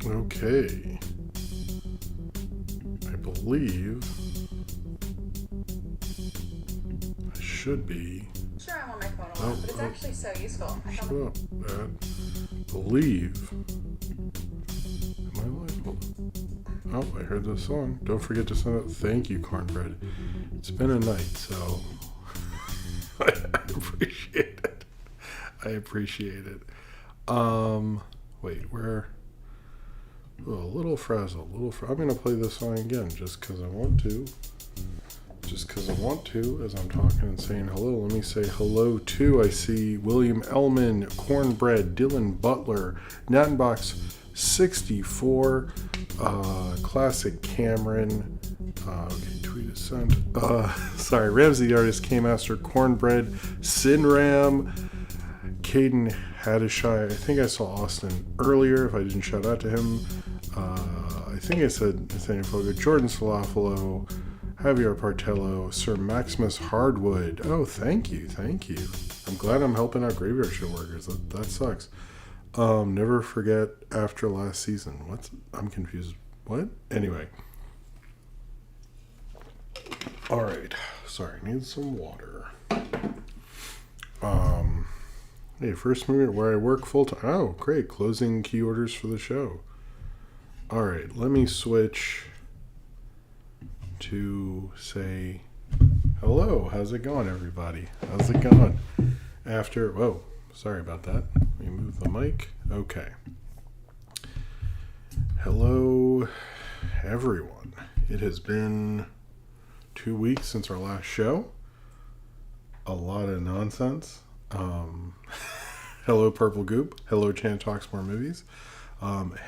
Okay. I believe I should be. Sure, I'm on my phone a lot, but it's actually so useful. Shut up, Dad. Believe. Am I live? Hold on. Oh, I heard this song. Don't forget to send out thank you, Cornbread. It's been a night, so I appreciate it. I appreciate it. Wait, where? Oh, a little frazzle. I'm going to play this song again just because I want to. Just because I want to, as I'm talking and saying hello. Let me say hello to, I see William Ellman, Cornbread, Dylan Butler, Nattenbox 64, Classic Cameron, okay, tweet is sent. Sorry, Ramsey the Artist, K-Master, Cornbread, Sinram, Caden Hadishai. I think I saw Austin earlier, if I didn't shout out to him. I think I said Nathaniel Fogo, Jordan Salafalo, Javier Partello, Sir Maximus Hardwood. Oh, thank you. I'm glad I'm helping out graveyard shift workers. That sucks. Never forget after last season. What? I'm confused. What? Anyway. All right. Sorry, need some water. Hey, first movement where I work full time. Oh, great. Closing key orders for the show. All right. Let me switch to say hello. How's it going, everybody? How's it going? Whoa, sorry about that. Let me move the mic. Okay. Hello, everyone. It has been 2 weeks since our last show. A lot of nonsense. Hello, Purple Goop. Hello, Chan Talks More Movies.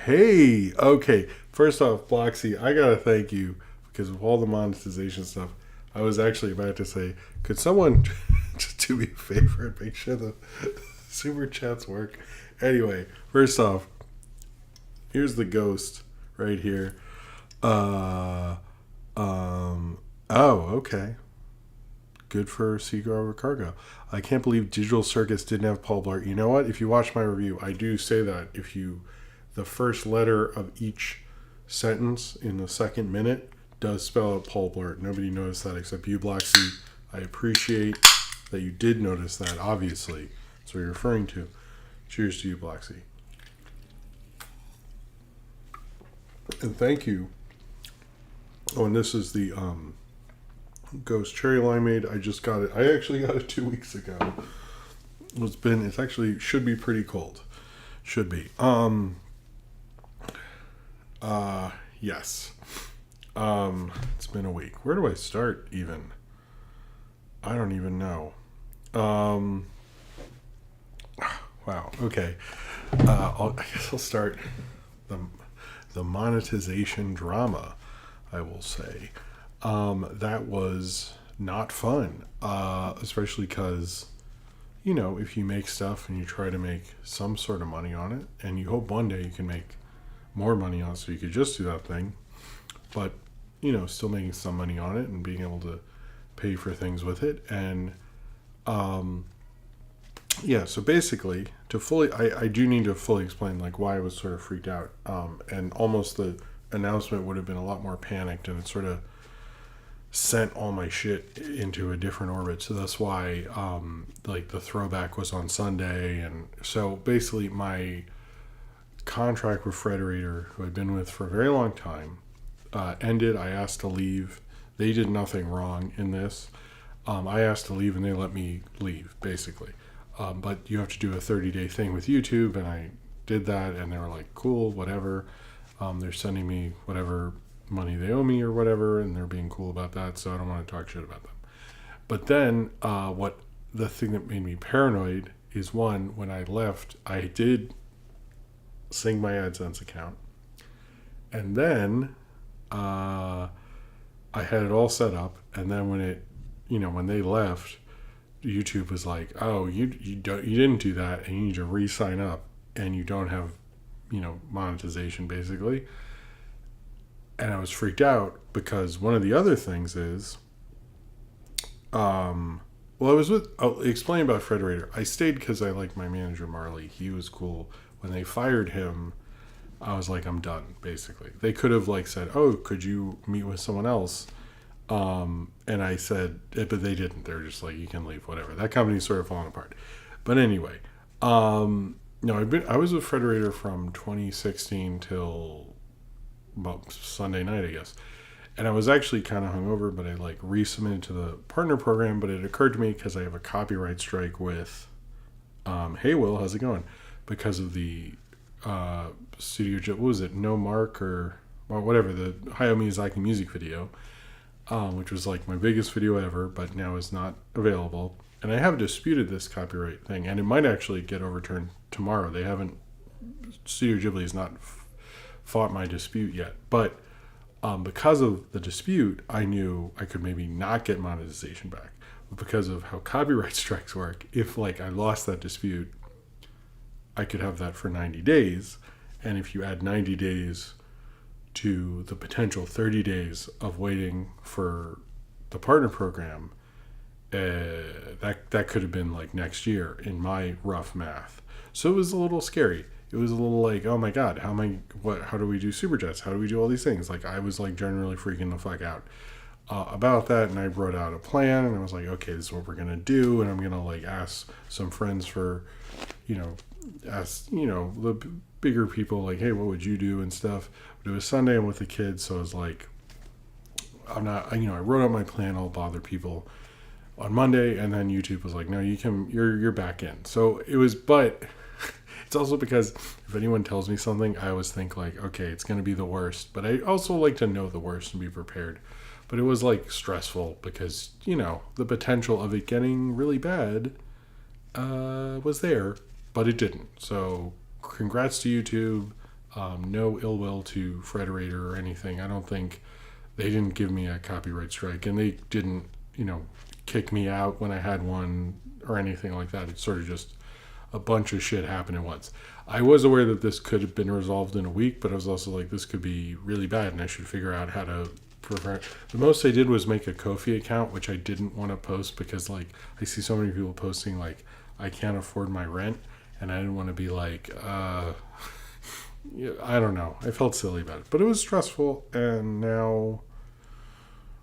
Hey, okay. First off, Bloxy, I gotta thank you because of all the monetization stuff. I was actually about to say, could someone just do me a favor and make sure the super chats work? Anyway, first off, here's the ghost right here. Oh, okay. Good for Seagull over Cargo. I can't believe Digital Circus didn't have Paul Blart. You know what? If you watch my review, I do say that the first letter of each sentence in the second minute does spell out Paul Blart. Nobody noticed that except you, Bloxy. I appreciate that you did notice that, obviously. That's what you're referring to. Cheers to you, Bloxy. And thank you. Oh, and this is the Ghost Cherry Limeade. I just got it. I actually got it 2 weeks ago. It's actually should be pretty cold. Should be. Yes. It's been a week. Where do I start even? I don't even know. Wow. Okay. I guess I'll start the monetization drama, I will say. That was not fun. Especially because, if you make stuff and you try to make some sort of money on it, and you hope one day you can make more money on it so you could just do that thing, but still making some money on it and being able to pay for things with it. And so basically I do need to fully explain why I was sort of freaked out, and almost the announcement would have been a lot more panicked, and it sort of sent all my shit into a different orbit. So that's why the throwback was on Sunday. And so basically my contract with Frederator, who I'd been with for a very long time, ended. I asked to leave. They did nothing wrong in this. I asked to leave and they let me leave, basically. But you have to do a 30-day thing with YouTube, and I did that, and they were like, cool, whatever. They're sending me whatever money they owe me or whatever, and they're being cool about that, so I don't want to talk shit about them. But then the thing that made me paranoid is, one, when I left, I did sync my AdSense account, and then I had it all set up, and then when they left, YouTube was like, oh, you didn't do that, and you need to re-sign up, and you don't have monetization, basically. And I was freaked out because one of the other things is I'll explain about Frederator. I stayed because I like my manager Marley. He was cool. When they fired him, I was like, I'm done, basically. They could have like said, oh, could you meet with someone else? And I said, but they didn't. They're just like, you can leave, whatever. That company's sort of falling apart. But anyway, no, I was with Frederator from 2016 till about Sunday night, I guess. And I was actually kind of hungover, but I like resubmitted to the partner program. But it occurred to me because I have a copyright strike with, hey Will, how's it going? Because of the Studio, what was it? No Mark or whatever, the Hayao Miyazaki music video, which was like my biggest video ever, but now is not available. And I have disputed this copyright thing, and it might actually get overturned tomorrow. They haven't, Studio Ghibli has not fought my dispute yet, but because of the dispute, I knew I could maybe not get monetization back. But because of how copyright strikes work, if like I lost that dispute, I could have that for 90 days. And if you add 90 days to the potential 30 days of waiting for the partner program, that could have been like next year in my rough math. So it was a little scary. It was a little like, oh my God, how do we do super chats? How do we do all these things? Like I was like generally freaking the fuck out about that. And I wrote out a plan and I was like, okay, this is what we're going to do. And I'm going to like ask some friends for, the bigger people like, hey, what would you do and stuff. But it was Sunday and with the kids. So I was like, I wrote out my plan. I'll bother people on Monday. And then YouTube was like, no, you're back in. So it was, but it's also because if anyone tells me something, I always think like, okay, it's going to be the worst. But I also like to know the worst and be prepared. But it was like stressful because, the potential of it getting really bad was there, but it didn't. So congrats to YouTube. No ill will to Frederator or anything. I don't think they didn't give me a copyright strike, and they didn't, kick me out when I had one or anything like that. It's sort of just a bunch of shit happened at once. I was aware that this could have been resolved in a week, but I was also like, this could be really bad, and I should figure out how to prevent. The most I did was make a Ko-fi account, which I didn't want to post because, like, I see so many people posting, like, I can't afford my rent, and I didn't want to be like, I don't know. I felt silly about it, but it was stressful, and now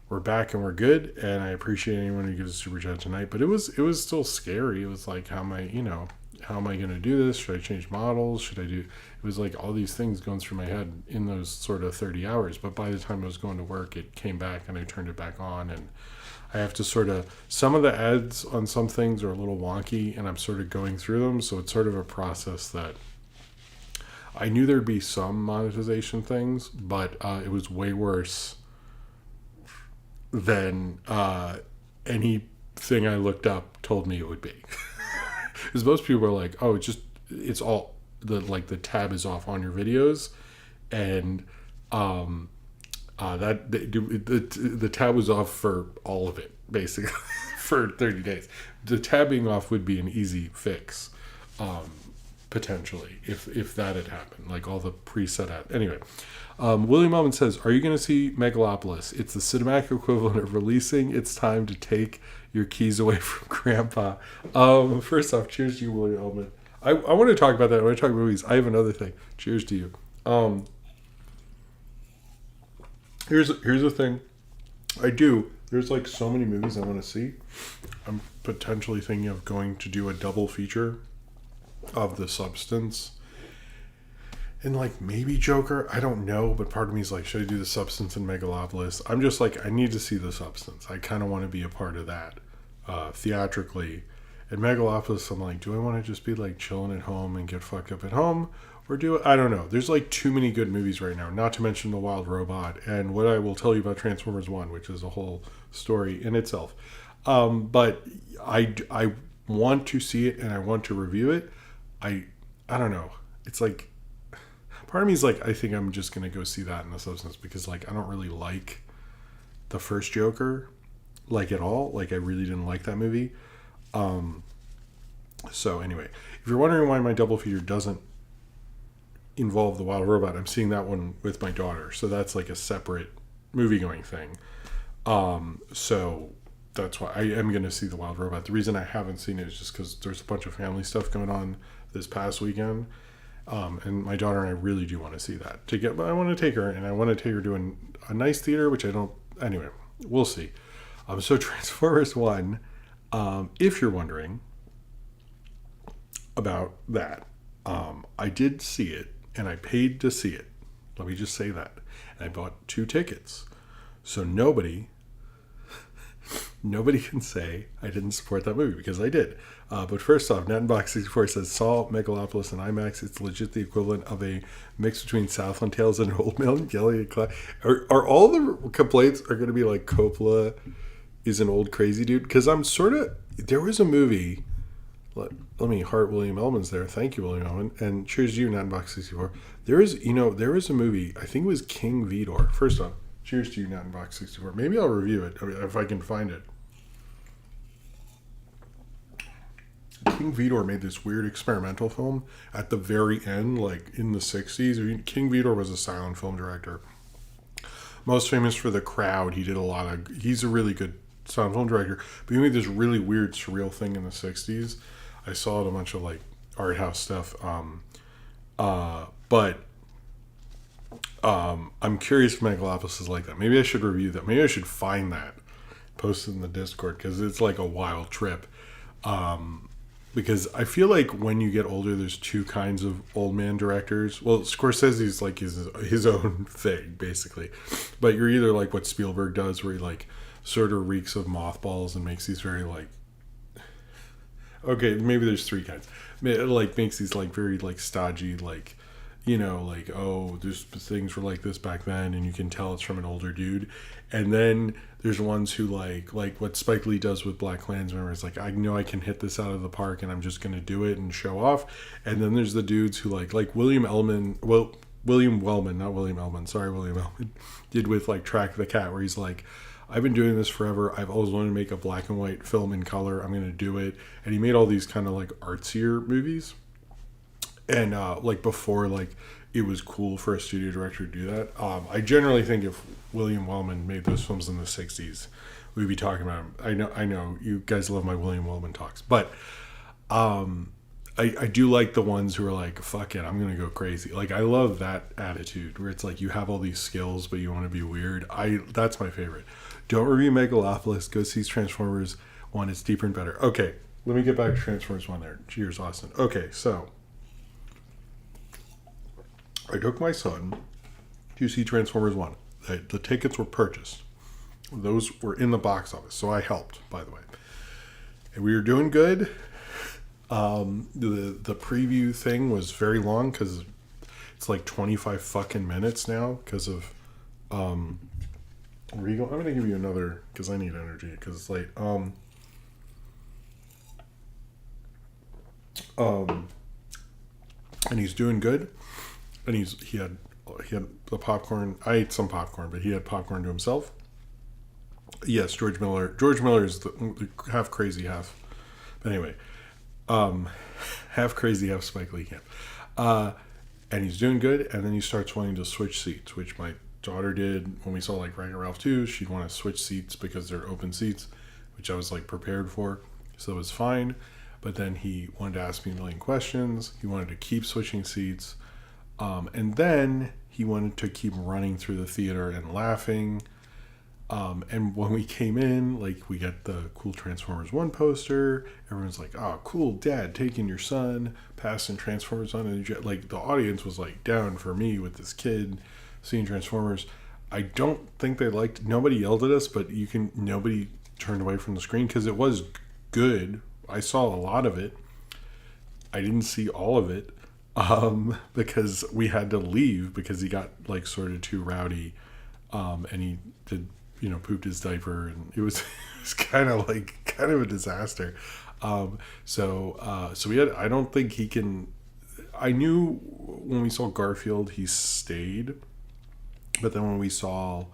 we're back and we're good, and I appreciate anyone who gives a super chat tonight, but it was still scary. It was like, how am I going to do this? Should I change models? It was like all these things going through my head in those sort of 30 hours. But by the time I was going to work, it came back and I turned it back on. And I have to some of the ads on some things are a little wonky and I'm sort of going through them. So it's sort of a process that I knew there'd be some monetization things, but it was way worse than anything I looked up told me it would be. Because most people are like, oh, it's all the tab is off on your videos, and the tab was off for all of it basically for 30 days. The tab being off would be an easy fix, potentially if that had happened, like all the preset ads. Anyway, William Elman says, are you going to see Megalopolis? It's the cinematic equivalent of releasing It's Time to Take Your Keys Away from Grandpa. First off, cheers to you, William Elman. I want to talk about that when I talk movies. I have another thing. Cheers to you. Here's the thing. There's like so many movies I want to see. I'm potentially thinking of going to do a double feature of The Substance and like maybe Joker. I don't know, but part of me is like, should I do The Substance and Megalopolis? I'm just like, I need to see The Substance. I kind of want to be a part of that theatrically. And Megalopolis, I'm like, do I want to just be like chilling at home and get fucked up at home, or I don't know. There's like too many good movies right now, not to mention The Wild Robot and what I will tell you about Transformers 1, which is a whole story in itself. But I want to see it and I want to review it. I don't know. It's like, part of me is like, I think I'm just going to go see that in The Substance because like, I don't really like the first Joker like at all. Like I really didn't like that movie. So anyway, if you're wondering why my double feature doesn't involve The Wild Robot, I'm seeing that one with my daughter. So that's like a separate movie going thing. So that's why I am going to see The Wild Robot. The reason I haven't seen it is just because there's a bunch of family stuff going on this past weekend. And my daughter and I really do want to see that. But I want to take her, and I want to take her to a nice theater, which I don't. Anyway, we'll see. So Transformers 1, if you're wondering about that, I did see it, and I paid to see it. Let me just say that. And I bought 2 tickets. So nobody can say I didn't support that movie, because I did. But first off, Netbox64 says, saw Megalopolis in IMAX. It's legit the equivalent of a mix between Southland Tales and Old Man Yelling. Are all the complaints are going to be like Coppola is an old crazy dude? Because I'm sort of... There was a movie... Let me heart William Ellman's there. Thank you, William Ellman. And cheers to you, Netbox64. There is a movie, I think it was King Vidor. First off, cheers to you, Netbox64. Maybe I'll review it if I can find it. King Vidor made this weird experimental film at the very end, like in the 60s. King Vidor was a silent film director. Most famous for The Crowd. He's a really good silent film director. But he made this really weird, surreal thing in the 60s. I saw it a bunch of like art house stuff. But I'm curious if Megalopolis is like that. Maybe I should review that. Maybe I should find that, post it in the Discord, because it's like a wild trip. Because I feel like when you get older, there's 2 kinds of old man directors. Well, Scorsese's like his own thing, basically. But you're either like what Spielberg does, where he like sort of reeks of mothballs and makes these very like... Okay, maybe there's 3 kinds. Like makes these like very like stodgy, like, you know, like, oh, there's things were like this back then, and you can tell it's from an older dude. And then there's ones who like what Spike Lee does with BlacKkKlansman, where it's like, I know I can hit this out of the park, and I'm just going to do it and show off. And then there's the dudes who like William Wellman, not William Ellman, sorry, William Ellman, did with like Track the Cat, where he's like, I've been doing this forever. I've always wanted to make a black and white film in color. I'm going to do it. And he made all these kind of like artsier movies. And like before, like it was cool for a studio director to do that. I generally think if William Wellman made those films in the 60s, we'd be talking about him. I know you guys love my William Wellman talks, but I do like the ones who are like, fuck it, I'm going to go crazy. Like, I love that attitude where it's like you have all these skills, but you want to be weird. That's my favorite. Don't review Megalopolis. Go see Transformers 1. It's deeper and better. Okay, let me get back to Transformers 1 there. Cheers, Austin. Okay, so I took my son to see Transformers 1. The tickets were purchased. Those were in the box office, so I helped, by the way. And we were doing good. The preview thing was very long because it's like 25 fucking minutes now because of Regal. I'm gonna give you another because I need energy because it's late. And he's doing good, and he had the popcorn. I ate some popcorn, but he had popcorn to himself. Yes, George Miller. George Miller is the half crazy, half. But anyway. Half crazy, half Spike Lee camp. And he's doing good, and then he starts wanting to switch seats, which my daughter did when we saw like Wreck-It Ralph 2. She'd want to switch seats because they're open seats, which I was like prepared for, so it was fine. But then he wanted to ask me a million questions. He wanted to keep switching seats, and then he wanted to keep running through the theater and laughing. And when we came in, like, we got the cool Transformers 1 poster. Everyone's like, oh, cool, Dad, taking your son, passing Transformers on. And like, the audience was like down for me with this kid seeing Transformers. I don't think they liked, nobody yelled at us, but nobody turned away from the screen because it was good. I saw a lot of it. I didn't see all of it because we had to leave because he got like sort of too rowdy, and he did, pooped his diaper, and it was kind of a disaster. So we had, I don't think he can, I knew when we saw Garfield, he stayed, but then when we saw,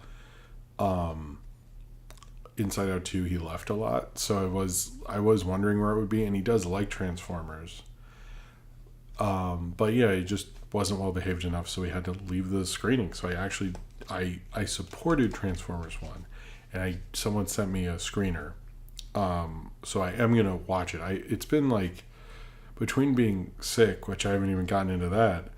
Inside Out 2, he left a lot. So I was wondering where it would be, and he does like Transformers. But yeah, he just wasn't well behaved enough, so we had to leave the screening. So I supported Transformers 1, and someone sent me a screener. So I am gonna watch it. It's been like between being sick, which I haven't even gotten into that,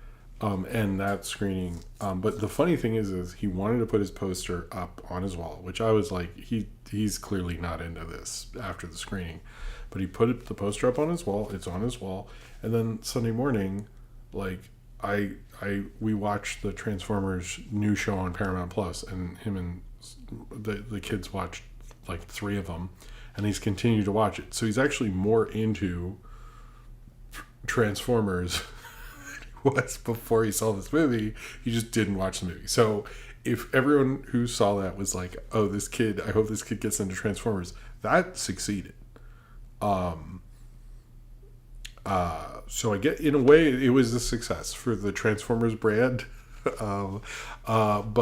and that screening. But the funny thing is he wanted to put his poster up on his wall, which I was like, he's clearly not into this after the screening. But he put the poster up on his wall. It's on his wall. And then Sunday morning, like, we watched the Transformers new show on Paramount Plus, and him and the kids watched like 3 of them, and he's continued to watch it. So he's actually more into Transformers than he was before he saw this movie. He just didn't watch the movie. So if everyone who saw that was like, oh, this kid, I hope this kid gets into Transformers, that succeeded. So I get, in a way, it was a success for the Transformers brand. But I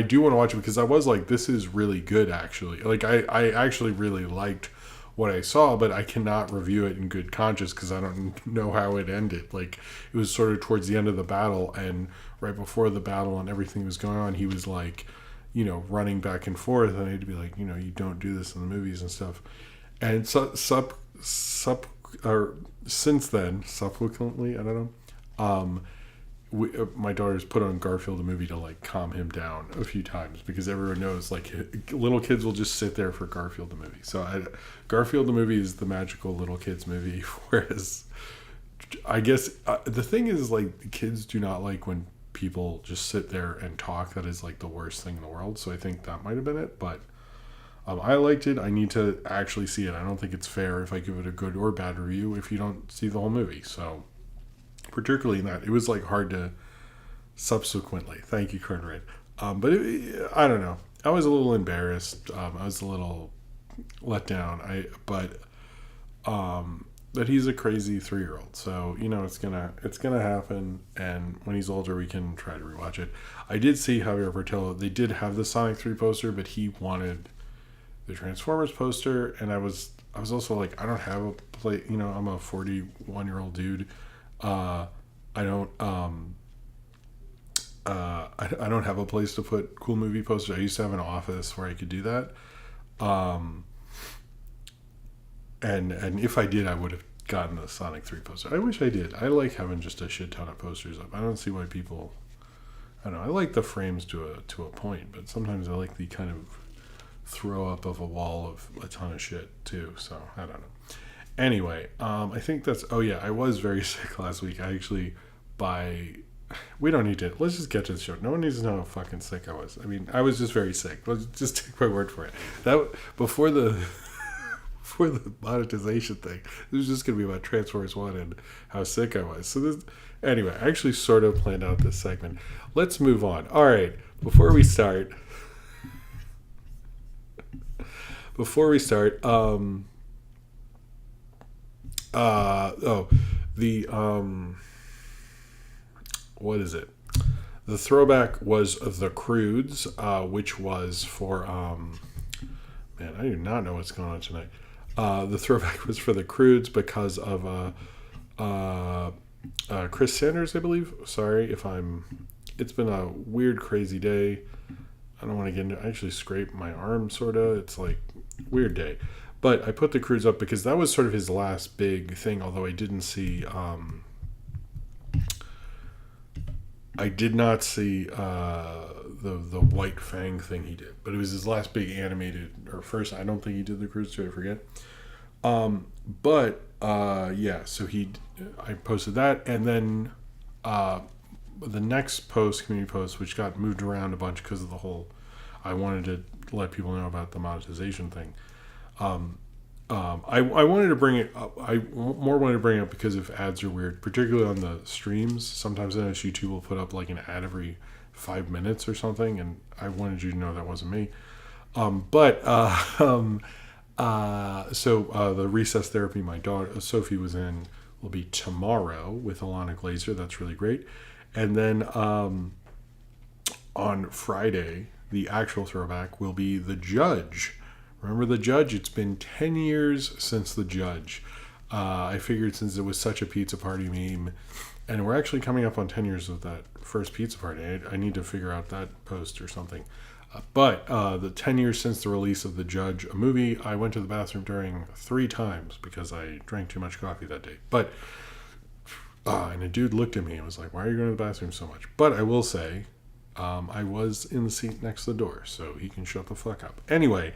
do want to watch it because I was like, this is really good, actually. Like, I actually really liked what I saw, but I cannot review it in good conscience because I don't know how it ended. Like, it was sort of towards the end of the battle, and right before the battle and everything was going on, he was like, running back and forth, and I had to be like, you don't do this in the movies and stuff. And since then, subsequently, I don't know, my daughter's put on Garfield the movie to like calm him down a few times, because everyone knows like little kids will just sit there for Garfield the movie. So Garfield the movie is the magical little kids movie, whereas I guess the thing is, like, kids do not like when people just sit there and talk. That is like the worst thing in the world. So I think that might have been it, but I liked it. I need to actually see it. I don't think it's fair if I give it a good or bad review if you don't see the whole movie. So particularly in that, it was like hard to subsequently. Thank you, Conrad. But I don't know. I was a little embarrassed. I was a little let down. But he's a crazy 3-year-old, so it's gonna happen. And when he's older, we can try to rewatch it. I did see Javier Portillo. They did have the Sonic 3 poster, but he wanted the Transformers poster, and I was also like, I don't have a play. I'm a 41-year-old dude. I don't have a place to put cool movie posters. I used to have an office where I could do that. And if I did, I would have gotten the Sonic 3 poster. I wish I did. I like having just a shit ton of posters up. I don't see why people, I don't know. I like the frames to a point, but sometimes I like the kind of throw up of a wall of a ton of shit too. So I don't know. Anyway, I think that's, oh yeah, I was very sick last week. I actually, we don't need to, let's just get to the show. No one needs to know how fucking sick I was. I mean, I was just very sick. Let's just take my word for it. That, before the monetization thing, it was just going to be about Transformers 1 and how sick I was. So anyway, I actually sort of planned out this segment. Let's move on. All right, before we start, what is it? The throwback was The Croods, which was for, man, I do not know what's going on tonight. The throwback was for The Croods because of Chris Sanders, I believe. Sorry if it's been a weird, crazy day. I don't want to get into it. I actually scraped my arm, sort of. It's like weird day. But I put The Croods up because that was sort of his last big thing, although I didn't see... I did not see the White Fang thing he did, but it was his last big animated, or first, I don't think he did The Croods 2, I forget. Yeah, so I posted that, and then the next community post, which got moved around a bunch because of the whole, I wanted to let people know about the monetization thing. I wanted to bring it up. I more wanted to bring it up because if ads are weird, particularly on the streams. Sometimes I know YouTube will put up like an ad every 5 minutes or something, and I wanted you to know that wasn't me. So the recess therapy my daughter Sophie was in will be tomorrow with Alana Glazer. That's really great. And then on Friday, the actual throwback will be The Judge. Remember The Judge? It's been 10 years since The Judge. I figured since it was such a pizza party meme, and we're actually coming up on 10 years of that first pizza party, I need to figure out that post or something. But the 10 years since the release of The Judge, a movie, I went to the bathroom during 3 times because I drank too much coffee that day. But, and a dude looked at me and was like, why are you going to the bathroom so much? But I will say, I was in the seat next to the door, so he can shut the fuck up. Anyway,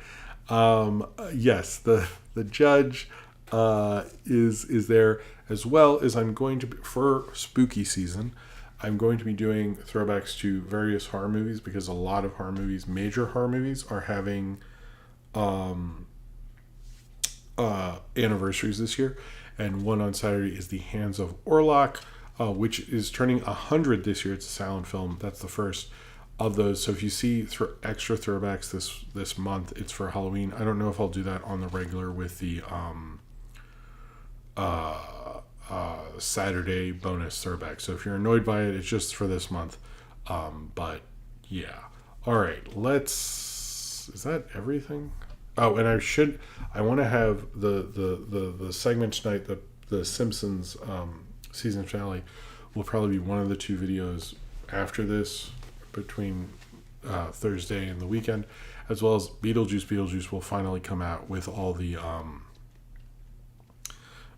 yes, the Judge is there, as well as I'm going to be, for spooky season, I'm going to be doing throwbacks to various horror movies, because a lot of horror movies, major horror movies, are having anniversaries this year. And one on Saturday is The Hands of Orlok, which is turning 100 this year. It's a silent film. That's the first of those. So if you see extra throwbacks this month, it's for Halloween. I don't know if I'll do that on the regular with the Saturday bonus throwback. So if you're annoyed by it, it's just for this month. But yeah. All right. Is that everything? Oh, and I want to have the segment tonight, the Simpsons season finale will probably be one of the 2 videos after this, between Thursday and the weekend, as well as Beetlejuice will finally come out with all the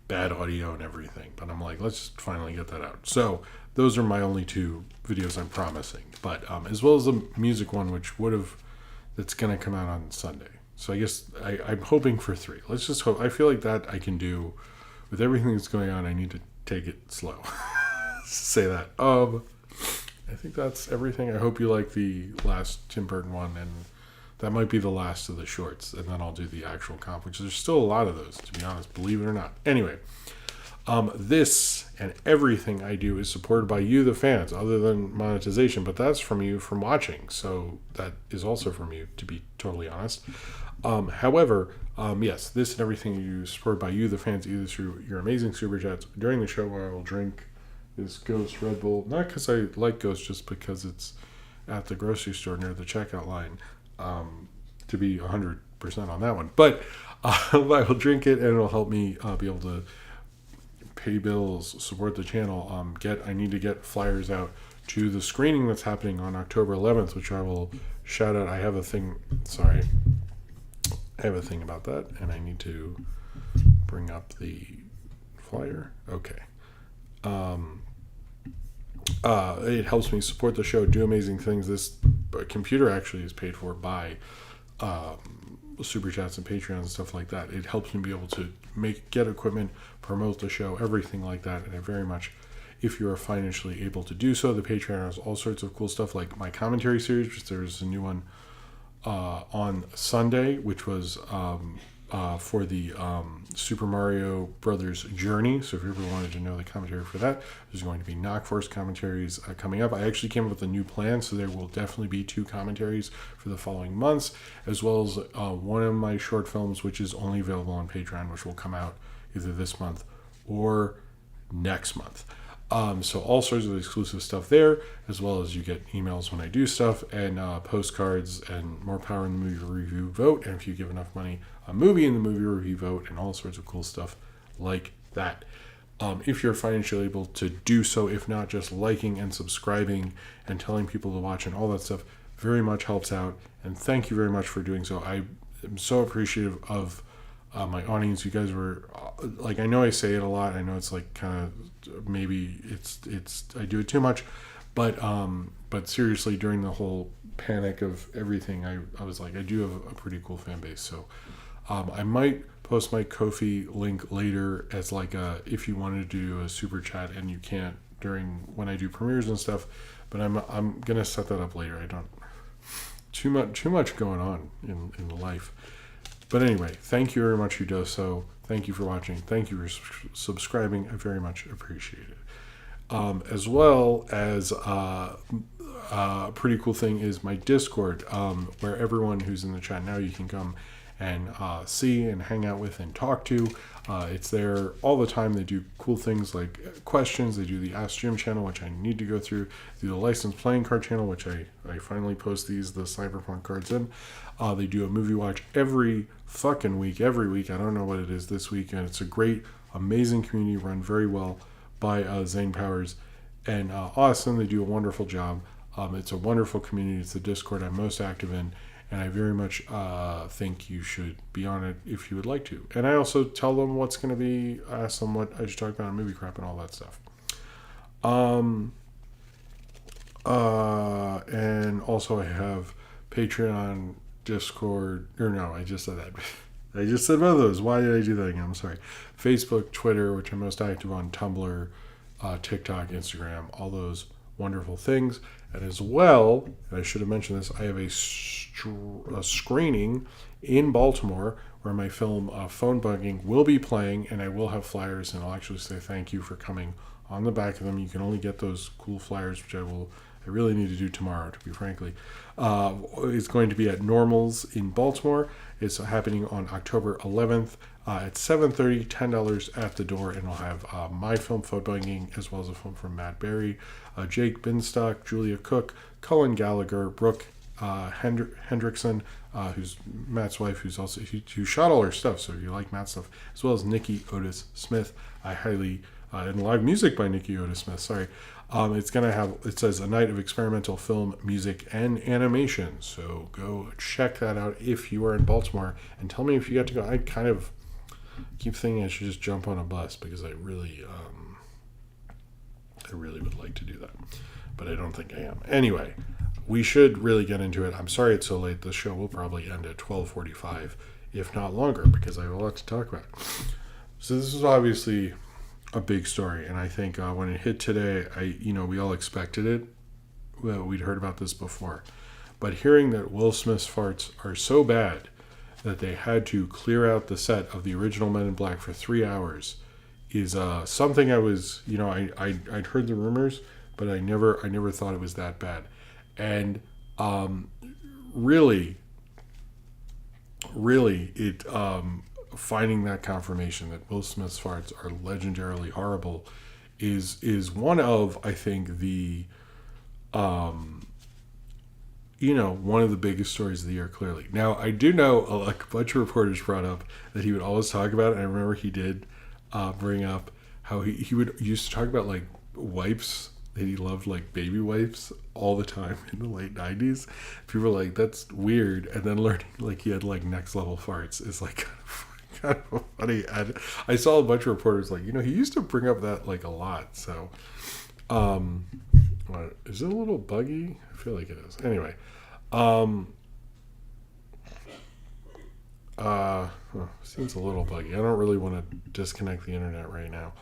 bad audio and everything. But I'm like, let's just finally get that out. So those are my only 2 videos I'm promising. But as well as the music one, that's going to come out on Sunday. So I guess I'm hoping for 3. Let's just hope. I feel like that I can do with everything that's going on. I need to take it slow. Say that. I think that's everything. I hope you like the last Tim Burton one, and that might be the last of the shorts. And then I'll do the actual comp, which there's still a lot of those, to be honest, believe it or not. Anyway, this and everything I do is supported by you, the fans, other than monetization, but that's from you from watching. So that is also from you, to be totally honest. However, yes, this and everything you do is supported by you, the fans, either through your amazing super chats during the show, where I will drink this Ghost Red Bull, not because I like Ghost, just because it's at the grocery store near the checkout line, to be 100% on that one. But I will drink it, and it'll help me be able to pay bills, support the channel. I need to get flyers out to the screening that's happening on October 11th, which I will shout out. I have a thing about that, and I need to bring up the flyer. Okay. It helps me support the show, do amazing things. This computer actually is paid for by super chats and Patreon and stuff like that. It helps me be able to get equipment, promote the show, everything like that. And I very much, if you are financially able to do so, the Patreon has all sorts of cool stuff, like my commentary series, which there's a new one on Sunday, which was for the Super Mario Brothers Journey. So if you ever wanted to know the commentary for that, there's going to be Knock Force commentaries coming up. I actually came up with a new plan, so there will definitely be 2 commentaries for the following months, as well as one of my short films, which is only available on Patreon, which will come out either this month or next month. So all sorts of exclusive stuff there, as well as you get emails when I do stuff, and postcards, and more power in the movie review vote. And if you give enough money, a movie in the movie review vote, and all sorts of cool stuff like that. If you're financially able to do so, if not, just liking and subscribing and telling people to watch and all that stuff very much helps out. And thank you very much for doing so. I am so appreciative of my audience. You guys were like, I know I say it a lot. I know it's like kind of, maybe it's I do it too much, but seriously, during the whole panic of everything, I was like, I do have a pretty cool fan base. So I might post my Ko-fi link later as like if you wanted to do a super chat and you can't during when I do premieres and stuff, but I'm gonna set that up later. I don't too much going on in life. But anyway, thank you very much, who does so. Thank you for watching. Thank you for subscribing. I very much appreciate it. As well as a pretty cool thing is my Discord, where everyone who's in the chat now, you can come and see and hang out with and talk to. It's there all the time. They do cool things like questions. They do the Ask Jim channel, which I need to go through. They do the licensed playing card channel, which I finally post the Cyberpunk cards in. They do a movie watch every fucking week. Every week. I don't know what it is this week. And it's a great, amazing community run very well by Zane Powers and Austin. They do a wonderful job. It's a wonderful community. It's the Discord I'm most active in, and I very much think you should be on it if you would like to. And I also tell them what's going to be, ask them what I should talk about in movie crap and all that stuff. And also I have Patreon, Discord, or no, I just said that. I just said both of those. Why did I do that again? I'm sorry. Facebook, Twitter, which I'm most active on, Tumblr, TikTok, Instagram, all those wonderful things. And as well, and I should have mentioned this, I have a screening in Baltimore where my film Phone Bugging will be playing, and I will have flyers, and I'll actually say thank you for coming on the back of them. You can only get those cool flyers, which I really need to do tomorrow, to be frankly. It's going to be at Normals in Baltimore. It's happening on October 11th at 7:30, $10 at the door, and we'll have my film, Phone Bugging, as well as a film from Matt Berry, Jake Binstock, Julia Cook, Cullen Gallagher, Brooke Hendrickson, who's Matt's wife, who shot all her stuff, so if you like Matt's stuff, as well as Nikki Otis Smith. I highly and live music by Nikki Otis Smith. Sorry. It's going to have, it says, a night of experimental film, music, and animation. So go check that out if you are in Baltimore, and tell me if you got to go. I kind of keep thinking I should just jump on a bus because I really would like to do that, but I don't think I am. Anyway, we should really get into it. I'm sorry it's so late. The show will probably end at 12:45, if not longer, because I have a lot to talk about. So this is obviously a big story, and I think when it hit today, we all expected it. Well, we'd heard about this before, but hearing that Will Smith's farts are so bad that they had to clear out the set of the original Men in Black for 3 hours is something I was, I'd heard the rumors, but I never thought it was that bad, and really, it. Finding that confirmation that Will Smith's farts are legendarily horrible is one of, I think, the one of the biggest stories of the year, clearly. Now, I do know a bunch of reporters brought up that he would always talk about it. I remember he did bring up how he used to talk about like wipes, that he loved like baby wipes all the time in the late 90s. People were like, that's weird. And then learning like he had like next level farts is like kind of funny. And I saw a bunch of reporters like, he used to bring up that like a lot. So, is it a little buggy? I feel like it is. Anyway, seems a little buggy. I don't really want to disconnect the internet right now.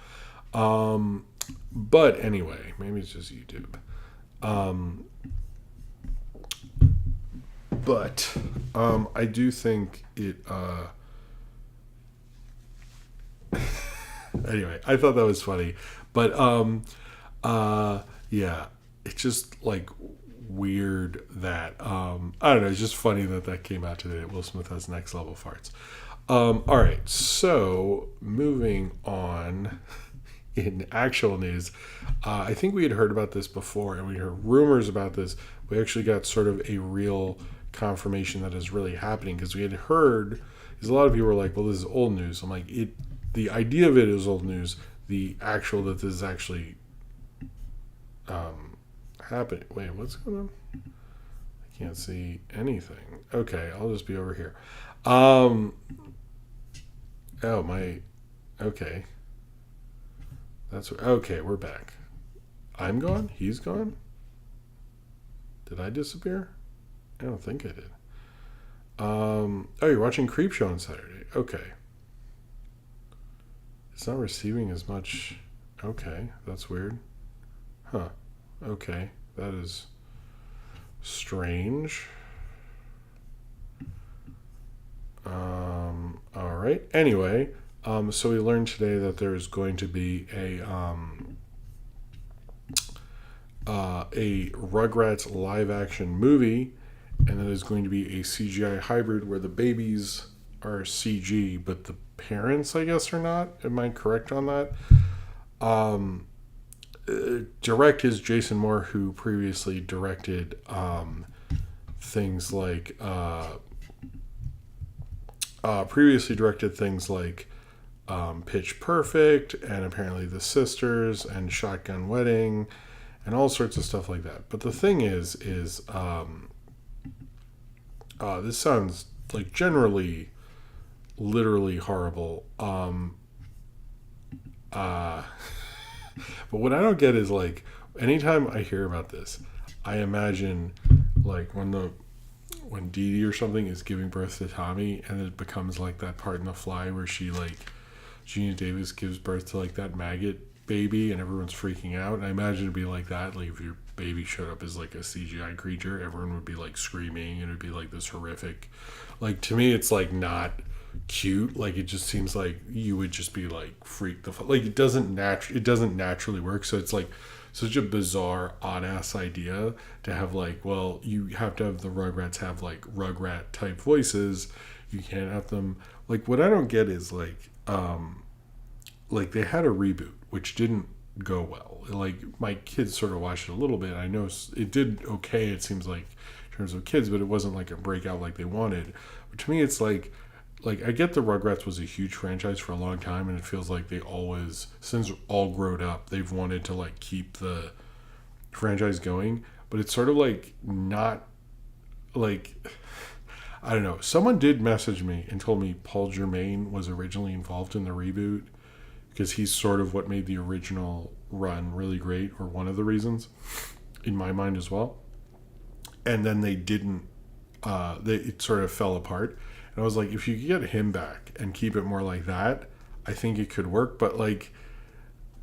But anyway, maybe it's just YouTube. But I do think it. Anyway, I thought that was funny, but yeah, it's just like weird that I don't know. It's just funny that came out today. That Will Smith has next level farts. All right, so moving on. In actual news, I think we had heard about this before, and we heard rumors about this. We actually got sort of a real confirmation that is really happening, because we had heard, because a lot of people were like, well, this is old news. I'm like, the idea of it is old news. The actual that this is actually happening. Wait, what's going on? I can't see anything. Okay, I'll just be over here. Okay. Okay, we're back. I'm gone? He's gone? Did I disappear? I don't think I did. You're watching Creepshow on Saturday. Okay. It's not receiving as much. Okay, that's weird. Huh. Okay, that is strange. All right. Anyway, so we learned today that there is going to be a Rugrats live action movie, and that is going to be a CGI hybrid where the babies are CG, but the parents, I guess, are not. Am I correct on that? Direct is Jason Moore, who previously directed things like Pitch Perfect, and apparently The Sisters, and Shotgun Wedding, and all sorts of stuff like that. But the thing is this sounds like generally literally horrible. But what I don't get is like anytime I hear about this, I imagine like when Dee Dee or something is giving birth to Tommy, and it becomes like that part in The Fly where Gina Davis gives birth to like that maggot baby, and everyone's freaking out. And I imagine it'd be like that. Like if your baby showed up as like a CGI creature, everyone would be like screaming, and it'd be like this horrific. Like to me, it's like not cute. Like it just seems like you would just be like freaked the fuck. Like it doesn't naturally work. So it's like such a bizarre, odd ass idea to have like, well, you have to have the Rugrats have like Rugrat type voices. You can't have them like. What I don't get is like they had a reboot which didn't go well. Like my kids sort of watched it a little bit. I know it did okay. It seems like in terms of kids, but it wasn't like a breakout like they wanted. But to me, it's like I get the Rugrats was a huge franchise for a long time, and it feels like they always, since all grown up, they've wanted to like keep the franchise going. But it's sort of like not like, I don't know. Someone did message me and told me Paul Germain was originally involved in the reboot because he's sort of what made the original run really great, or one of the reasons in my mind as well. And then they didn't, it sort of fell apart. And I was like, if you could get him back and keep it more like that, I think it could work. But like,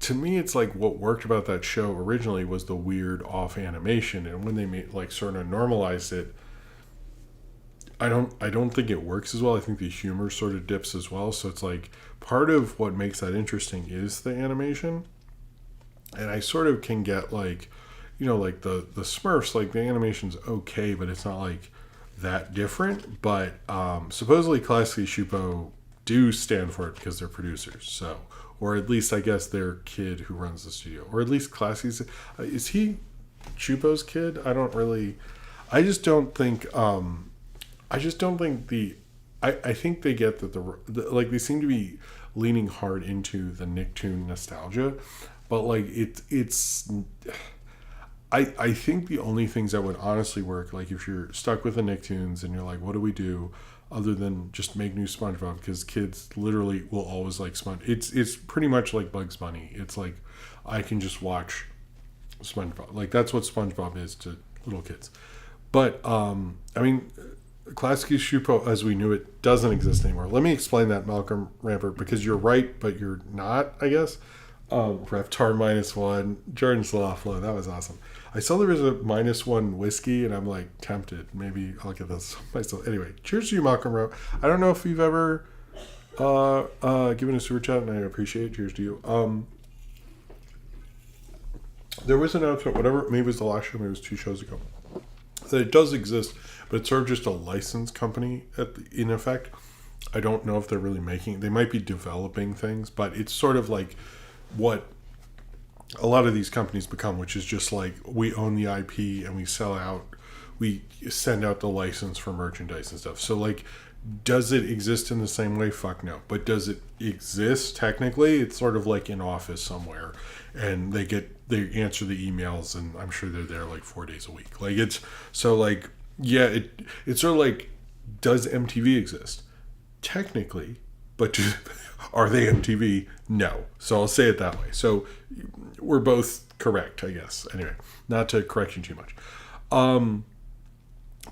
to me, it's like what worked about that show originally was the weird off animation. And when they made like sort of normalized it, I don't think it works as well. I think the humor sort of dips as well. So it's like part of what makes that interesting is the animation. And I sort of can get like, like the Smurfs, like the animation's okay, but it's not like that different. But supposedly Classy Shupo do stand for it because they're producers. So, or at least I guess their kid who runs the studio, or at least Classy's, is he Shupo's kid? I just don't think I think they get that the like they seem to be leaning hard into the Nicktoon nostalgia, but like it's I think the only things that would honestly work, like if you're stuck with the Nicktoons and you're like, what do we do other than just make new SpongeBob, because kids literally will always like SpongeBob. It's pretty much like Bugs Bunny. It's like I can just watch SpongeBob. Like that's what SpongeBob is to little kids. But I mean, Classic Shupo as we knew it doesn't exist anymore. Let me explain that, Malcolm Rampart, because you're right, but you're not, I guess. Reptar -1, Jordan Slawflo, that was awesome. I saw there was a -1 whiskey, and I'm like tempted. Maybe I'll get this myself. Anyway, cheers to you, Malcolm Rampart. I don't know if you've ever given a super chat, and I appreciate it. Cheers to you. There was an announcement, whatever, maybe it was the last show, maybe it was 2 shows ago, that it does exist, but it's sort of just a license company in effect. I don't know if they're really they might be developing things, but it's sort of like what a lot of these companies become, which is just like we own the IP and we send out the license for merchandise and stuff. So like, does it exist in the same way? Fuck no. But does it exist technically? It's sort of like in office somewhere, and they answer the emails, and I'm sure they're there like 4 days a week. Like it's so like, yeah, it's sort of like, does MTV exist? Technically, but are they MTV? No. So I'll say it that way. So we're both correct, I guess. Anyway, not to correct you too much.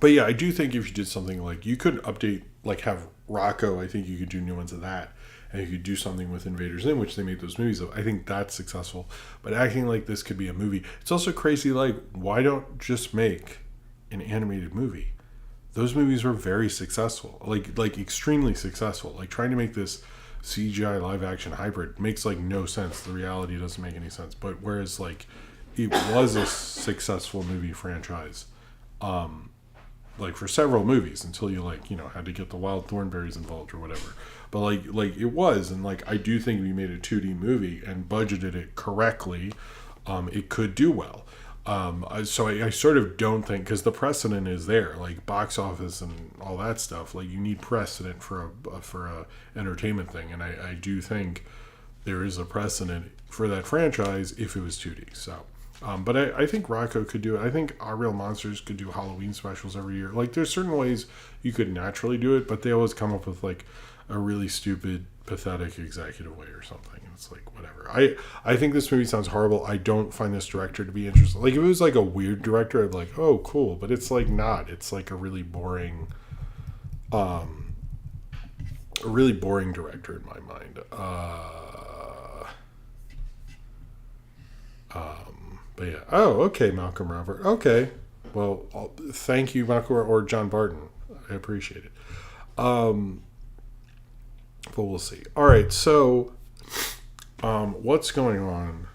But yeah, I do think if you did something like, you could update, like have Rocco, I think you could do new ones of that. And you could do something with Invaders Zim, which they made those movies of. I think that's successful. But acting like this could be a movie. It's also crazy, like, why don't just make an animated movie? Those movies were very successful. Like extremely successful. Like trying to make this CGI live action hybrid makes like no sense. The reality doesn't make any sense. But whereas like it was a successful movie franchise, like for several movies until you had to get the Wild Thornberrys involved or whatever. But like it was, and like I do think we made a 2D movie and budgeted it correctly, it could do well. So I sort of don't think, because the precedent is there, like box office and all that stuff. Like you need precedent for a entertainment thing, and I do think there is a precedent for that franchise if it was 2D. So But I think Rocco could do it. I think Our Real Monsters could do Halloween specials every year. Like, there's certain ways you could naturally do it, but they always come up with, like, a really stupid, pathetic executive way or something. It's like, whatever. I think this movie sounds horrible. I don't find this director to be interesting. Like, if it was, like, a weird director, I'd be like, oh, cool. But it's, like, not. It's, like, a really boring director in my mind. But yeah. Oh, okay, Malcolm Robert. Okay. Well, thank you, Malcolm, or John Barton. I appreciate it. But we'll see. All right, so what's going on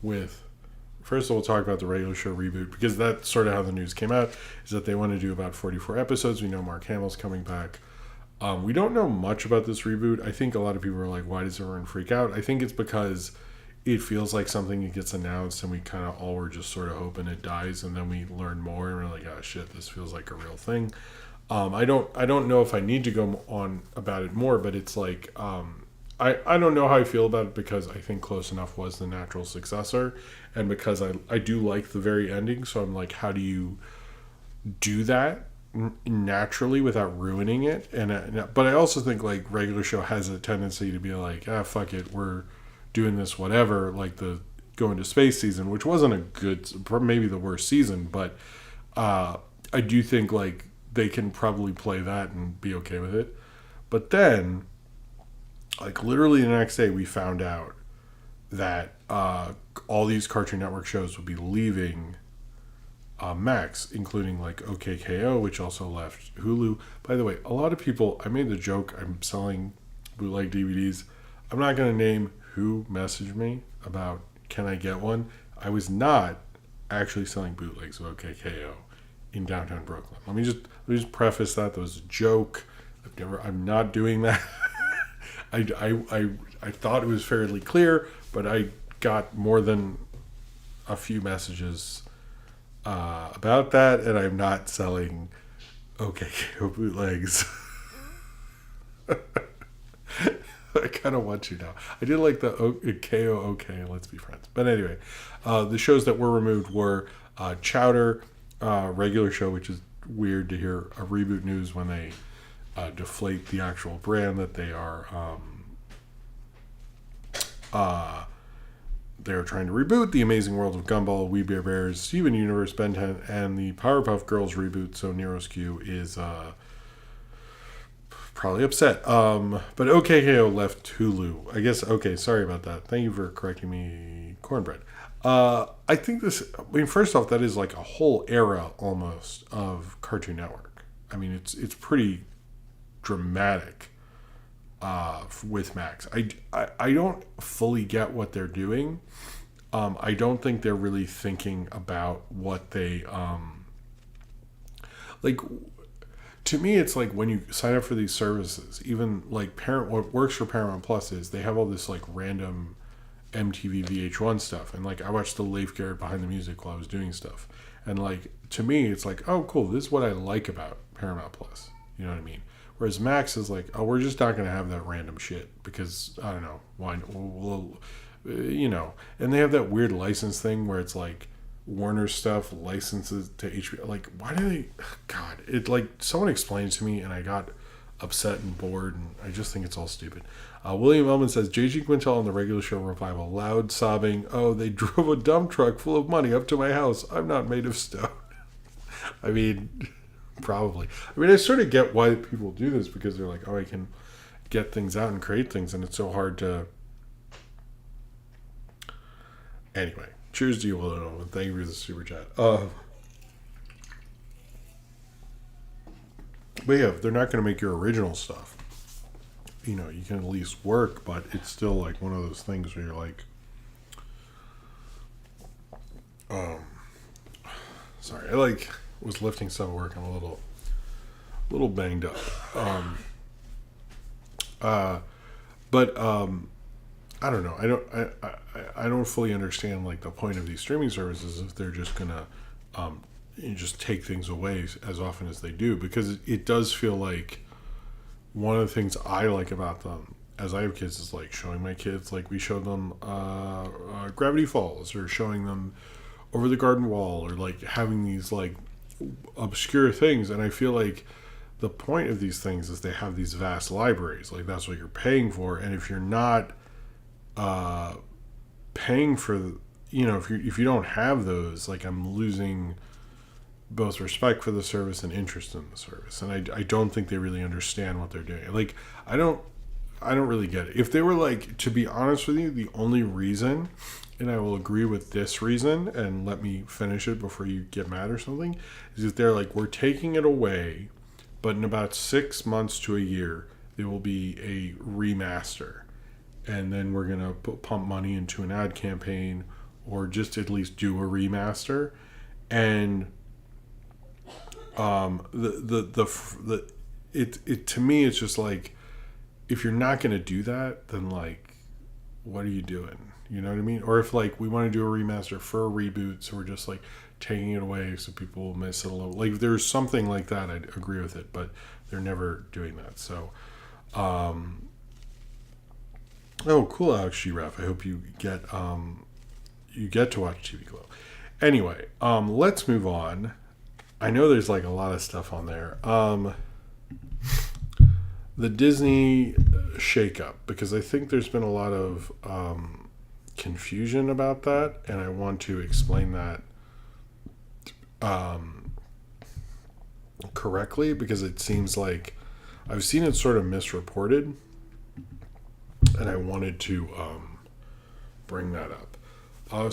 with... First of all, we'll talk about the regular show reboot, because that's sort of how the news came out, is that they want to do about 44 episodes. We know Mark Hamill's coming back. We don't know much about this reboot. I think a lot of people are like, why does everyone freak out? I think it's because it feels like something that gets announced and we kind of all were just sort of hoping it dies, and then we learn more and we're like, oh shit, this feels like a real thing. I don't know if I need to go on about it more, but it's like, I don't know how I feel about it, because I think Close Enough was the natural successor, and because I do like the very ending, so I'm like, how do you do that naturally without ruining it? But I also think, like, regular show has a tendency to be like, fuck it, we're doing this whatever, like the Going to Space season, which wasn't a good, maybe the worst season, but I do think, like, they can probably play that and be okay with it. But then, like, literally the next day we found out that all these Cartoon Network shows would be leaving Max, including, like, OKKO, which also left Hulu. By the way, a lot of people, I made the joke, I'm selling bootleg DVDs. I'm not going to name who messaged me about, can I get one? I was not actually selling bootlegs of OKKO in downtown Brooklyn. Let me just preface that was a joke. I'm not doing that. I thought it was fairly clear, but I got more than a few messages about that, and I'm not selling OKKO bootlegs. I kind of want you now. I did like the KO okay, let's be friends. But anyway, the shows that were removed were Chowder, regular show, which is weird to hear a reboot news when they deflate the actual brand that they are they're trying to reboot. The Amazing World of Gumball, We Bare Bears, Steven Universe, Ben 10, and the Powerpuff Girls reboot. So Nero's Q is probably upset. But OKKO left Hulu. I guess, okay, sorry about that. Thank you for correcting me, Cornbread. I think first off, that is like a whole era almost of Cartoon Network. I mean, it's pretty dramatic with Max. I don't fully get what they're doing. I don't think they're really thinking about what they like. To me, it's like when you sign up for these services, even like what works for Paramount Plus is they have all this like random MTV VH1 stuff, and like I watched the Leif Garrett Behind the Music while I was doing stuff, and like to me it's like, oh cool, this is what I like about Paramount Plus, you know what I mean? Whereas Max is like, oh, we're just not going to have that random shit because I don't know why, you know. And they have that weird license thing where it's like Warner stuff licenses to HBO. Like, why do they? God, it like someone explained to me and I got upset and bored, and I just think it's all stupid. William Ellman says J.G. Quintel on the regular show revival, loud sobbing, oh, they drove a dump truck full of money up to my house. I'm not made of stone. I mean, probably. I mean, I sort of get why people do this, because they're like, oh, I can get things out and create things, and it's so hard to... Anyway, cheers to you, William Ellman. Thank you for the super chat. But yeah, they're not going to make your original stuff. You know, you can at least work, but it's still like one of those things where you're like, sorry, I like was lifting some work. I'm a little banged up. But I don't know. I don't fully understand like the point of these streaming services if they're just gonna just take things away as often as they do, because it does feel like one of the things I like about them as I have kids, is like showing my kids, like we showed them Gravity Falls, or showing them Over the Garden Wall, or like having these like obscure things. And I feel like the point of these things is they have these vast libraries. Like that's what you're paying for. And if you're not paying for, if you don't have those, like I'm losing both respect for the service and interest in the service. And I don't think they really understand what they're doing. Like I don't really get it. If they were like, to be honest with you, the only reason, and I will agree with this reason, and let me finish it before you get mad or something, is that they're like, we're taking it away, but in about 6 months to a year, there will be a remaster. And then we're going to pump money into an ad campaign, or just at least do a remaster. And it to me, it's just like, if you're not going to do that, then like, what are you doing? You know what I mean? Or if like we want to do a remaster for a reboot, so we're just like taking it away so people will miss it a little. Like if there's something like that, I'd agree with it, but they're never doing that. So, oh, cool, Alex G-Raf. I hope you get to watch TV Glow. Anyway, let's move on. I know there's like a lot of stuff on there. The Disney shakeup, because I think there's been a lot of confusion about that, and I want to explain that correctly, because it seems like I've seen it sort of misreported, and I wanted to bring that up.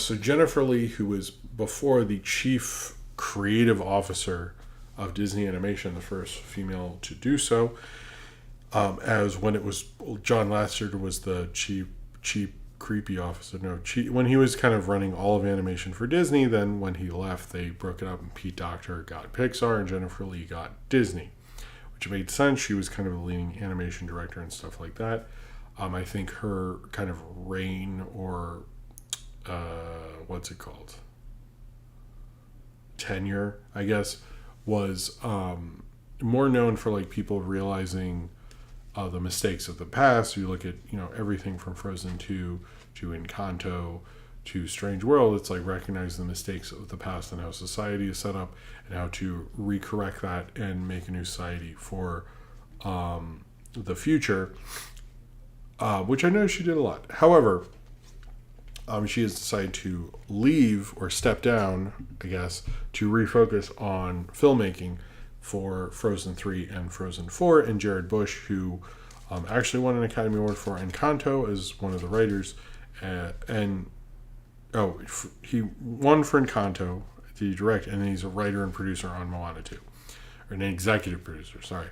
So Jennifer Lee, who was before the chief creative officer of Disney Animation, the first female to do so, as when it was John Lasseter was the chief creepy officer. When he was kind of running all of animation for Disney, then when he left, they broke it up, and Pete Docter got Pixar and Jennifer Lee got Disney, which made sense. She was kind of a leading animation director and stuff like that. I think her kind of reign, or what's it called? Tenure, I guess, was more known for like people realizing the mistakes of the past. You look at, everything from Frozen 2 to Encanto to Strange World. It's like recognize the mistakes of the past and how society is set up, and how to recorrect that and make a new society for the future, which I know she did a lot. However, she has decided to leave, or step down, I guess, to refocus on filmmaking for Frozen 3 and Frozen 4, and Jared Bush, who actually won an Academy Award for Encanto as one of the writers, he won for Encanto to direct, and then he's a writer and producer on Moana 2, or an executive producer, sorry.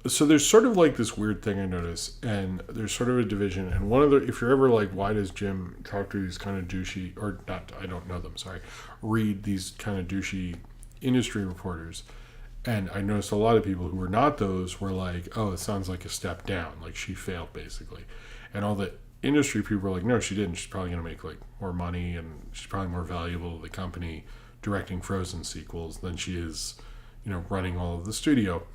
So there's sort of like this weird thing I notice, and there's sort of a division, and one of the, if you're ever like, why does Jim talk to these kind of douchey, or not, I don't know them, sorry, read these kind of douchey industry reporters, and I noticed a lot of people who were not those were like, oh, it sounds like a step down, like she failed basically, and all the industry people were like, no, she didn't, she's probably going to make like more money, and she's probably more valuable to the company directing Frozen sequels than she is, running all of the studio.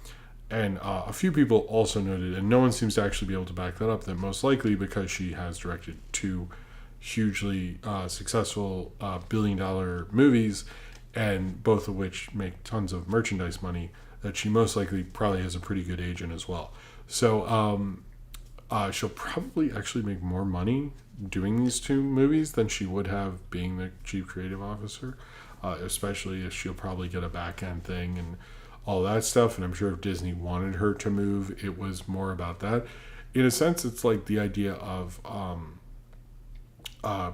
And a few people also noted, and no one seems to actually be able to back that up, that most likely because she has directed 2 hugely successful billion-dollar movies, and both of which make tons of merchandise money, that she most likely probably has a pretty good agent as well. So she'll probably actually make more money doing these 2 movies than she would have being the chief creative officer, especially if she'll probably get a back-end thing and all that stuff. And I'm sure if Disney wanted her to move, it was more about that. In a sense, it's like the idea of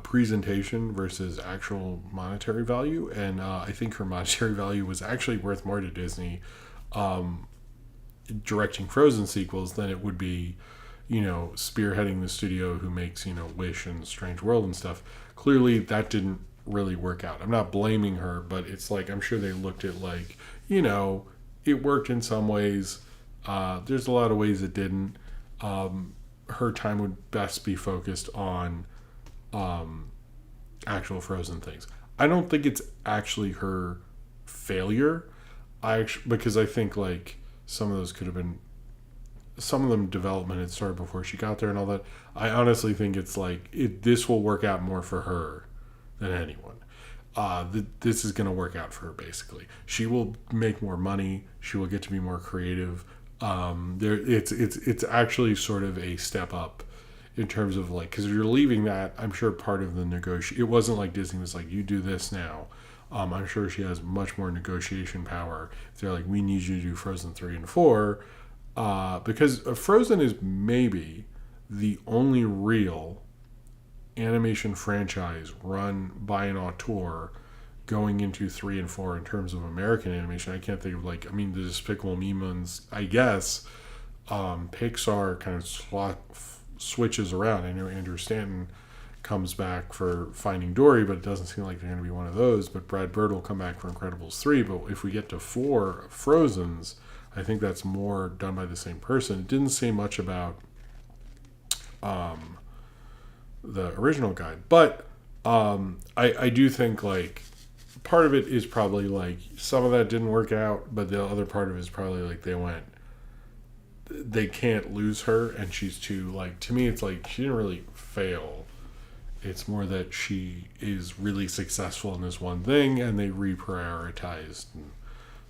presentation versus actual monetary value, and I think her monetary value was actually worth more to Disney directing Frozen sequels than it would be, spearheading the studio who makes, Wish and Strange World and stuff. Clearly that didn't really work out. I'm not blaming her, but it's like, I'm sure they looked at like, it worked in some ways. There's a lot of ways it didn't. Her time would best be focused on actual Frozen things. I don't think it's actually her failure. Because I think like some of those could have been some of them development had started before she got there and all that. I honestly think it's like this will work out more for her than anyone. This is going to work out for her. Basically, she will make more money. She will get to be more creative. It's actually sort of a step up in terms of like, because if you're leaving that, I'm sure part of the negotiation, it wasn't like Disney was like, you do this now. I'm sure she has much more negotiation power. If they're like, we need you to do Frozen 3 and 4, because Frozen is maybe the only real animation franchise run by an auteur going into 3 and 4 in terms of American animation. I can't think of like, I mean, the Despicable Me ones, I guess. Pixar kind of switches around. I know Andrew Stanton comes back for Finding Dory, but it doesn't seem like they're going to be one of those. But Brad Bird will come back for Incredibles 3. But if we get to 4 Frozens, I think that's more done by the same person. It didn't say much about the original guy, but I do think like part of it is probably like some of that didn't work out, but the other part of it is probably like they can't lose her, and she's too, like, to me it's like she didn't really fail. It's more that she is really successful in this one thing and they reprioritized and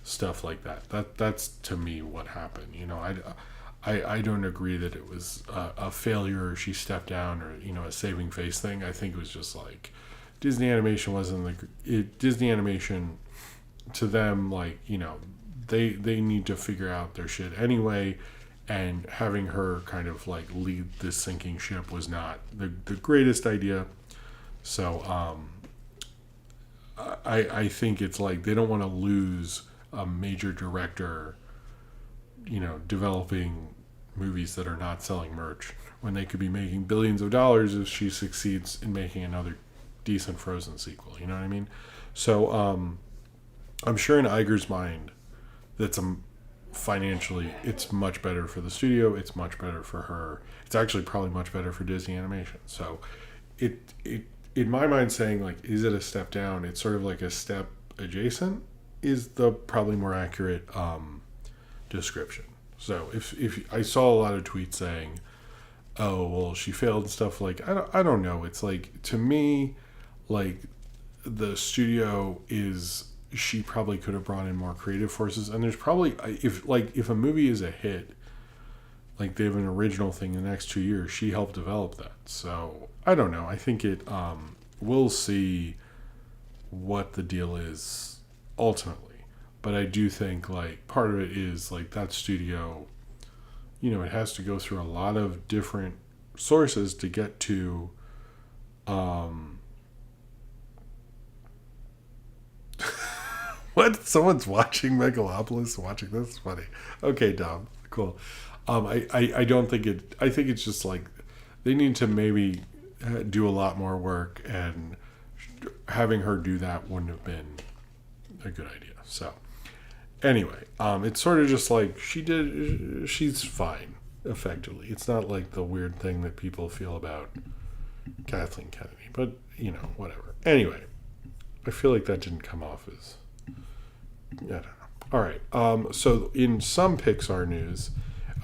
stuff like that. That's to me what happened. I don't agree that it was a failure or she stepped down or a saving face thing. I think it was just like Disney Animation wasn't Disney Animation to them, like, they need to figure out their shit anyway, and having her kind of like lead this sinking ship was not the greatest idea. So I think it's like they don't want to lose a major director developing movies that are not selling merch when they could be making billions of dollars if she succeeds in making another decent Frozen sequel. You know what I mean? So I'm sure in Iger's mind that's financially it's much better for the studio, it's much better for her, it's actually probably much better for Disney Animation. So it in my mind, saying like, is it a step down, it's sort of like a step adjacent is the probably more accurate description. So if I saw a lot of tweets saying, oh well, she failed and stuff, like I don't know, it's like, to me, like, the studio is, she probably could have brought in more creative forces, and there's probably, if a movie is a hit, like they have an original thing in the next 2 years, she helped develop that. So I don't know, I think we'll see what the deal is ultimately. But I do think, like, part of it is, like, that studio, it has to go through a lot of different sources to get to, what? Someone's watching Megalopolis, watching this? Funny. Okay, Dom. Cool. I don't think I think it's just, like, they need to maybe do a lot more work, and having her do that wouldn't have been a good idea. So anyway, it's sort of just like she's fine, effectively. It's not like the weird thing that people feel about Kathleen Kennedy, but whatever. Anyway, I feel like that didn't come off as, I don't know. All right. So in some Pixar news,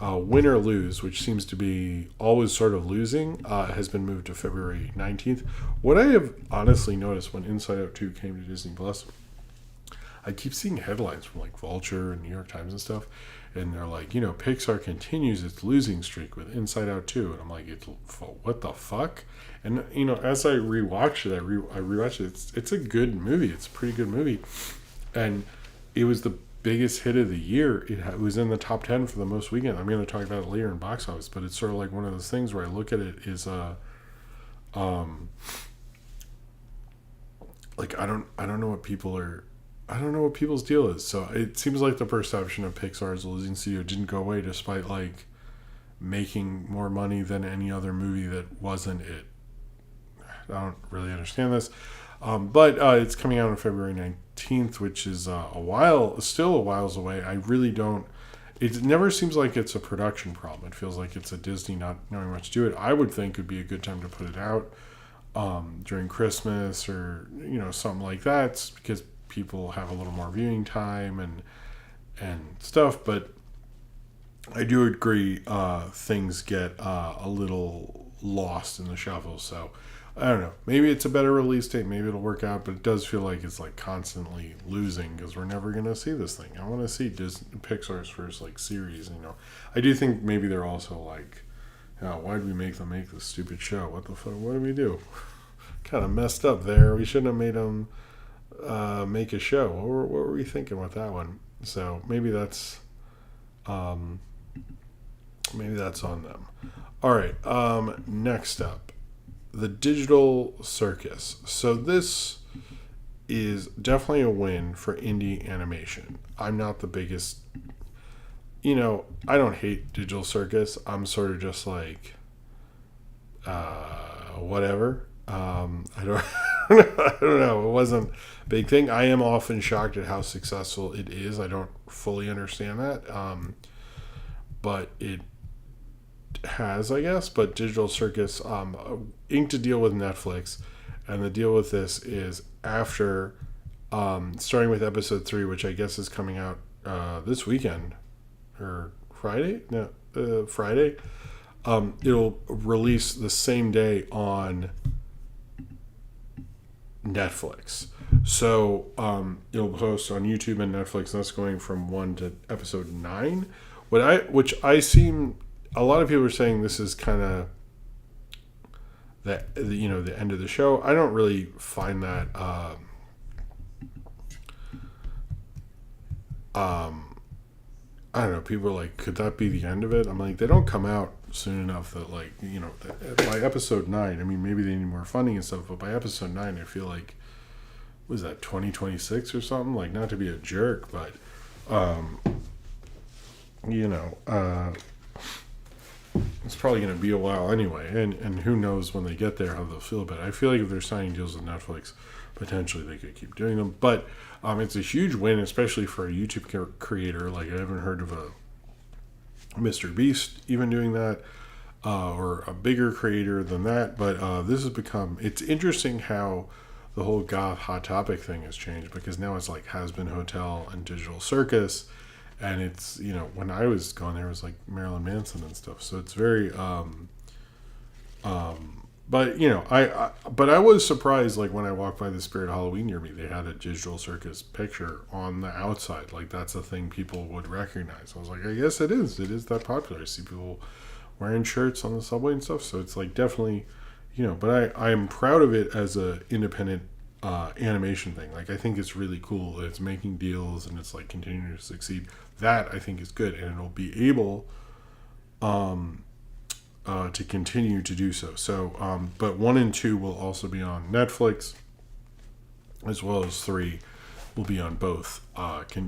Win or Lose, which seems to be always sort of losing, has been moved to February 19th. What I have honestly noticed when Inside Out 2 came to Disney Plus, I keep seeing headlines from like Vulture and New York Times and stuff, and they're like, Pixar continues its losing streak with Inside Out 2. And I'm like, what the fuck? And, as I rewatched it, I rewatched it. It's a good movie. It's a pretty good movie. And it was the biggest hit of the year. It was in the top 10 for the most weekend. I'm going to talk about it later in box office, but it's sort of like one of those things where I look at it is, like, I don't know what people's deal is. So it seems like the perception of Pixar as a losing studio didn't go away, despite like making more money than any other movie that wasn't it. I don't really understand this. But it's coming out on February 19th, which is still a whiles away. I really don't, it never seems like it's a production problem. It feels like it's a Disney not knowing what to do it. I would think it'd be a good time to put it out during Christmas or, something like that, because people have a little more viewing time and stuff. But I do agree. Things get a little lost in the shuffle. So I don't know. Maybe it's a better release date. Maybe it'll work out. But it does feel like it's like constantly losing because we're never gonna see this thing. I want to see Pixar's first like series. I do think maybe they're also like, why did we make them make this stupid show? What the fuck? What did we do? Kind of messed up there. We shouldn't have made them make a show. What were we thinking with that one? So maybe that's on them. All right. Next up, the digital circus. So this is definitely a win for indie animation. I'm not the biggest. I don't hate digital circus. I'm sort of just like, whatever. I don't. I don't know. It wasn't a big thing. I am often shocked at how successful it is. I don't fully understand that, but it has, I guess. But Digital Circus inked a deal with Netflix, and the deal with this is after starting with episode 3, which I guess is coming out this weekend or Friday. No, Friday. It'll release the same day on Netflix. So it'll post on YouTube and Netflix. And that's going from 1 to episode 9. Which I seem, a lot of people are saying this is kind of the end of the show. I don't really find that. I don't know. People are like, could that be the end of it? I'm like, they don't come out soon enough that by episode 9, I mean, maybe they need more funding and stuff, but by episode 9, I feel like, was that 2026 or something? Like, not to be a jerk, but it's probably going to be a while anyway, and who knows when they get there how they'll feel about it. I feel like if they're signing deals with Netflix, potentially they could keep doing them, but it's a huge win, especially for a YouTube creator. Like, I haven't heard of a Mr. Beast even doing that, or a bigger creator than that, but this has become, it's interesting how the whole goth Hot Topic thing has changed, because now it's like Has Been Hotel and Digital Circus, and it's, when I was going there, it was like Marilyn Manson and stuff, so it's very but I was surprised, like, when I walked by the Spirit Halloween near me, they had a Digital Circus picture on the outside. Like, that's a thing people would recognize. I was like, I guess it is that popular. I see people wearing shirts on the subway and stuff, so it's like definitely, but I am proud of it as a independent animation thing. Like, I think it's really cool that it's making deals and it's like continuing to succeed. That I think is good, and it'll be able to continue to do so. So, but 1 and 2 will also be on Netflix, as well as 3 will be on both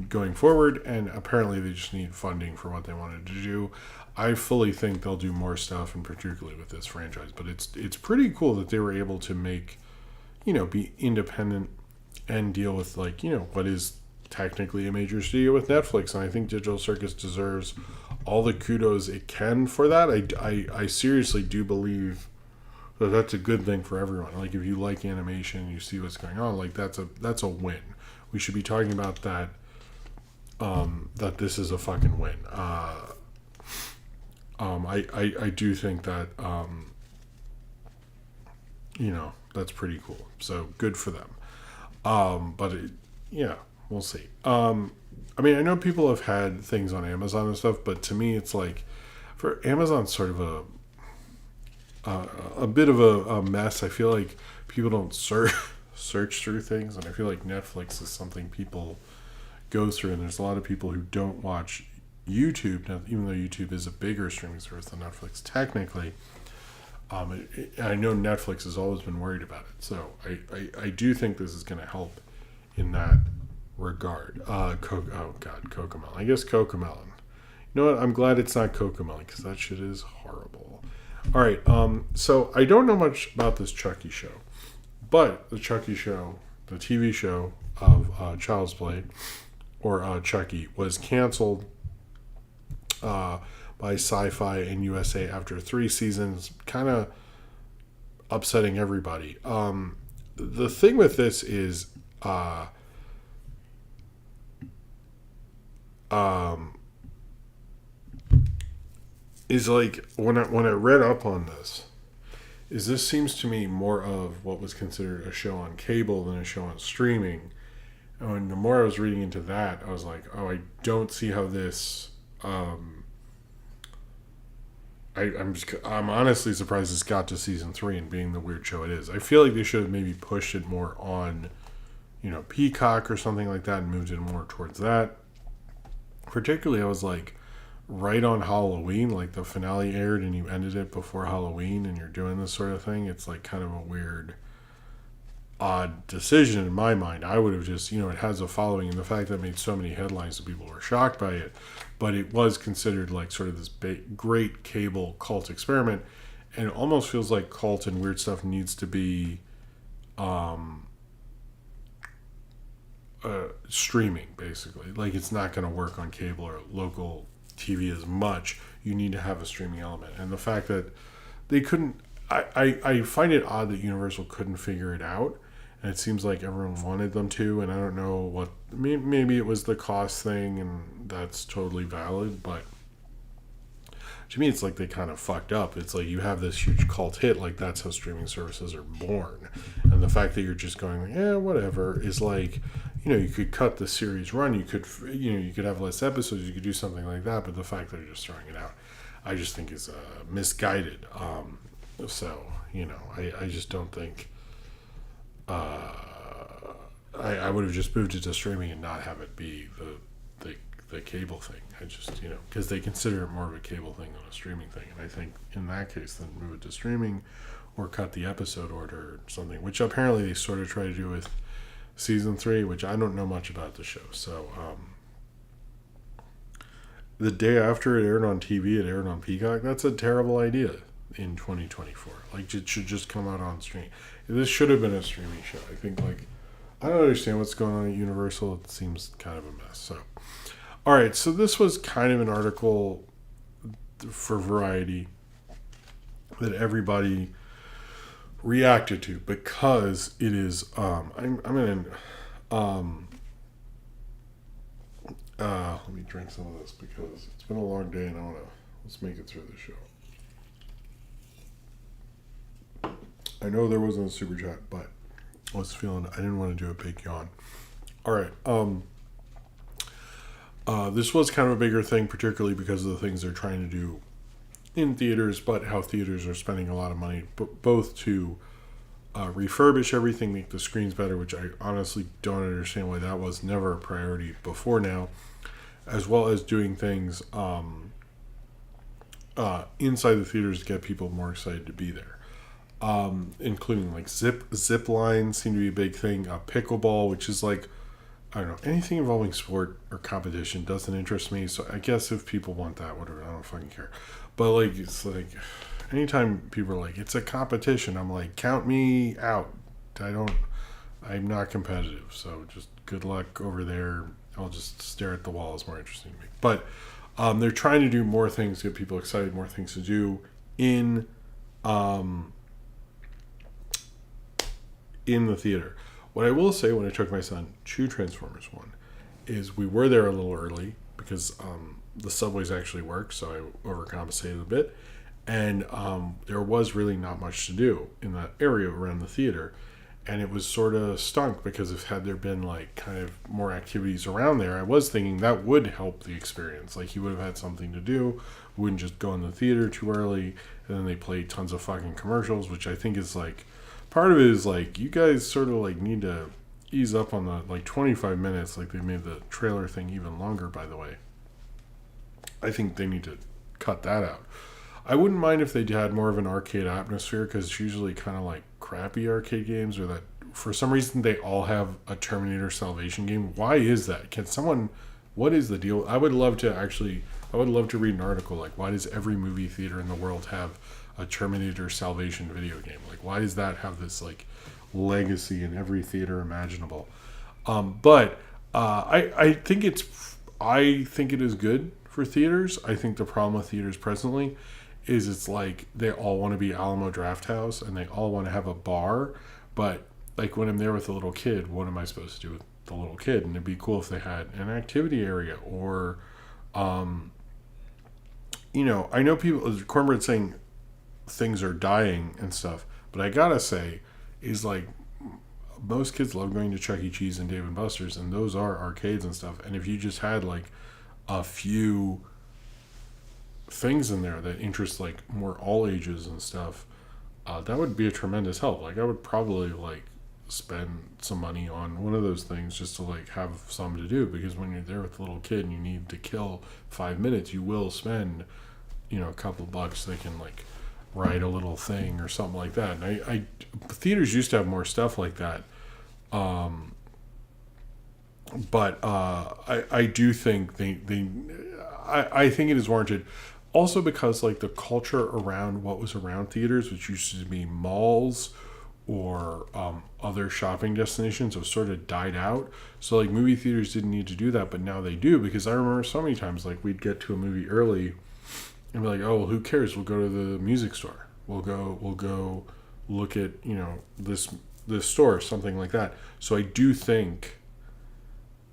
going forward. And apparently, they just need funding for what they wanted to do. I fully think they'll do more stuff, and particularly with this franchise. But it's pretty cool that they were able to make, be independent and deal with, like, what is technically a major studio with Netflix. And I think Digital Circus deserves all the kudos it can for that. I seriously do believe that that's a good thing for everyone. Like, if you like animation, you see what's going on, like, that's a win. We should be talking about that, that this is a fucking win. I do think that, that's pretty cool. So good for them. But we'll see. I mean, I know people have had things on Amazon and stuff, but to me, it's like, for Amazon, sort of a bit of a mess. I feel like people don't search through things, and I feel like Netflix is something people go through, and there's a lot of people who don't watch YouTube, now, even though YouTube is a bigger streaming service than Netflix, technically. I know Netflix has always been worried about it, so I do think this is going to help in that regard. Cocomelon. I guess Cocomelon. You know what? I'm glad it's not Cocomelon, because that shit is horrible. All right. So I don't know much about this Chucky show, but the Chucky show, the TV show of Child's Play, or Chucky, was canceled by Sci-Fi and USA after 3 seasons, kind of upsetting everybody. The thing with this is, is like when I read up on this, is this seems to me more of what was considered a show on cable than a show on streaming. And the more I was reading into that, I was like, oh, I don't see how this. I'm honestly surprised this got to season 3 and being the weird show it is. I feel like they should have maybe pushed it more on, Peacock or something like that and moved it more towards that. Particularly, I was like, right on Halloween, like the finale aired and you ended it before Halloween and you're doing this sort of thing. It's like kind of a weird, odd decision in my mind. I would have just, it has a following, and the fact that it made so many headlines that people were shocked by it, but it was considered like sort of this great cable cult experiment, and it almost feels like cult and weird stuff needs to be streaming, basically. Like, it's not going to work on cable or local TV as much. You need to have a streaming element, and the fact that they couldn't, I find it odd that Universal couldn't figure it out. And it seems like everyone wanted them to, and I don't know what. Maybe it was the cost thing, and that's totally valid. But to me, it's like they kind of fucked up. It's like you have this huge cult hit, like that's how streaming services are born. And the fact that you're just going, yeah, whatever, is like, you could cut the series run. You could, you could have less episodes. You could do something like that. But the fact that you're just throwing it out, I just think is misguided. So I just don't think. I would have just moved it to streaming and not have it be the cable thing. I just, because they consider it more of a cable thing than a streaming thing. And I think in that case, then move it to streaming or cut the episode order or something, which apparently they sort of try to do with season 3, which I don't know much about the show. So, the day after it aired on TV, it aired on Peacock. That's a terrible idea in 2024. Like, it should just come out on stream. This should have been a streaming show. I think, I don't understand what's going on at Universal. It seems kind of a mess. So, all right. So this was kind of an article for Variety that everybody reacted to because it is. I'm gonna. Let me drink some of this because it's been a long day and let's make it through the show. I know there wasn't a super chat, but I was feeling I didn't want to do a big yawn. All right. This was kind of a bigger thing, particularly because of the things they're trying to do in theaters, but how theaters are spending a lot of money, both to refurbish everything, make the screens better, which I honestly don't understand why that was never a priority before now, as well as doing things inside the theaters to get people more excited to be there. Including like zip lines seem to be a big thing. Pickleball, which is like, I don't know, anything involving sport or competition doesn't interest me. So I guess if people want that, whatever, I don't fucking care. But like, it's like, anytime people are like, it's a competition, I'm like, count me out. I'm not competitive. So just good luck over there. I'll just stare at the wall. It's more interesting to me. But they're trying to do more things, get people excited, more things to do in the theater. What I will say when I took my son to Transformers 1 is we were there a little early because the subways actually work, so I overcompensated a bit. And there was really not much to do in that area around the theater. And it was sort of stunk because had there been like kind of more activities around there, I was thinking that would help the experience. Like he would have had something to do, wouldn't just go in the theater too early, and then they play tons of fucking commercials, which I think is like, part of it is like, you guys sort of like need to ease up on the like 25 minutes. Like they made the trailer thing even longer, by the way. I think they need to cut that out. I wouldn't mind if they had more of an arcade atmosphere, because it's usually kind of like crappy arcade games, or that for some reason they all have a Terminator Salvation game. Why is that? Can someone, what is the deal? I would love to read an article like, why does every movie theater in the world have a Terminator Salvation video game? Like, why does that have this like legacy in every theater imaginable? But I think it is good for theaters. I think the problem with theaters presently is it's like they all want to be Alamo Drafthouse and they all want to have a bar, but like when I'm there with a little kid, what am I supposed to do with the little kid? And it'd be cool if they had an activity area or I know people, Cornbread saying things are dying and stuff, but I gotta say, is like, most kids love going to Chuck E. Cheese and Dave and Buster's, and those are arcades and stuff. And if you just had like a few things in there that interest like more all ages and stuff, that would be a tremendous help. Like, I would probably like spend some money on one of those things just to like have something to do, because when you're there with a little kid and you need to kill 5 minutes, you will spend a couple bucks. They can like write a little thing or something like that. And I theaters used to have more stuff like that, but I do think I think it is warranted. Also because like the culture around what was around theaters, which used to be malls or other shopping destinations, have sort of died out. So like movie theaters didn't need to do that, but now they do, because I remember so many times like we'd get to a movie early and be like, oh, well, who cares? We'll go to the music store. We'll go look at this store, something like that. So I do think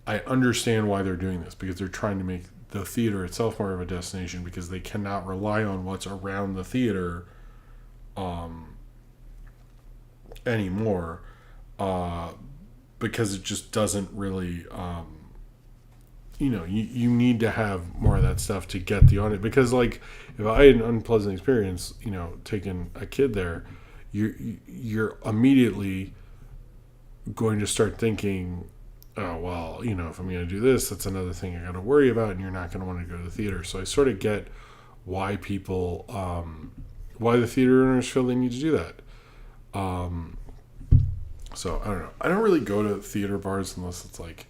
I understand why they're doing this, because they're trying to make the theater itself more of a destination, because they cannot rely on what's around the theater anymore, because it just doesn't really you need to have more of that stuff to get the audience. Because like if I had an unpleasant experience taking a kid there, you're immediately going to start thinking, oh well, if I'm going to do this, that's another thing I got to worry about, and you're not going to want to go to the theater. So I sort of get why people why the theater owners feel they need to do that. So I don't know. I don't really go to theater bars unless it's like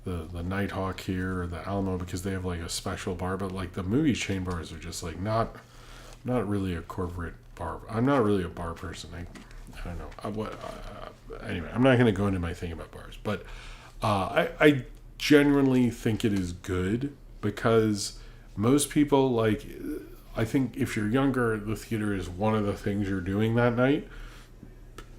the Nighthawk here or the Alamo, because they have like a special bar. But like the movie chain bars are just like not really a corporate bar. I'm not really a bar person. I don't know. Anyway, I'm not going to go into my thing about bars, but I genuinely think it is good, because most people, like, I think if you're younger, the theater is one of the things you're doing that night.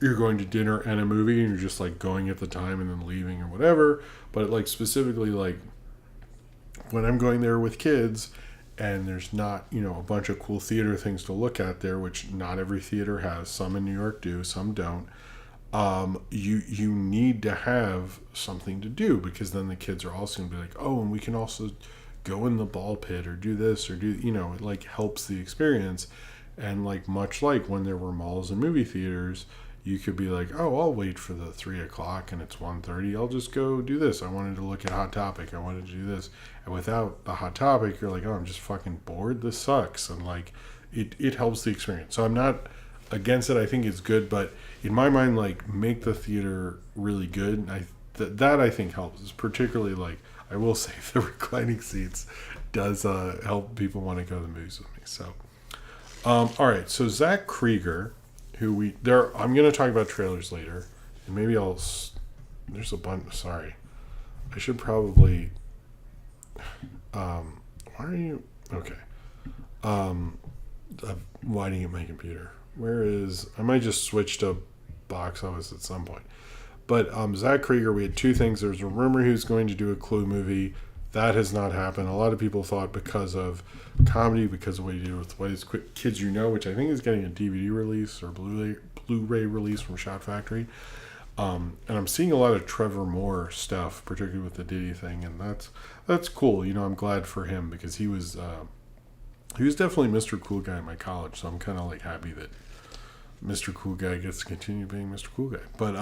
You're going to dinner and a movie, and you're just like going at the time and then leaving or whatever. But like specifically, like when I'm going there with kids and there's not a bunch of cool theater things to look at there, which not every theater has, some in New York do, some don't, you need to have something to do, because then the kids are also going to be like, oh, and we can also go in the ball pit or do this or do, it like helps the experience. And like much like when there were malls and movie theaters, you could be like, oh, I'll wait for the 3:00 and it's 1:30. I'll just go do this. I wanted to look at Hot Topic. I wanted to do this. And without the Hot Topic, you're like, oh, I'm just fucking bored. This sucks. And like, it helps the experience. So I'm not against it. I think it's good. But in my mind, like, make the theater really good. And that I think helps. It's particularly like, I will say the reclining seats does help people want to go to the movies with me. So, all right. So Zach Krieger, I'm going to talk about trailers later, and maybe there's a bunch. Sorry, I should probably. Why are you okay? I'm lighting at my computer. I might just switch to box office at some point. But Zach Krieger, we had two things. There's a rumor he was going to do a Clue movie. That has not happened. A lot of people thought because of comedy, because of what he did with What Is Kids You Know, which I think is getting a DVD release or Blu-ray release from Shot Factory. And I'm seeing a lot of Trevor Moore stuff, particularly with the Diddy thing, and that's cool. I'm glad for him, because he was definitely Mr. Cool Guy at my college, so I'm kind of like happy that Mr. Cool Guy gets to continue being Mr. Cool Guy. But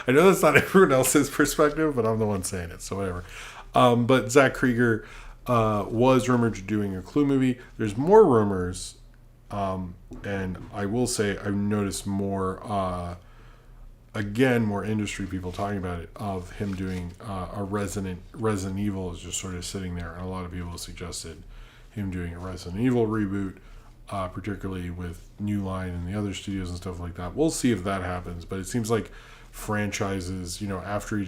I know that's not everyone else's perspective, but I'm the one saying it, so whatever. But Zach Krieger was rumored to doing a Clue movie. There's more rumors, and I will say I've noticed more industry people talking about it, of him doing a Resident Evil is just sort of sitting there, and a lot of people have suggested him doing a Resident Evil reboot, particularly with New Line and the other studios and stuff like that. We'll see if that happens, but it seems like franchises, after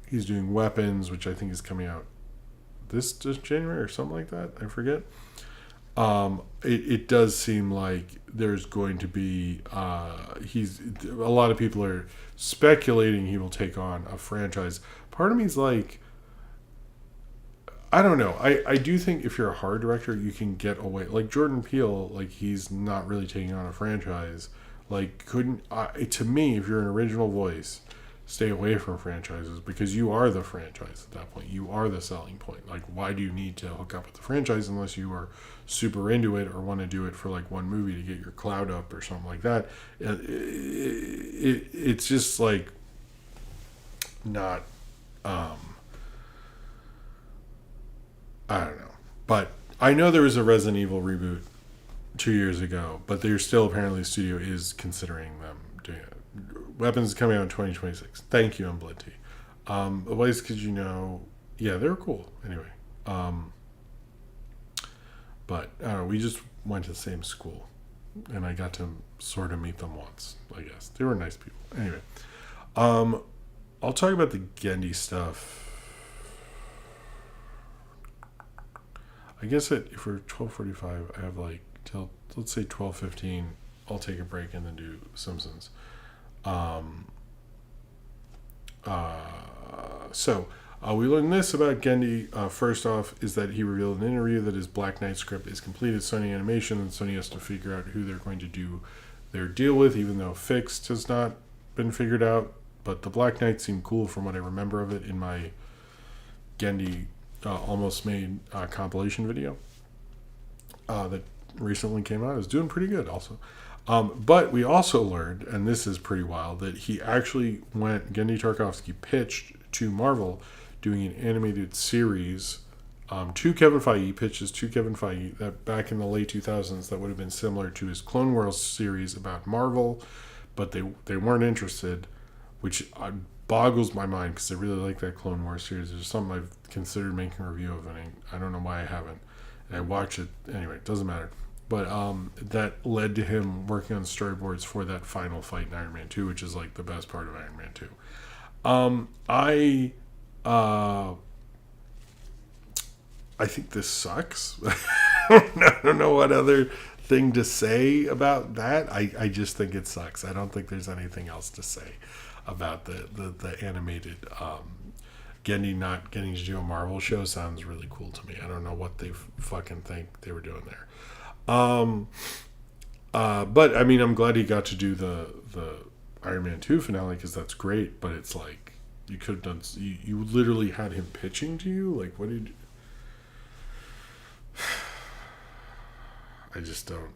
he's doing Weapons, which I think is coming out this January or something like that, I forget. It does seem like there's going to be a lot of people are speculating he will take on a franchise. Part of me is like, I don't know. I do think if you're a horror director, you can get away. Like Jordan Peele, like he's not really taking on a franchise. Like to me, if you're an original voice, stay away from franchises because you are the franchise at that point. You are the selling point. Like why do you need to hook up with the franchise unless you are super into it or want to do it for like one movie to get your clout up or something like that? It's just like not. I don't know. But I know there was a Resident Evil reboot 2 years ago, but they're still apparently the studio is considering them doing it. Weapons is coming out in 2026. Thank you, Unblinty. The ways could you know? Yeah, they were cool. Anyway. But I don't know, we just went to the same school. And I got to sort of meet them once, I guess. They were nice people. Anyway. I'll talk about the Gendy stuff. I guess if we're 12:45, I have like till let's say 12:15. I'll take a break and then do Simpsons. We learned this about Gendy. First off, is that he revealed in an interview that his Black Knight script is completed Sony Animation, and Sony has to figure out who they're going to do their deal with, even though Fixed has not been figured out. But the Black Knight seemed cool from what I remember of it in my Gendy almost made compilation video that recently came out. It was doing pretty good also. But we also learned, and this is pretty wild, that he actually Gendy Tartakovsky pitched to Marvel doing an animated series to Kevin Feige, pitches to Kevin Feige, that back in the late 2000s that would have been similar to his Clone Wars series about Marvel, but they weren't interested, which boggles my mind because I really like that Clone Wars series. There's something I've considered making a review of, and I don't know why I haven't. And I watch it anyway. It doesn't matter. But that led to him working on the storyboards for that final fight in Iron Man 2, which is like the best part of Iron Man 2. I think this sucks. I don't know what other thing to say about that. I just think it sucks. I don't think there's anything else to say about the animated Gendy not getting to do a Marvel show. Sounds really cool to me. I don't know what they fucking think they were doing there. But I mean, I'm glad he got to do the Iron Man 2 finale because that's great. But it's like you could have done. You literally had him pitching to you. Like, what did? I just don't.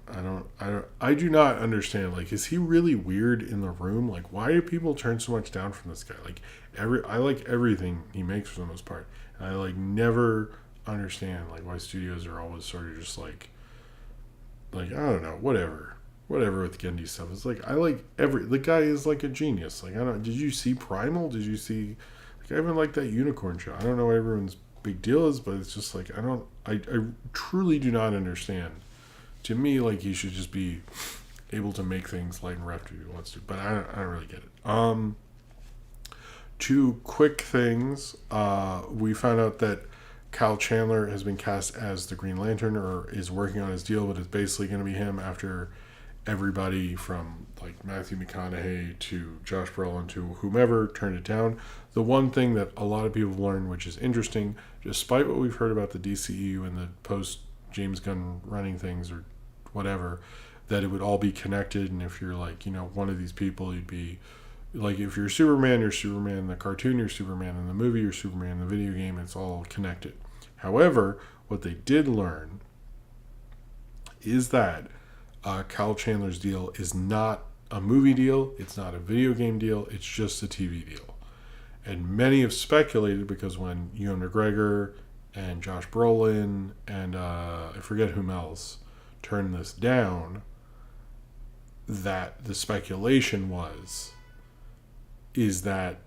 I do not understand. Like, is he really weird in the room? Like, why do people turn so much down from this guy? Like, I like everything he makes for the most part. And I like never understand like why studios are always sort of just like I don't know, whatever with Gendy stuff. It's like I like the guy is like a genius. Like I don't. Did you see Primal? Did you see? Like I even like that Unicorn show. I don't know what everyone's big deal is, but it's just like I truly do not understand. To me, like he should just be able to make things light and rough if he wants to, but I don't really get it. Two quick things. We found out that Kyle Chandler has been cast as the Green Lantern, or is working on his deal, but it's basically going to be him after everybody from like Matthew McConaughey to Josh Brolin to whomever turned it down. The one thing that a lot of people have learned, which is interesting, despite what we've heard about the DCEU and the post James Gunn running things or whatever, that it would all be connected, and if you're like, you know, one of these people, you'd be like, if you're Superman in the cartoon, you're Superman in the movie, you're Superman in the video game, it's all connected. However, what they did learn is that Kyle Chandler's deal is not a movie deal, it's not a video game deal, it's just a TV deal. And many have speculated, because when Ewan McGregor and Josh Brolin and I forget whom else turned this down, that the speculation is that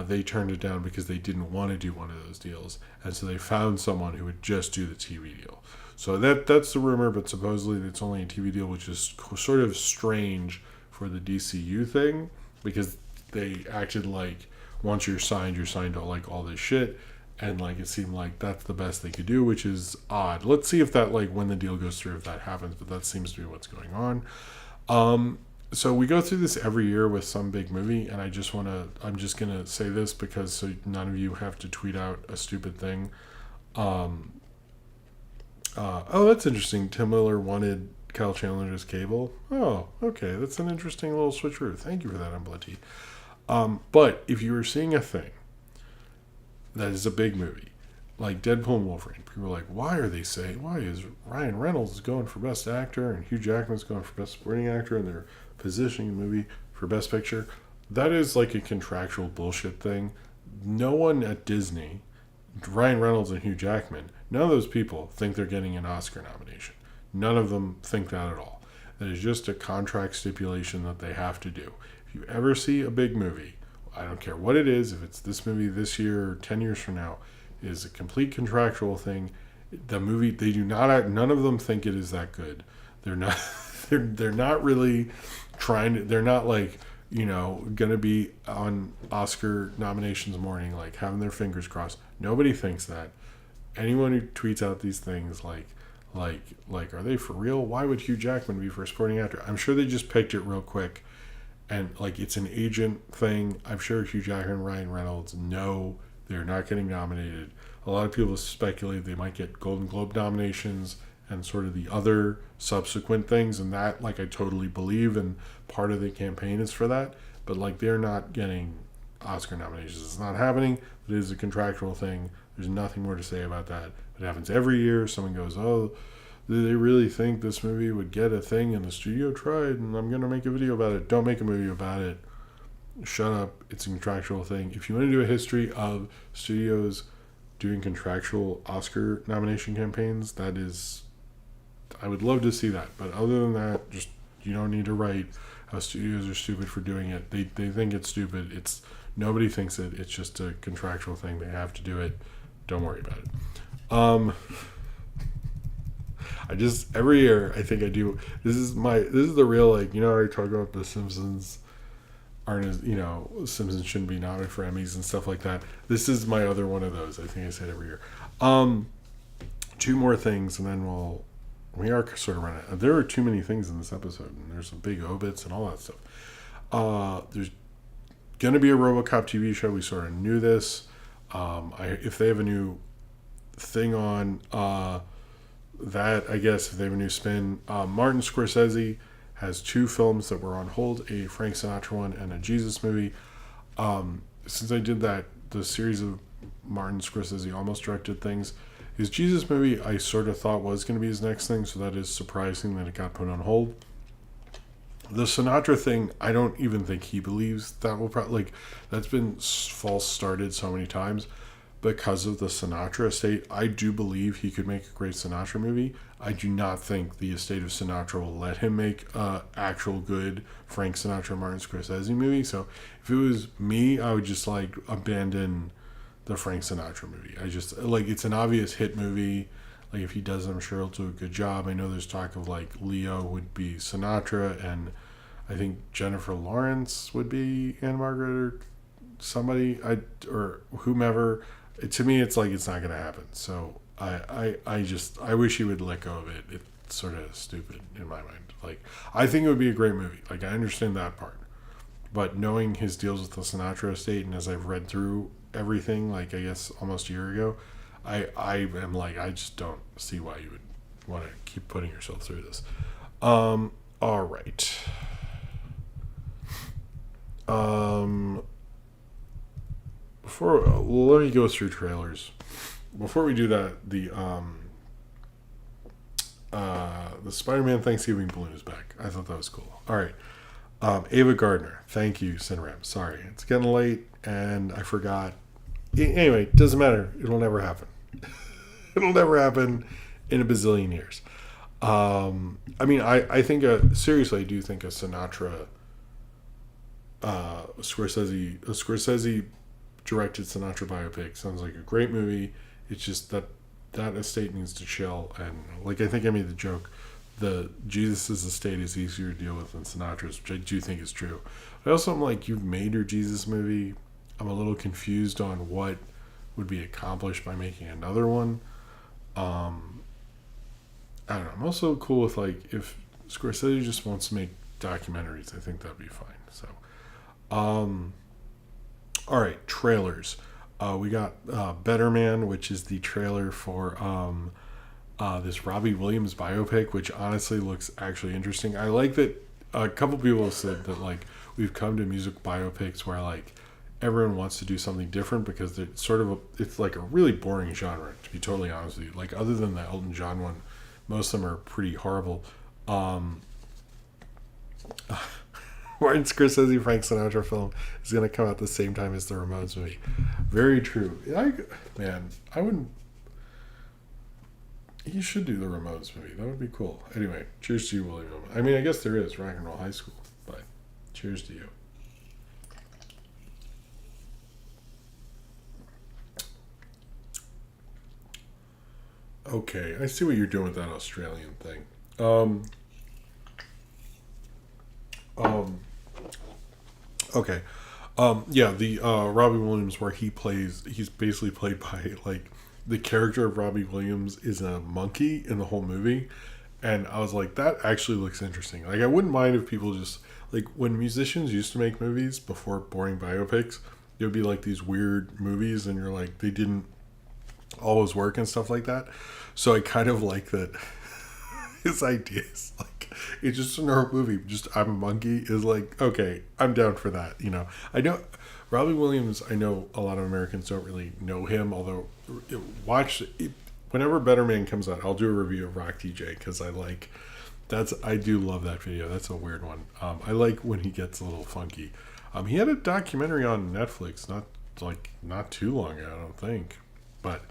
they turned it down because they didn't want to do one of those deals, and so they found someone who would just do the TV deal. So that's the rumor, but supposedly it's only a TV deal, which is sort of strange for the DCU thing, because they acted like once you're signed to like all this shit, and like it seemed like that's the best they could do, which is odd. Let's see if that, like, when the deal goes through, if that happens, but that seems to be what's going on. So we go through this every year with some big movie, and I'm just gonna say this because so none of you have to tweet out a stupid thing. Oh, that's interesting. Tim Miller wanted Kyle Chandler as Cable. Oh, okay. That's an interesting little switcheroo. Thank you for that, Bloody. But if you were seeing a thing that is a big movie, like Deadpool and Wolverine, people are like, why is Ryan Reynolds going for Best Actor and Hugh Jackman's going for Best Supporting Actor and they're positioning the movie for Best Picture? That is like a contractual bullshit thing. No one at Disney, Ryan Reynolds and Hugh Jackman, none of those people think they're getting an Oscar nomination. None of them think that at all. That is just a contract stipulation that they have to do. If you ever see a big movie, I don't care what it is, if it's this movie this year or 10 years from now, it is a complete contractual thing. The movie, they do not, none of them think it is that good. They're not, they're not really trying to, they're not like, going to be on Oscar nominations morning, like having their fingers crossed. Nobody thinks that. Anyone who tweets out these things like, are they for real? Why would Hugh Jackman be for a supporting actor? I'm sure they just picked it real quick. And like it's an agent thing. I'm sure Hugh Jackman and Ryan Reynolds know they're not getting nominated. A lot of people speculate they might get Golden Globe nominations and sort of the other subsequent things. And that, like, I totally believe. And part of the campaign is for that. But like they're not getting Oscar nominations. It's not happening. It is a contractual thing. There's nothing more to say about that. It happens every year. Someone goes, oh, do they really think this movie would get a thing and the studio tried and I'm going to make a video about it? Don't make a movie about it. Shut up. It's a contractual thing. If you want to do a history of studios doing contractual Oscar nomination campaigns, I would love to see that. But other than that, just, you don't need to write how studios are stupid for doing it. They think it's stupid. Nobody thinks it. It's just a contractual thing. They have to do it. Don't worry about it. Every year I think I do. This is the real, like, I talk about the Simpsons aren't as, Simpsons shouldn't be nominated for Emmys and stuff like that. This is my other one of those. I think I say it every year. Two more things and then we are sort of running out. There are too many things in this episode and there's some big obits and all that stuff. There's going to be a RoboCop TV show. We sort of knew this. If they have a new thing on, that, I guess, if they have a new spin. Martin Scorsese has two films that were on hold, a Frank Sinatra one and a Jesus movie. Since I did the series of Martin Scorsese almost directed things, his Jesus movie I sort of thought was going to be his next thing, so that is surprising that it got put on hold. The Sinatra thing, I don't even think he believes that will that's been false started so many times. Because of the Sinatra estate, I do believe he could make a great Sinatra movie. I do not think the estate of Sinatra will let him make actual good Frank Sinatra, Martin Scorsese movie. So if it was me, I would just abandon the Frank Sinatra movie. I just it's an obvious hit movie. Like if he does, I'm sure he'll do a good job. I know there's talk of Leo would be Sinatra, and I think Jennifer Lawrence would be Anne Margaret or somebody, or whomever. To me, it's it's not going to happen. So I wish he would let go of it. It's sort of stupid in my mind. I think it would be a great movie. I understand that part. But knowing his deals with the Sinatra estate, and as I've read through everything, I guess almost a year ago, I am I just don't see why you would want to keep putting yourself through this. All right. Let me go through trailers. Before we do that, the Spider-Man Thanksgiving balloon is back. I thought that was cool. All right. Ava Gardner. Thank you, Cinram. Sorry. It's getting late and I forgot. Anyway, doesn't matter. It'll never happen. It'll never happen in a bazillion years. I think seriously, I do think a Sinatra Scorsese directed Sinatra biopic sounds like a great movie. It's just that estate needs to chill, and I think I made the joke, the Jesus' estate is easier to deal with than Sinatra's, which I do think is true. I also am you've made your Jesus movie. I'm a little confused on what would be accomplished by making another one. I don't know. I'm also cool with if Scorsese just wants to make documentaries, I think that'd be fine. So all right, trailers. We got Better Man, which is the trailer for this Robbie Williams biopic, which honestly looks actually interesting. I like that a couple people have said that like we've come to music biopics where like everyone wants to do something different because it's sort of it's like a really boring genre, to be totally honest with you. Like other than the Elton John one, most of them are pretty horrible. Martin Scorsese Frank Sinatra film is going to come out the same time as the Ramones movie. Very true. I wouldn't. He should do the Ramones movie. That would be cool. Anyway, cheers to you, William. I mean, I guess there is Rock and Roll High School, but cheers to you. Okay, I see what you're doing with that Australian thing. Um, okay. Yeah, the Robbie Williams where he's basically played by like the character of Robbie Williams is a monkey in the whole movie, and I was like, that actually looks interesting. Like, I wouldn't mind if people just like when musicians used to make movies before boring biopics, it would be like these weird movies, and you're like they didn't always work and stuff like that. So I kind of like that his ideas like it's just a normal movie, just I'm a monkey is like, okay, I'm down for that. I know Robbie Williams, I know a lot of Americans don't really know him, although whenever Better Man comes out, I'll do a review of Rock DJ because I do love that video. That's a weird one. I like when he gets a little funky. He had a documentary on Netflix not too long ago, I don't think, but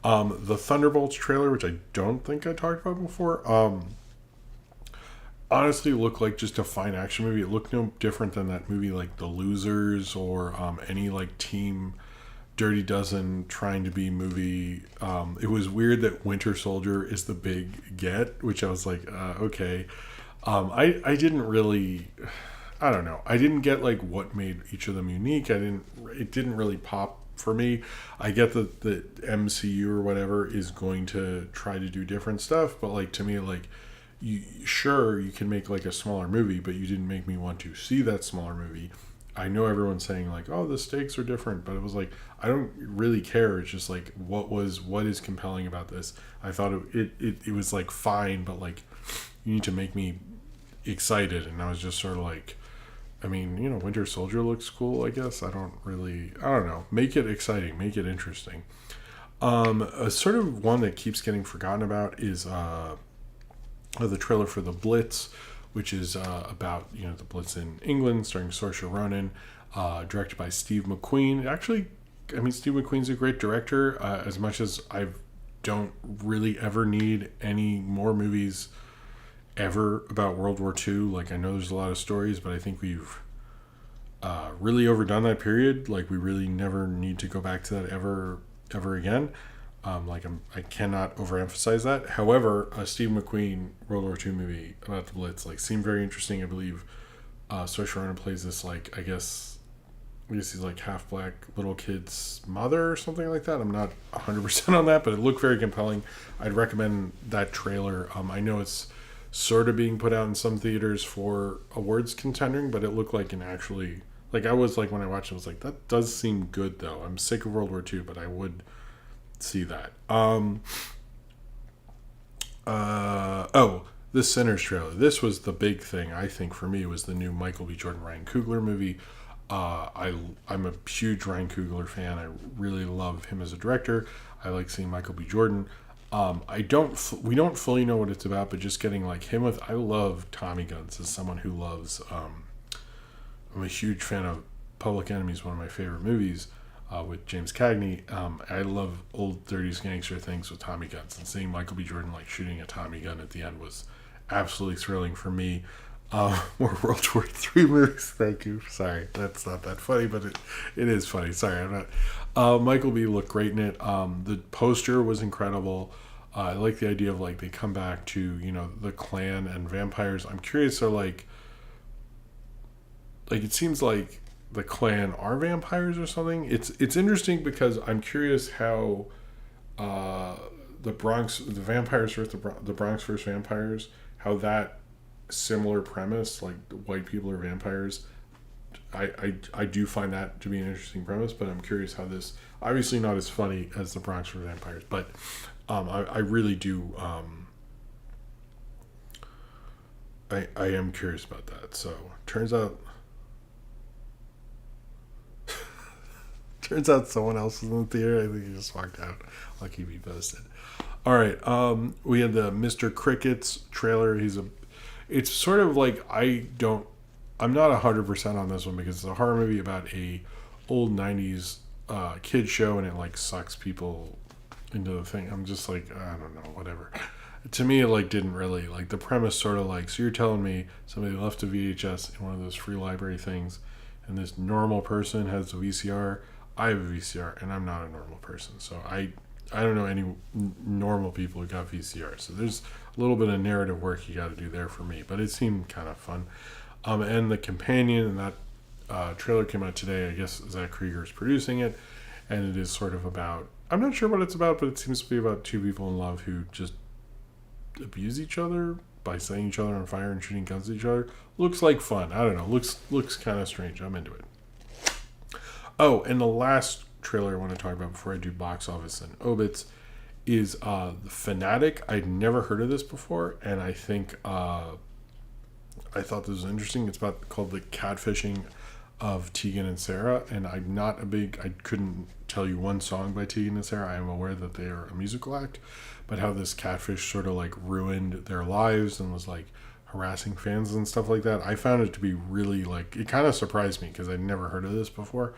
the Thunderbolts trailer, which I don't think I talked about before, honestly looked like just a fine action movie. It looked no different than that movie like The Losers or any like Team Dirty Dozen trying to be movie. It was weird that Winter Soldier is the big get, which I was like, okay. I didn't really, I don't know. I didn't get like what made each of them unique. It didn't really pop for me. I get that the MCU or whatever is going to try to do different stuff, but like to me, like you can make like a smaller movie, but you didn't make me want to see that smaller movie. I know everyone's saying like, oh, the stakes are different, but it was like, I don't really care. It's just like, what is compelling about this? I thought it was like fine, but like you need to make me excited. And I was just sort of like, I mean, Winter Soldier looks cool, I guess. I don't know. Make it exciting, make it interesting. A sort of one that keeps getting forgotten about is the trailer for The Blitz, which is about the Blitz in England, starring Saoirse Ronan, directed by Steve McQueen. Actually, I mean, Steve McQueen's a great director. As much as I don't really ever need any more movies ever about World War II. Like, I know there's a lot of stories, but I think we've really overdone that period. Like, we really never need to go back to that ever again. I cannot overemphasize that. However, a Steve McQueen World War II movie about the Blitz seemed very interesting. I believe Saoirse Ronan plays this I guess he's like half black little kid's mother or something like that. I'm not 100% on that, but it looked very compelling. I'd recommend that trailer. I know it's sort of being put out in some theaters for awards contending, but it looked like I was like, when I watched it, I was like, that does seem good though. I'm sick of World War II, but I would see that. The Sinners trailer. This was the big thing, I think, for me, was the new Michael B. Jordan, Ryan Coogler movie. I'm a huge Ryan Coogler fan. I really love him as a director. I like seeing Michael B. Jordan. We don't fully know what it's about, but just getting like him with, I love Tommy Guns as someone who loves, I'm a huge fan of Public Enemy, one of my favorite movies, with James Cagney. I love old 30s gangster things with Tommy Guns, and seeing Michael B. Jordan shooting a Tommy gun at the end was absolutely thrilling for me. More World War III movies. Thank you. Sorry, that's not that funny, but it is funny. Sorry, I'm not. Michael B. looked great in it. The poster was incredible. I like the idea of they come back to the Klan and vampires. I'm curious. So it seems like the Klan are vampires or something. It's interesting because I'm curious how the vampires versus the Bronx versus vampires, how that similar premise, like white people are vampires, I do find that to be an interesting premise, but I'm curious how this, obviously not as funny as The Bronx for Vampires, but I really do, I am curious about that. So turns out someone else was in the theater. I think he just walked out. I'll keep you posted. All right, we had the Mr. Crickets trailer. It's sort of like, I'm not 100% on this one because it's a horror movie about a old 90s kid show, and it like sucks people into the thing. I'm just like, I don't know, whatever. To me, it like didn't really, like, the premise sort of like, so you're telling me somebody left a VHS in one of those free library things, and this normal person has a VCR. I have a VCR, and I'm not a normal person, so I don't know any normal people who got VCR. So there's a little bit of narrative work you got to do there for me, but it seemed kind of fun. And The Companion, and that trailer came out today. I guess Zach Krieger is producing it, and it is sort of about, I'm not sure what it's about, but it seems to be about two people in love who just abuse each other by setting each other on fire and shooting guns at each other. Looks like fun. I don't know. Looks kind of strange. I'm into it. Oh, and the last trailer I want to talk about before I do box office and obits is The Fanatic. I'd never heard of this before, and I think I thought this was interesting. It's called The Catfishing of Tegan and Sarah, and I couldn't tell you one song by Tegan and Sarah. I am aware that they are a musical act, but how this catfish sort of like ruined their lives and was like harassing fans and stuff like that. I found it to be really, like, it kind of surprised me because I'd never heard of this before.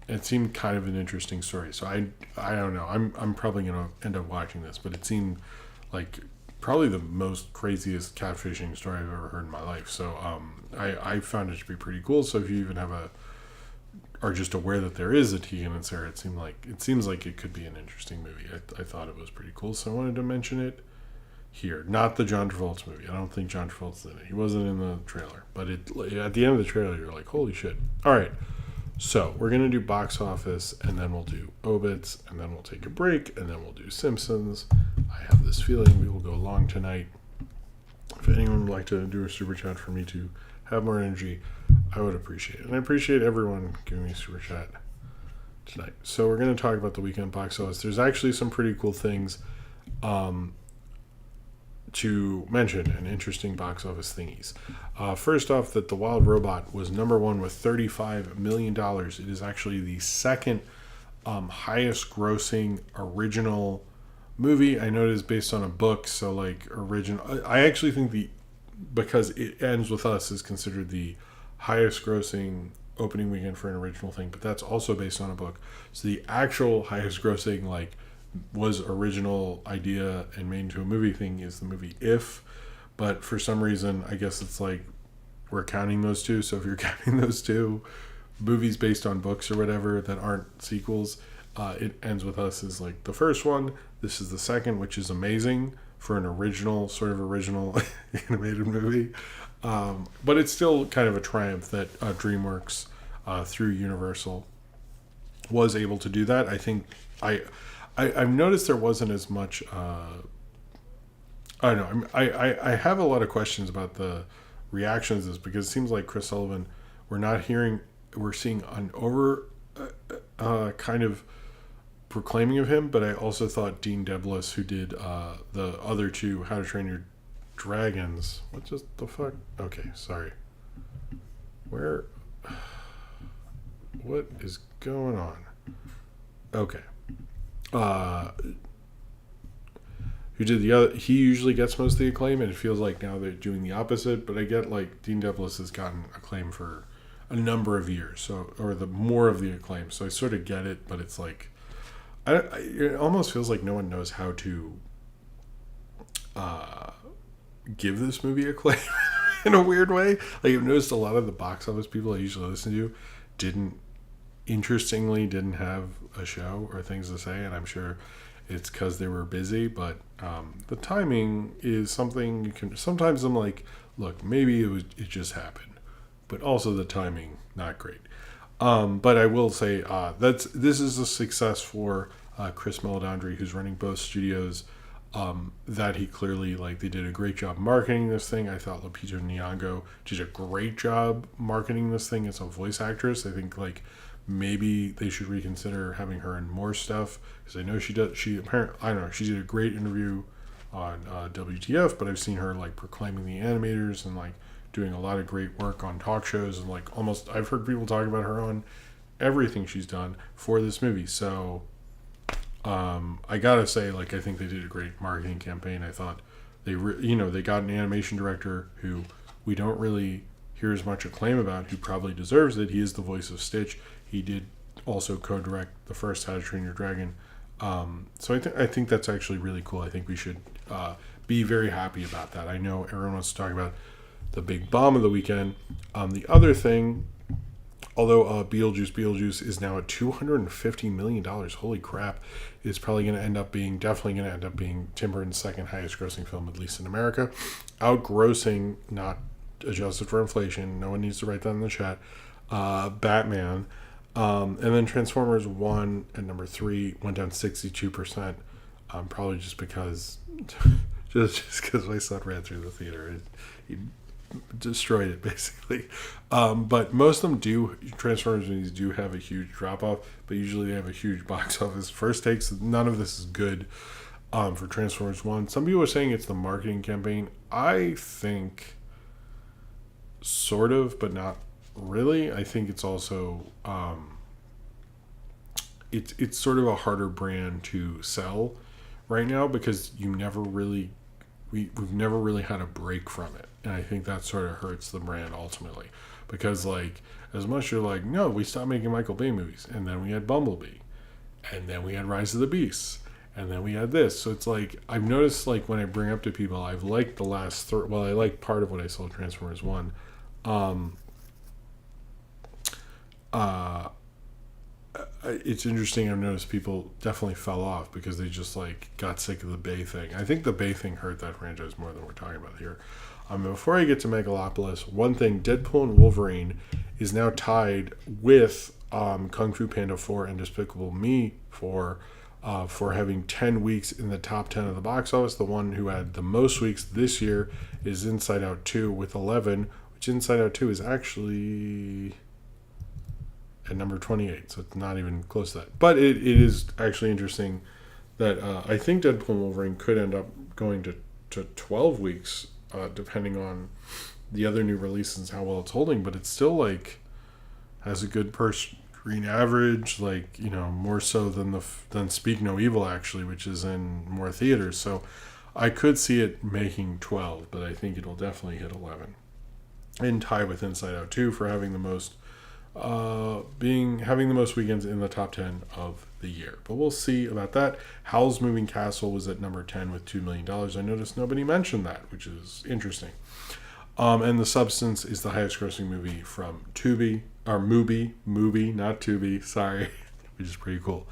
It seemed kind of an interesting story. So I don't know. I'm probably going to end up watching this, but it seemed like probably the most craziest catfishing story I've ever heard in my life. So I found it to be pretty cool. So if you even are just aware that there is a Tegan and Sarah, it seems like it could be an interesting movie. I thought it was pretty cool, so I wanted to mention it here. Not the John Travolta movie. I don't think John Travolta's in it. He wasn't in the trailer, but at the end of the trailer, you're like, holy shit. All right, so we're gonna do box office, and then we'll do obits, and then we'll take a break, and then we'll do Simpsons. I have this feeling we will go long tonight. If anyone would like to do a super chat for me to have more energy, I would appreciate it. And I appreciate everyone giving me a super chat tonight. So we're going to talk about the weekend box office. There's actually some pretty cool things to mention, and interesting box office thingies. First off, that The Wild Robot was number one with $35 million. It is actually the second highest grossing original movie. I know it is based on a book, so like original. I actually think because It Ends With Us is considered the highest grossing opening weekend for an original thing, but that's also based on a book. So the actual highest grossing, like, was original idea and made into a movie thing is the movie If, but for some reason I guess it's like we're counting those two. So if you're counting those two movies based on books or whatever that aren't sequels, It Ends With Us is like the first one. This is the second, which is amazing for an original animated movie. But it's still kind of a triumph that DreamWorks through Universal was able to do that. I think I've noticed there wasn't as much. I don't know. I have a lot of questions about the reactions to this, because it seems like Chris Sullivan, we're seeing an over kind of proclaiming of him, but I also thought Dean Deblis, who did the other two, How to Train Your Dragons. What just the fuck? Okay, sorry. What is going on? Okay. Who did the other? He usually gets most of the acclaim, and it feels like now they're doing the opposite. But I get, like, Dean Deblis has gotten acclaim for a number of years, or the more of the acclaim. So I sort of get it, but it's like, it almost feels like no one knows how to give this movie acclaim in a weird way. Like, I've noticed a lot of the box office people I usually listen to didn't have a show or things to say, and I'm sure it's because they were busy, but the timing is something you can. Sometimes I'm like, look, maybe it just happened, but also the timing not great. But I will say this is a success for Chris Meledandri, who's running both studios. that he clearly, like, they did a great job marketing this thing. I thought Lupita Nyong'o did a great job marketing this thing as a voice actress. I think, like, maybe they should reconsider having her in more stuff, because I know she does. She apparently, I don't know, she did a great interview on WTF, but I've seen her, like, proclaiming the animators and, like, doing a lot of great work on talk shows, and, like, almost, I've heard people talk about her on everything she's done for this movie. So I gotta say, like, I think they did a great marketing campaign. I thought they got an animation director who we don't really hear as much acclaim about, who probably deserves it. He is the voice of Stitch. He did also co-direct the first How to Train Your Dragon. So I think that's actually really cool. I think we should be very happy about that. I know everyone wants to talk about the big bomb of the weekend. The other thing, although Beetlejuice is now at $250 million, holy crap, it's probably going to end up being Tim Burton's second highest grossing film, at least in America, outgrossing, not adjusted for inflation, no one needs to write that in the chat, Batman. And then Transformers 1 at number 3 went down 62%, probably just because my son ran through the theater. He destroyed it, basically. But most of them Transformers movies do have a huge drop-off, but usually they have a huge box office first takes. None of this is good for Transformers 1. Some people are saying it's the marketing campaign. I think sort of, but not really. I think it's also it's sort of a harder brand to sell right now, because we've never really had a break from it, and I think that sort of hurts the brand ultimately, because, like, as much you're like, no, we stopped making Michael Bay movies, and then we had Bumblebee, and then we had Rise of the Beasts, and then we had this. So it's like, I've noticed, like, when I bring up to people, I've liked the last I liked part of what I saw Transformers 1. It's interesting. I've noticed people definitely fell off because they just, like, got sick of the Bay thing. I think the Bay thing hurt that franchise more than we're talking about here. Before I get to Megalopolis, one thing: Deadpool and Wolverine is now tied with Kung Fu Panda 4 and Despicable Me for having 10 weeks in the top 10 of the box office. The one who had the most weeks this year is Inside Out 2 with 11, which Inside Out 2 is actually at number 28, so it's not even close to that. But it is actually interesting that I think Deadpool and Wolverine could end up going to 12 weeks, depending on the other new releases and how well it's holding. But it's still, like, has a good per screen average, like, more so than Speak No Evil, actually, which is in more theaters. So I could see it making 12, but I think it'll definitely hit 11, and tie with Inside Out 2 for having the most weekends in the top 10 of the year. But we'll see about that. Howl's Moving Castle was at number 10 with $2 million. I noticed nobody mentioned that, which is interesting. And The Substance is the highest grossing movie from Tubi, or Mubi, not Tubi, sorry, which is pretty cool.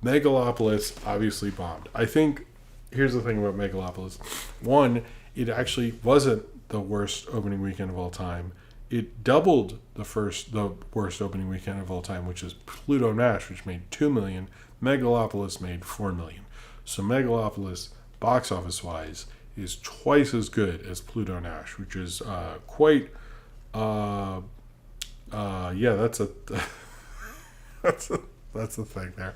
Megalopolis obviously bombed. I think, here's the thing about Megalopolis. One, it actually wasn't the worst opening weekend of all time. It doubled the worst opening weekend of all time, which is Pluto Nash, which made $2 million. Megalopolis made $4 million. So Megalopolis, box office wise, is twice as good as Pluto Nash, which is quite. That's a that's a thing there.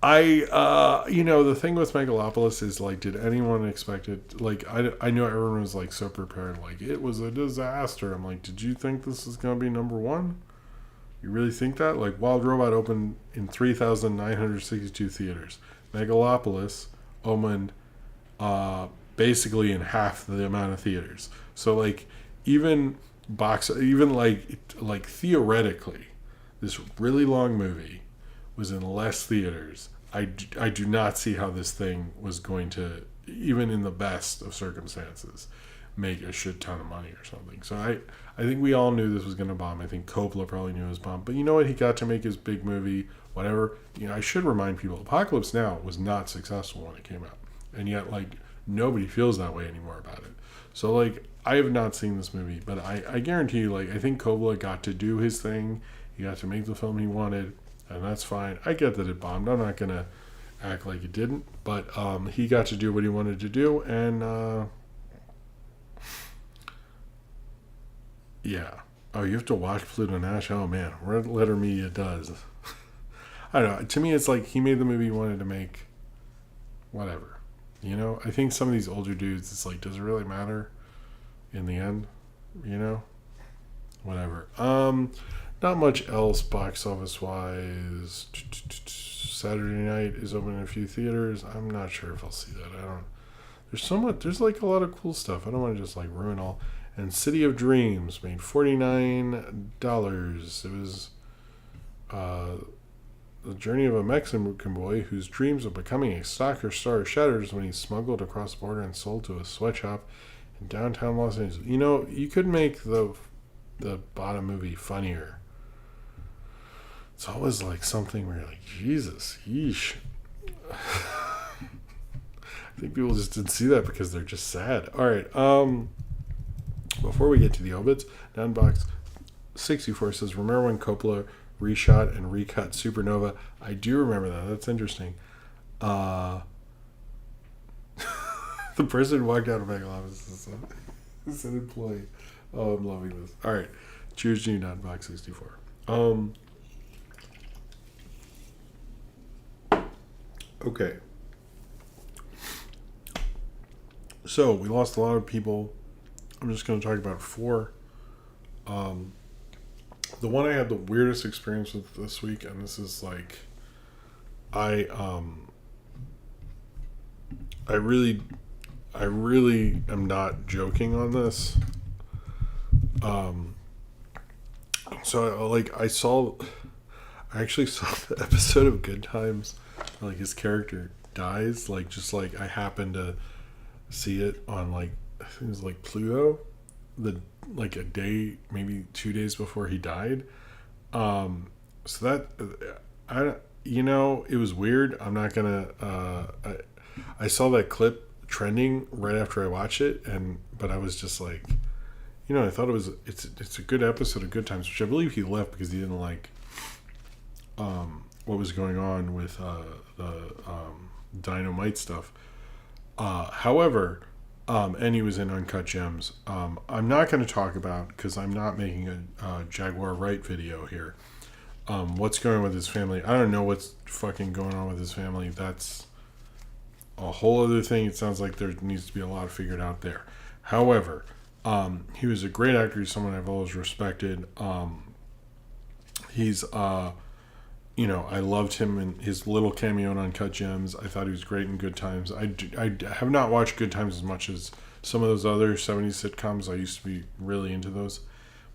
The thing with Megalopolis is, like, did anyone expect it? Like, I know everyone was, like, so prepared, like, it was a disaster. I'm like, did you think this is going to be number one? You really think that? Like, Wild Robot opened in 3,962 theaters. Megalopolis opened basically in half the amount of theaters. So, like, even theoretically, this really long movie was in less theaters. I do not see how this thing was going to, even in the best of circumstances, make a shit ton of money or something. So I think we all knew this was going to bomb. I think Coppola probably knew it was bomb. But you know what? He got to make his big movie, whatever. I should remind people, Apocalypse Now was not successful when it came out. And yet, like, nobody feels that way anymore about it. So, like, I have not seen this movie, but I guarantee you, like, I think Coppola got to do his thing. He got to make the film he wanted. And that's fine. I get that it bombed. I'm not going to act like it didn't. But he got to do what he wanted to do, and yeah. Oh, you have to watch Pluto Nash? Oh, man. Red Letter Media does. I don't know. To me, it's like he made the movie he wanted to make. Whatever. You know? I think some of these older dudes, it's like, does it really matter in the end? You know? Whatever. Not much else box office-wise. Saturday night is open in a few theaters. I'm not sure if I'll see that. There's like a lot of cool stuff. I don't want to just like ruin all. And City of Dreams made $49. It was the journey of a Mexican boy whose dreams of becoming a soccer star shatters when he's smuggled across the border and sold to a sweatshop in downtown Los Angeles. You know, you could make the bottom movie funnier. It's always like something where you're like, Jesus, yeesh. I think people just didn't see that because they're just sad. All right. Before we get to the obits, Downbox 64 says, remember when Coppola reshot and recut Supernova? I do remember that. That's interesting. The person walked out of my office as an employee. Oh, I'm loving this. All right. Cheers to you, Downbox 64. Okay. So, we lost a lot of people. I'm just going to talk about 4. The one I had the weirdest experience with this week, and this is like, I really am not joking on this. So I actually saw the episode of Good Times, like his character dies, like just like I happened to see it on like, I think it was like Pluto, like a day, maybe 2 days before he died. So that it was weird. I'm not gonna. I saw that clip trending right after I watched it, but I was just like, I thought it's a good episode of Good Times, which I believe he left because he didn't like what was going on with the Dynamite stuff. However. And he was in Uncut Gems. I'm not going to talk about, because I'm not making a Jaguar Wright video here, what's going on with his family. I don't know what's fucking going on with his family. That's a whole other thing. It sounds like there needs to be a lot figured out there. However, he was a great actor. He's someone I've always respected. He's I loved him in his little cameo in Uncut Gems. I thought he was great in Good Times. I have not watched Good Times as much as some of those other 70s sitcoms. I used to be really into those.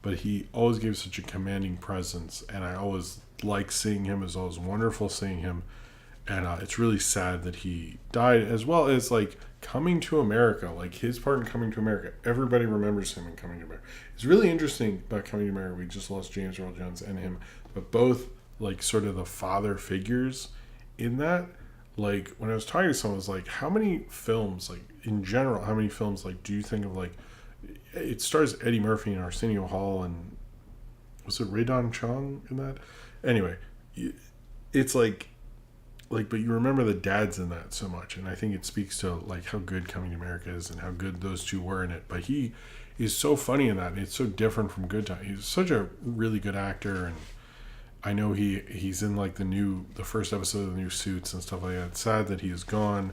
But he always gave such a commanding presence, and I always liked seeing him. It was always wonderful seeing him. And it's really sad that he died, as well as, like, Coming to America. Like, his part in Coming to America. Everybody remembers him in Coming to America. It's really interesting about Coming to America. We just lost James Earl Jones and him. But both, like, sort of the father figures in that. Like, when I was talking to someone, I was like, how many films, like, in general, how many films, like, do you think of, like, it stars Eddie Murphy and Arsenio Hall and, was it Ray Don Chong in that? Anyway, it's like, but you remember the dads in that so much, and I think it speaks to, like, how good Coming to America is and how good those two were in it. But he is so funny in that, and it's so different from Good Time. He's such a really good actor, and I know he's in, like, the first episode of the new Suits and stuff like that. It's sad that he is gone,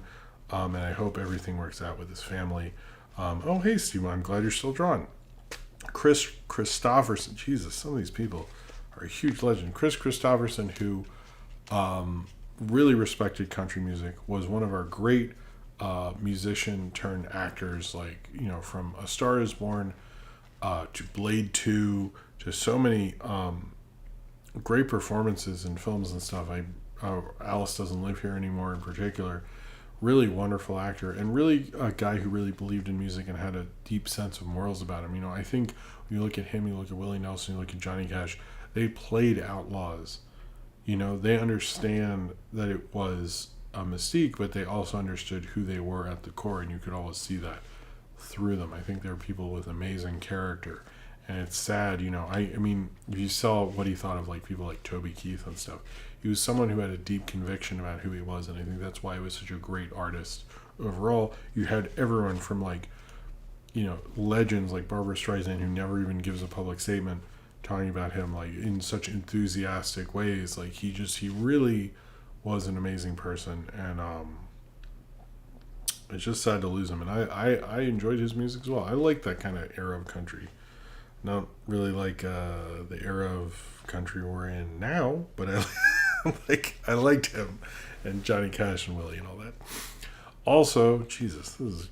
and I hope everything works out with his family. Oh, hey, Steve, I'm glad you're still drawn. Chris Christopherson, Jesus, some of these people are a huge legend. Chris Christopherson, who really respected country music, was one of our great musician turned actors, like, from A Star Is Born to Blade 2 to so many great performances in films and stuff. Alice Doesn't Live Here Anymore in particular. Really wonderful actor, and really a guy who really believed in music and had a deep sense of morals about him. I think when you look at him, you look at Willie Nelson, you look at Johnny Cash, they played outlaws. They understand that it was a mystique, but they also understood who they were at the core, and you could always see that through them. I think they're people with amazing character, And it's sad, you know. I mean, if you saw what he thought of like people like Toby Keith and stuff, he was someone who had a deep conviction about who he was, and I think that's why he was such a great artist. Overall, you had everyone from like, you know, legends like Barbara Streisand, who never even gives a public statement, talking about him like in such enthusiastic ways. Like he really was an amazing person, and it's just sad to lose him. And I enjoyed his music as well. I like that kind of era of country. Not really like the era of country we're in now, but I liked him and Johnny Cash and Willie and all that. Also, Jesus, this is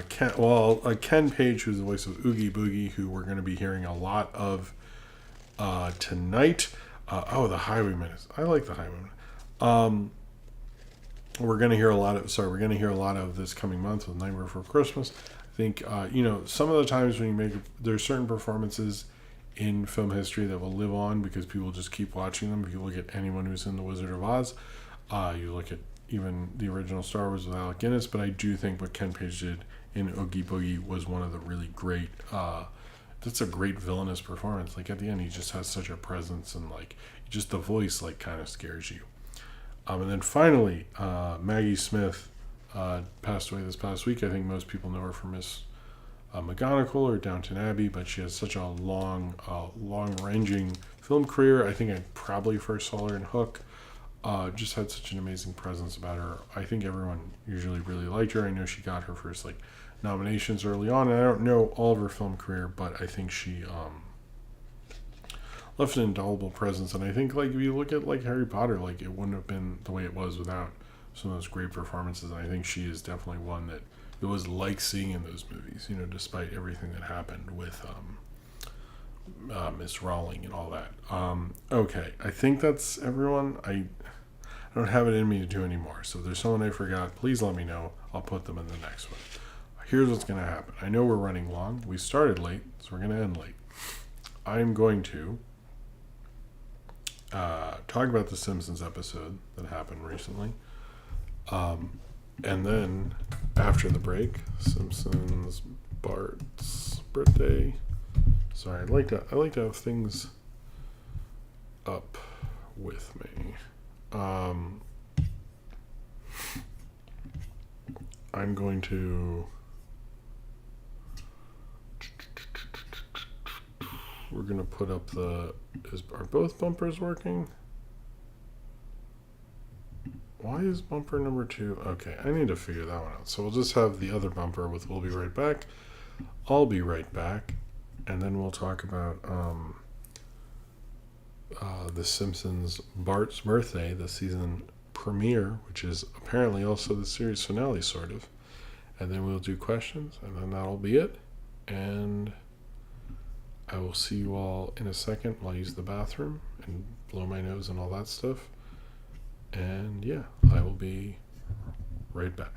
Ken Page, who's the voice of Oogie Boogie, who we're going to be hearing a lot of tonight. The Highwayman is. I like the Highwayman. We're going to hear a lot of. Sorry, we're going to hear a lot of this coming month with Nightmare Before Christmas. I think some of the times when you make there's certain performances in film history that will live on because people just keep watching them. If you look at anyone who's in The Wizard of Oz, you look at even the original Star Wars with Alec Guinness, but I do think what Ken Page did in Oogie Boogie was one of the really great. That's a great villainous performance. Like at the end, he just has such a presence, and like just the voice like kind of scares you. And then finally, Maggie Smith passed away this past week. I think most people know her from Miss McGonagall or Downton Abbey, but she has such a long-ranging film career. I think I probably first saw her in Hook. Just had such an amazing presence about her. I think everyone usually really liked her. I know she got her first like nominations early on, and I don't know all of her film career, but I think she left an indelible presence. And I think like if you look at like Harry Potter, like it wouldn't have been the way it was without some of those great performances. And I think she is definitely one that it was like seeing in those movies, you know, despite everything that happened with Miss Rowling and all that. Okay, I think that's everyone. I don't have it in me to do anymore. So if there's someone I forgot, please let me know. I'll put them in the next one. Here's what's going to happen. I know we're running long. We started late, so we're going to end late. I'm going to talk about the Simpsons episode that happened recently. And then after the break, Simpsons Bart's birthday. Sorry, I like to have things up with me. I'm going to. We're gonna put up the. Are both bumpers working? Why is bumper number 2? Okay, I need to figure that one out. So we'll just have the other bumper with "We'll be right back." I'll be right back, and then we'll talk about The Simpsons Bart's birthday, the season premiere, which is apparently also the series finale, sort of. And then we'll do questions, and then that'll be it. And I will see you all in a second. I'll use the bathroom and blow my nose and all that stuff. And yeah, I will be right back.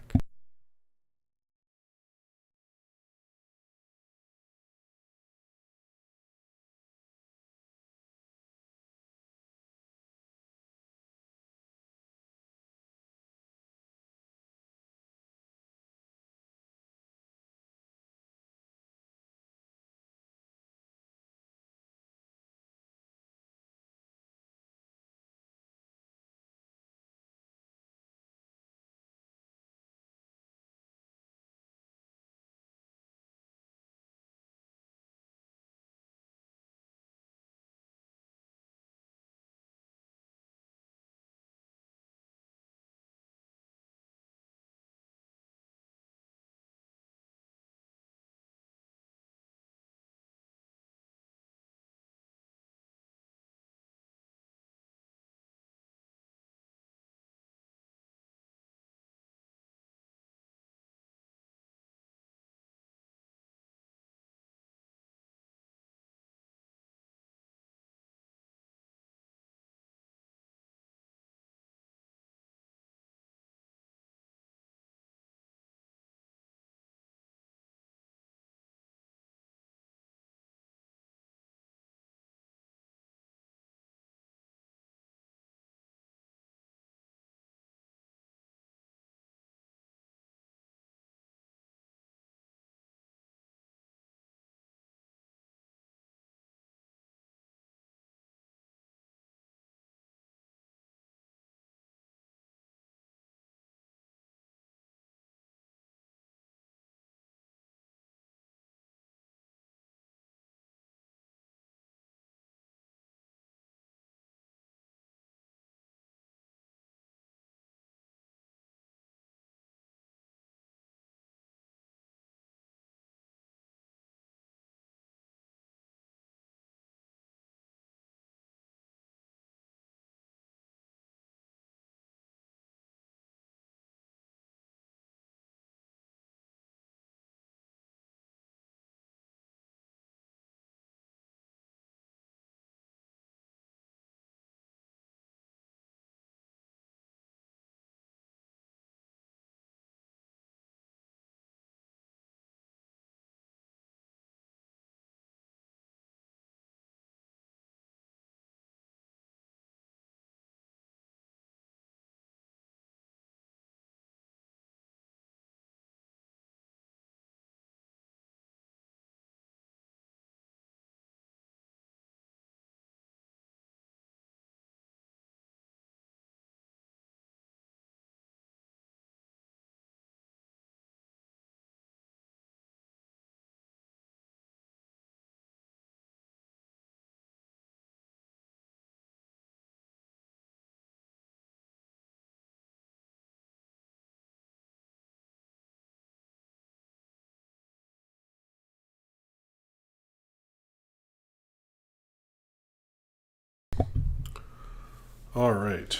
All right.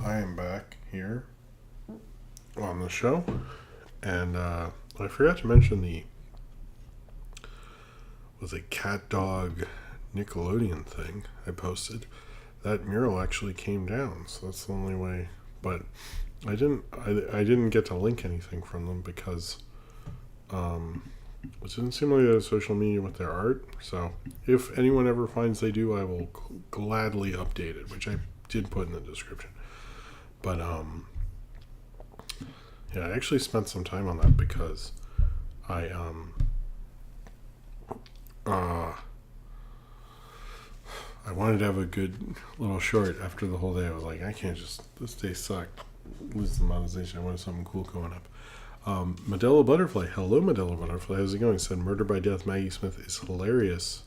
I am back here on the show, and I forgot to mention was a cat dog Nickelodeon thing I posted. That mural actually came down, so that's the only way. But I didn't get to link anything from them because it didn't seem like they had social media with their art. So if anyone ever finds they do, I will gladly update it, which I did put in the description. But yeah, I actually spent some time on that because I wanted to have a good little short after the whole day. I was like, I can't just, this day sucked. Lose the monetization. I wanted something cool going up. Modelo Butterfly. Hello, Modelo Butterfly. How's it going? Said Murder by Death. Maggie Smith is hilarious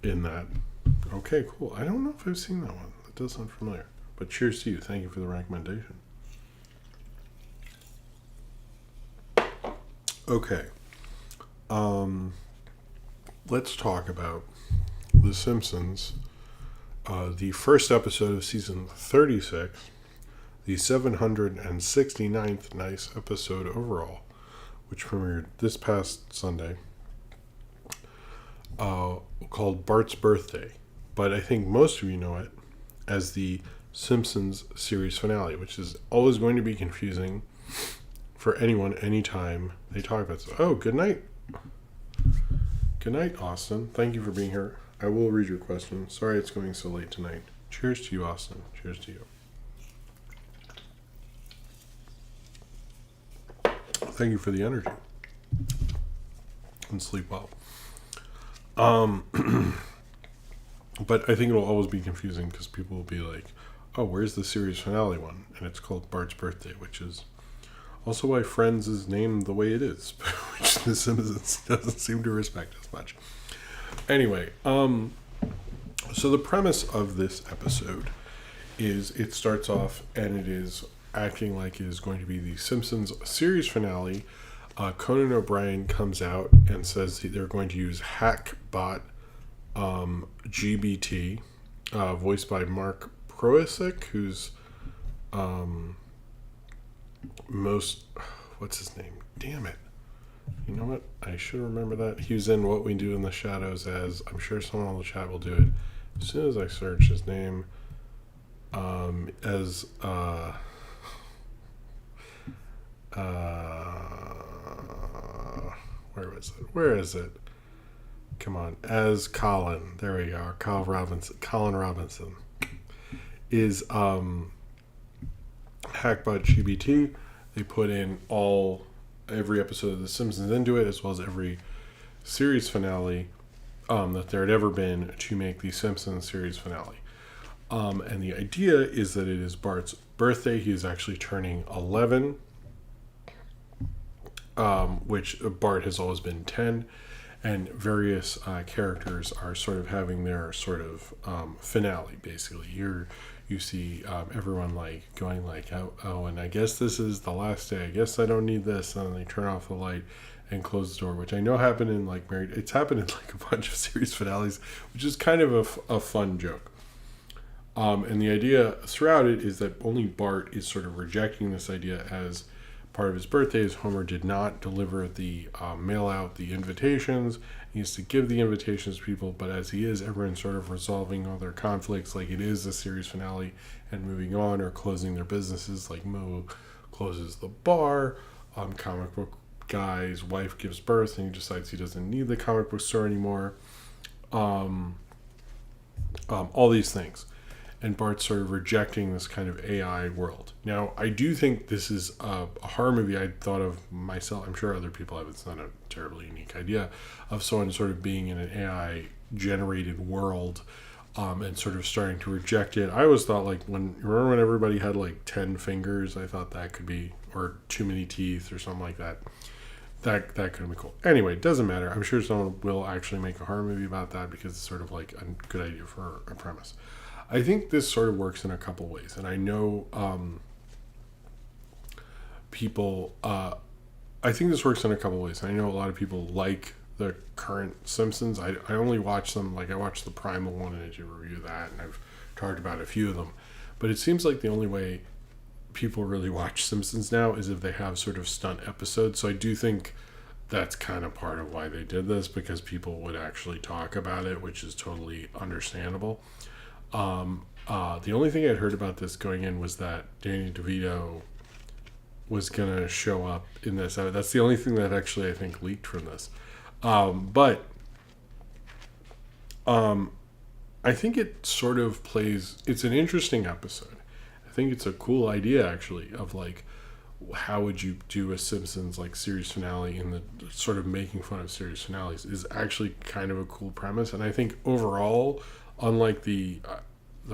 in that. Okay, cool. I don't know if I've seen that one. That does sound familiar. But cheers to you. Thank you for the recommendation. Okay. Let's talk about The Simpsons. The first episode of season 36. The 769th nice episode overall, which premiered this past Sunday, called Bart's Birthday. But I think most of you know it as the Simpsons series finale, which is always going to be confusing for anyone anytime they talk about this. Oh, good night. Good night, Austin. Thank you for being here. I will read your question. Sorry it's going so late tonight. Cheers to you, Austin. Cheers to you. Thank you for the energy. And sleep well. But I think it'll always be confusing because people will be like, oh, where's the series finale one? And it's called Bart's Birthday, which is also why Friends is named the way it is, which The Simpsons doesn't seem to respect as much. Anyway, so the premise of this episode is it starts off and it is acting like it is going to be the Simpsons series finale. Conan O'Brien comes out and says they're going to use Hackbot GBT, voiced by Mark Proisic, who's what's his name? Damn it. You know what? I should remember that. He was in What We Do in the Shadows as, I'm sure someone on the chat will do it. As soon as I search his name, as where is it? Come on. As Colin. There we go. Colin Robinson is Hackbot GBT. They put in every episode of The Simpsons into it, as well as every series finale that there had ever been to make the Simpsons series finale. And the idea is that it is Bart's birthday. He is actually turning 11, which Bart has always been 10. And various characters are sort of having their sort of finale, basically. You see everyone like going like, oh, and I guess this is the last day. I guess I don't need this. And then they turn off the light and close the door, which I know happened in like Married. It's happened in like a bunch of series finales, which is kind of a fun joke. And the idea throughout it is that only Bart is sort of rejecting this idea as part of his birthday, as Homer did not deliver the mail out the invitations. He has to give the invitations to people, but as he is, everyone's sort of resolving all their conflicts, like it is the series finale, and moving on or closing their businesses, like Mo closes the bar, comic book guy's wife gives birth and he decides he doesn't need the comic book store anymore. All these things. And Bart's sort of rejecting this kind of AI world. Now, I do think this is a horror movie I thought of myself. I'm sure other people have. It's not a terribly unique idea of someone sort of being in an AI-generated world and sort of starting to reject it. I always thought, like, remember when everybody had, like, 10 fingers? I thought that could be, or too many teeth or something like that. That could have been cool. Anyway, it doesn't matter. I'm sure someone will actually make a horror movie about that because it's sort of like a good idea for a premise. I think this sort of works in a couple ways, and I know people. I think this works in a couple ways. I know a lot of people like the current Simpsons. I only watch them, like I watched the Primal one and I did a review of that, and I've talked about a few of them. But it seems like the only way people really watch Simpsons now is if they have sort of stunt episodes. So I do think that's kind of part of why they did this, because people would actually talk about it, which is totally understandable. The only thing I'd heard about this going in was that Danny DeVito was going to show up in this. That's the only thing that actually I think leaked from this. But I think it sort of plays, it's an interesting episode. I think it's a cool idea, actually, of like, how would you do a Simpsons like series finale in the sort of making fun of series finales is actually kind of a cool premise. And I think overall, unlike the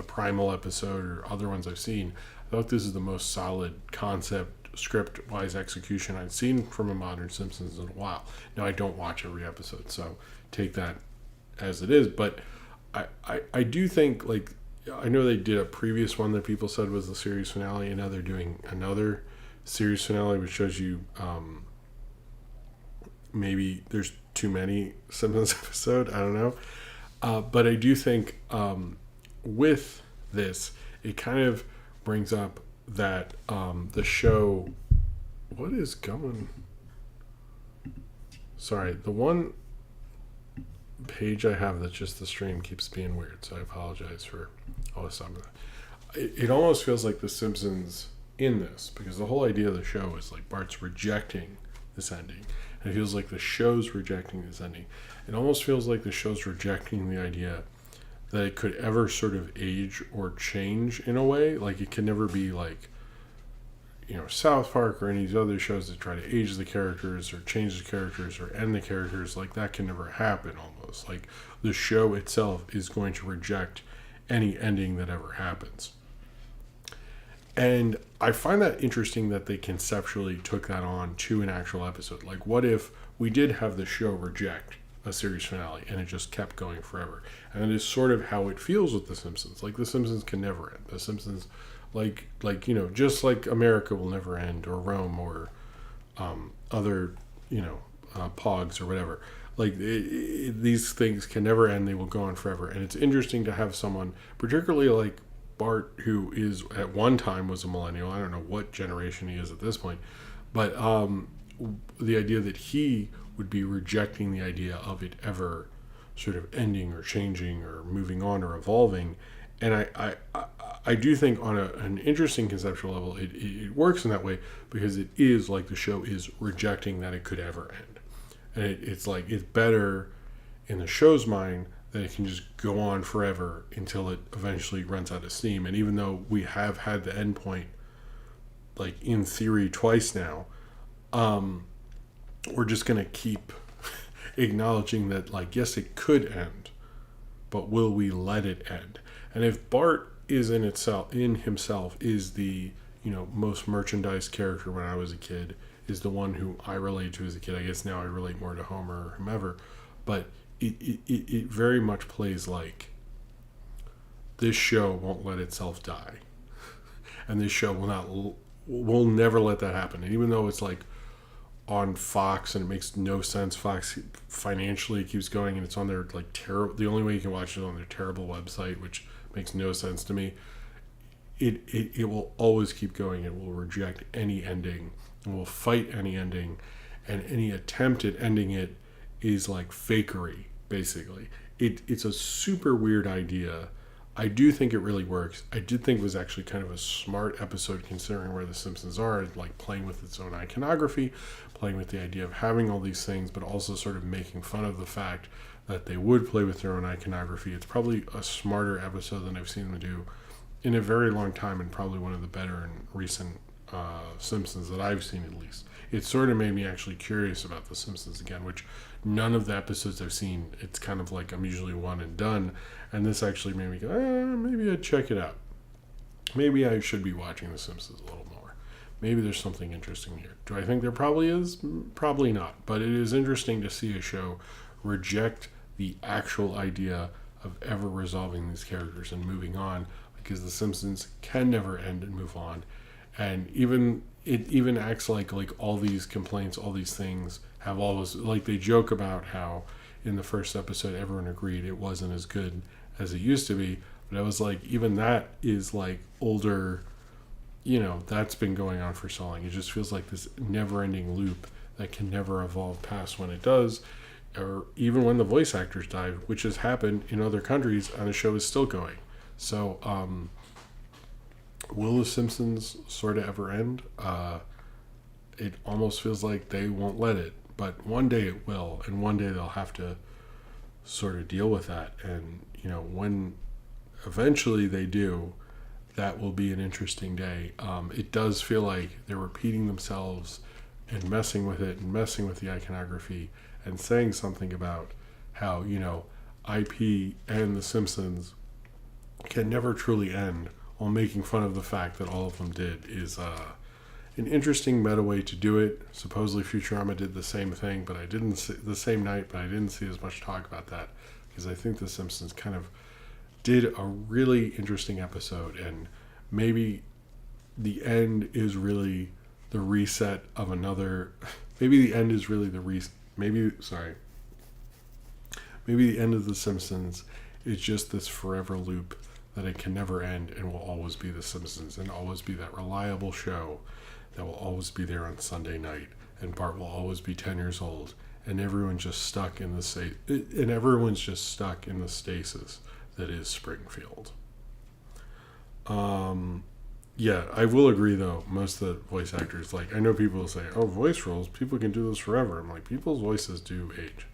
Primal episode or other ones I've seen, I thought this is the most solid concept, script-wise execution I've seen from a modern Simpsons in a while. Now, I don't watch every episode, so take that as it is. But I do think, like, I know they did a previous one that people said was the series finale, and now they're doing another series finale, which shows you maybe there's too many Simpsons episode. I don't know. But I do think with this, it kind of brings up that the show, what is going? Sorry, the one page I have that's just the stream keeps being weird, so I apologize for all this stuff. It almost feels like The Simpsons in this, because the whole idea of the show is like Bart's rejecting this ending, and it feels like the show's rejecting this ending. It almost feels like the show's rejecting the idea that it could ever sort of age or change in a way. Like, it can never be like, you know, South Park or any of these other shows that try to age the characters or change the characters or end the characters. Like, that can never happen almost. Like, the show itself is going to reject any ending that ever happens. And I find that interesting that they conceptually took that on to an actual episode. Like, what if we did have the show reject a series finale and it just kept going forever? And it is sort of how it feels with The Simpsons. Like, The Simpsons can never end. The Simpsons, like you know, just like America will never end, or Rome, or other, you know, Pogs or whatever. Like, these things can never end. They will go on forever. And it's interesting to have someone, particularly like Bart, who is at one time was a millennial. I don't know what generation he is at this point, but the idea that he would be rejecting the idea of it ever sort of ending or changing or moving on or evolving. And I do think on an interesting conceptual level, it works in that way, because it is like the show is rejecting that it could ever end. And it's like, it's better in the show's mind that it can just go on forever until it eventually runs out of steam. And even though we have had the end point, like, in theory twice now, we're just going to keep acknowledging that, like, yes, it could end, but will we let it end? And if Bart is in himself is the, you know, most merchandised character when I was a kid, is the one who I relate to as a kid. I guess now I relate more to Homer or whomever, but it very much plays like this show won't let itself die, and this show will never let that happen. And even though it's like on Fox and it makes no sense, Fox financially keeps going, and it's on their like the only way you can watch it is on their terrible website, which makes no sense to me. It will always keep going. It will reject any ending and will fight any ending, and any attempt at ending it is like fakery, basically. It's a super weird idea. I do think it really works. I did think it was actually kind of a smart episode, considering where The Simpsons are, like playing with its own iconography, playing with the idea of having all these things, but also sort of making fun of the fact that they would play with their own iconography. It's probably a smarter episode than I've seen them do in a very long time, and probably one of the better and recent Simpsons that I've seen, at least. It sort of made me actually curious about The Simpsons again, which none of the episodes I've seen, it's kind of like I'm usually one and done, and this actually made me go, maybe I'd check it out. Maybe I should be watching The Simpsons a little more. Maybe there's something interesting here. Do I think there probably is? Probably not, but it is interesting to see a show reject the actual idea of ever resolving these characters and moving on, because The Simpsons can never end and move on. And even it even acts like all these complaints, all these things have always, like, they joke about how in the first episode everyone agreed it wasn't as good as it used to be, but I was like, even that is like older, that's been going on for so long. It just feels like this never-ending loop that can never evolve past when it does, or even when the voice actors die, which has happened in other countries and the show is still going. So will The Simpsons sort of ever end? It almost feels like they won't let it, but one day it will, and one day they'll have to sort of deal with that. And when eventually they do, that will be an interesting day. It does feel like they're repeating themselves and messing with it and messing with the iconography and saying something about how IP and The Simpsons can never truly end, while making fun of the fact that all of them did, is an interesting meta way to do it. Supposedly Futurama did the same thing, but I didn't see the same night, but I didn't see as much talk about that, because I think The Simpsons kind of did a really interesting episode, and maybe the end is really the reset of another. Maybe the end is really the maybe the end of The Simpsons is just this forever loop that it can never end and will always be The Simpsons and always be that reliable show that will always be there on Sunday night, and Bart will always be 10 years old, and everyone's just stuck in the stasis that is Springfield. Yeah, I will agree though, most of the voice actors, like, I know people will say, oh, voice roles, people can do this forever. I'm like, people's voices do age.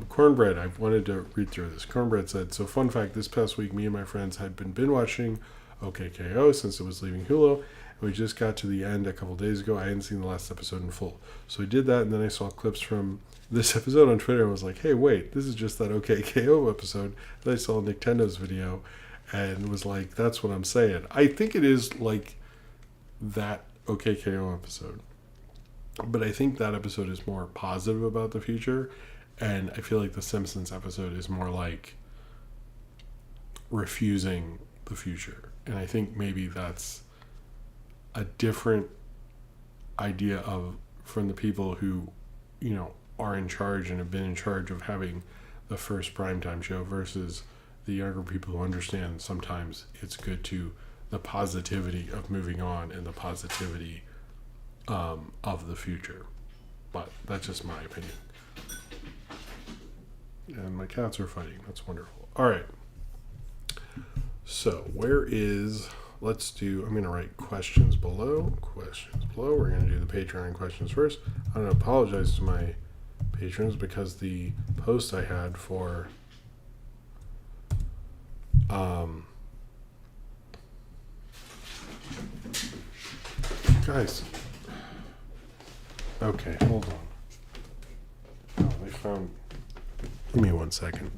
Cornbread, I wanted to read through this. Cornbread said, so fun fact, this past week, me and my friends had been binge watching OKKO since it was leaving Hulu, and we just got to the end a couple days ago. I hadn't seen the last episode in full. So we did that, and then I saw clips from this episode on Twitter and was like, hey, wait, this is just that OKKO episode that I saw in Nintendo's video, and was like, that's what I'm saying. I think it is like that OKKO episode, but I think that episode is more positive about the future, and I feel like the Simpsons episode is more like refusing the future. And I think maybe that's a different idea from the people who, are in charge and have been in charge of having the first primetime show, versus the younger people who understand sometimes it's good to the positivity of moving on and the positivity of the future. But that's just my opinion. And my cats are fighting. That's wonderful. All right. So I'm going to write questions below. We're going to do the Patreon questions first. I'm going to apologize to my patrons because the post I had for guys. Okay, hold on. Oh, they found. Give me 1 second.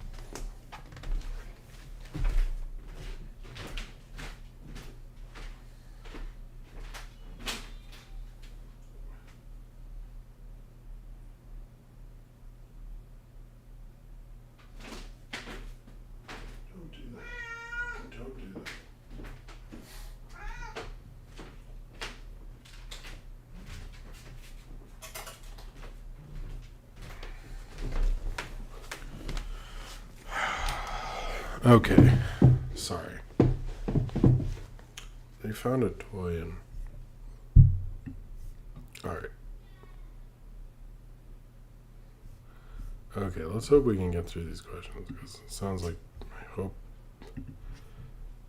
Okay, sorry. They found a toy and... Alright. Okay, let's hope we can get through these questions, because it sounds like, I hope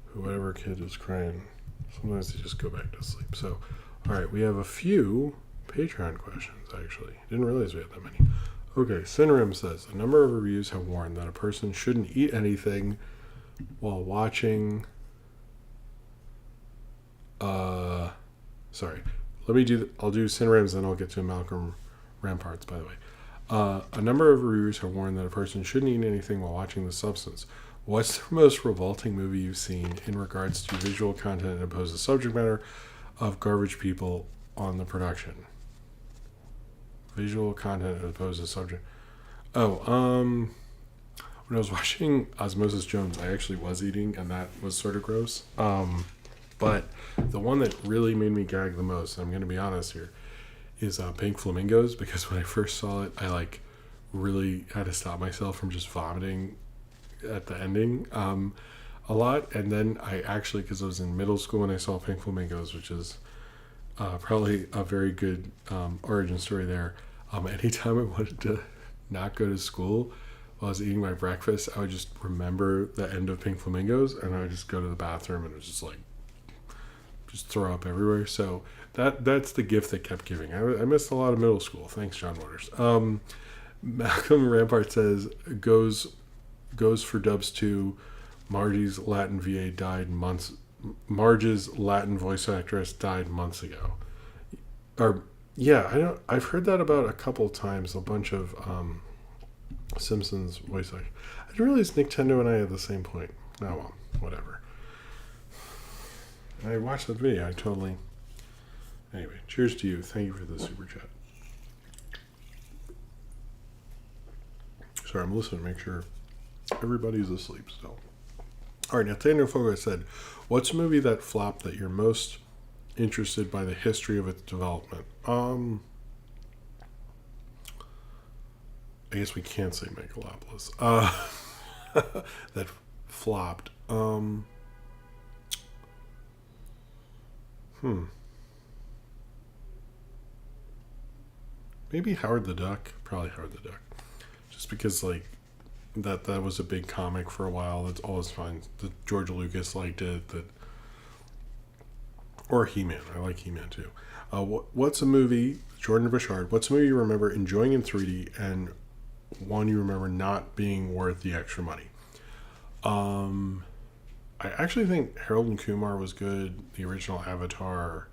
whoever kid is crying, sometimes they just go back to sleep. So, alright, we have a few Patreon questions, actually. Didn't realize we had that many. Okay, Sinrim says, a number of reviews have warned that a person shouldn't eat anything while watching... I'll do Sinrim's, then I'll get to Malcolm Ramparts, by the way. A number of reviewers have warned that a person shouldn't eat anything while watching The Substance. What's the most revolting movie you've seen in regards to visual content and opposed to subject matter of garbage people on the production? Visual content as opposed to subject. When I was watching Osmosis Jones, I actually was eating, and that was sort of gross. But the one that really made me gag the most, I'm going to be honest here, is Pink Flamingos, because when I first saw it, I like really had to stop myself from just vomiting at the ending a lot. And then I actually, because I was in middle school when I saw Pink Flamingos, which is probably a very good origin story there. Anytime I wanted to not go to school while I was eating my breakfast, I would just remember the end of Pink Flamingos, and I would just go to the bathroom and it was just like just throw up everywhere. So that's the gift that kept giving. I missed a lot of middle school. Thanks, John Waters. Malcolm Rampart says goes for Dubs 2. Marge's Latin voice actress died months ago. Or yeah, I've heard that about a couple times. A bunch of Simpsons voice actors. I didn't realize Nintendo and I had the same point. Oh well, whatever. I watched that video. Anyway, cheers to you. Thank you for the super chat. Sorry, I'm listening to make sure everybody's asleep still. All right, Nathaniel Fogo said, what's a movie that flopped that you're most interested by the history of its development? I guess we can't say Megalopolis. That flopped. Maybe Howard the Duck. Probably Howard the Duck. Just because, like, that was a big comic for a while. That's always fine. George Lucas liked it. Or He-Man. I like He-Man too. What's a movie, Jordan Bouchard, what's a movie you remember enjoying in 3D and one you remember not being worth the extra money? I actually think Harold and Kumar was good. The original Avatar,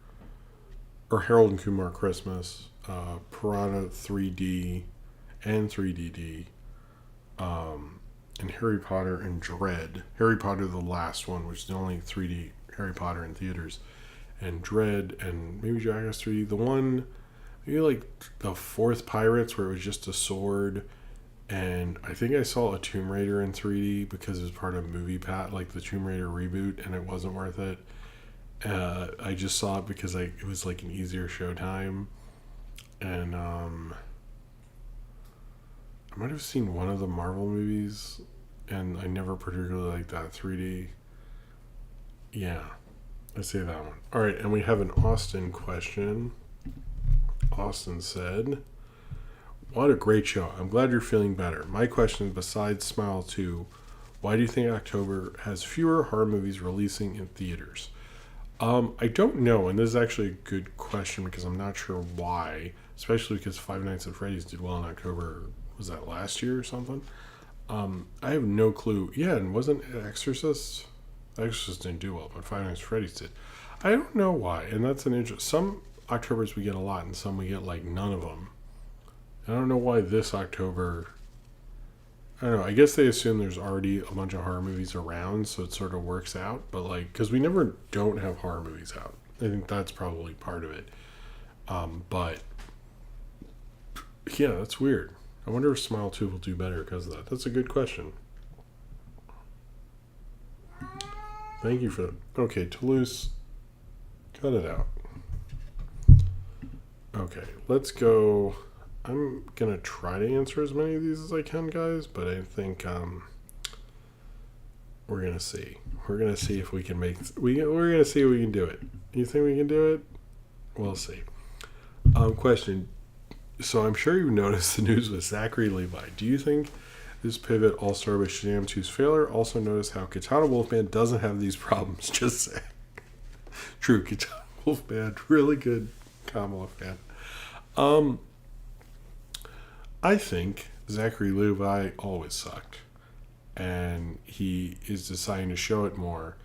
or Harold and Kumar Christmas, Piranha 3D and 3DD, and Harry Potter and Dread. Harry Potter, the last one, which is the only 3D Harry Potter in theaters, and Dread, and maybe Jackass 3D. The one, maybe like the fourth Pirates, where it was just a sword. And I think I saw a Tomb Raider in 3D because it was part of MoviePass, like the Tomb Raider reboot, and it wasn't worth it. I just saw it because it was like an easier showtime. And I might have seen one of the Marvel movies, and I never particularly liked that 3D. Yeah, I say that one. All right, and we have an Austin question. Austin said, what a great show. I'm glad you're feeling better. My question, besides Smile 2, why do you think October has fewer horror movies releasing in theaters? I don't know, and this is actually a good question because I'm not sure why, especially because Five Nights at Freddy's did well in October. Was that last year or something? I have no clue. Yeah, and wasn't Exorcist? Exorcist didn't do well, but Five Nights at Freddy's did. I don't know why, and that's an interest. Some Octobers we get a lot, and some we get like none of them. I don't know why this October. I don't know. I guess they assume there's already a bunch of horror movies around, so it sort of works out. But like, because we never don't have horror movies out. I think that's probably part of it. But yeah, that's weird. I wonder if Smile 2 will do better because of that. That's a good question. Thank you for that. Okay, Toulouse, cut it out. Okay, let's go. I'm going to try to answer as many of these as I can, guys, but I think we're going to see. We're going to see if we can we're going to see if we can do it. You think we can do it? We'll see. Question. So I'm sure you noticed the news with Zachary Levi. Do you think this pivot all-star with Shazam 2's failure? Also notice how Katana Wolfman doesn't have these problems. Just saying. True, Katana Wolfman, really good Kamala fan. I think Zachary Levi always sucked, and he is deciding to show it more.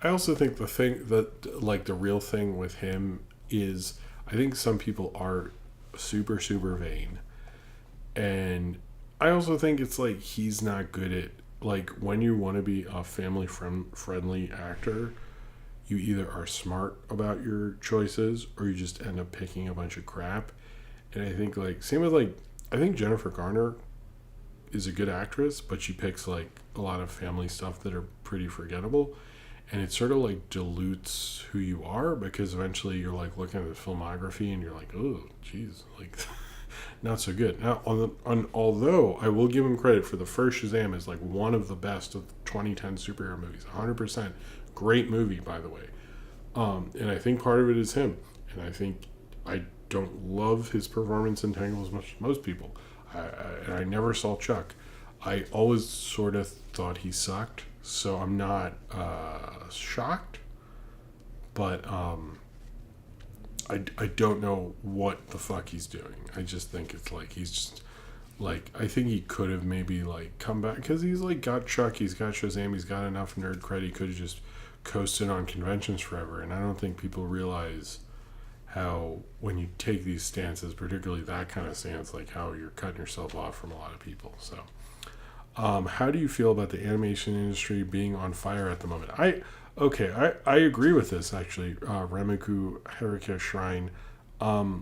I also think the thing that, like, the real thing with him is, I think some people are super, super vain, and I also think it's like he's not good at, like, when you want to be a family-friendly actor, you either are smart about your choices or you just end up picking a bunch of crap. And I think, like, same with, like, I think Jennifer Garner is a good actress, but she picks like a lot of family stuff that are pretty forgettable. and it sort of like dilutes who you are, because eventually you're like looking at the filmography and you're like, oh geez, like not so good. Now although I will give him credit for the first Shazam is like one of the best of 2010 superhero movies, 100% great movie, by the way. And I think part of it is him, and I think I don't love his performance in Tangled as much as most people. I never saw Chuck. I always sort of thought he sucked, so I'm not shocked, but I don't know what the fuck he's doing. I just think it's like he's just like, I think he could have maybe like come back, because he's like got Chuck, he's got Shazam, he's got enough nerd cred, he could have just coasted on conventions forever. And I don't think people realize how when you take these stances, particularly that kind of stance, like how you're cutting yourself off from a lot of people. So how do you feel about the animation industry being on fire at the moment? I agree with this, actually. Remiku Herike Shrine. I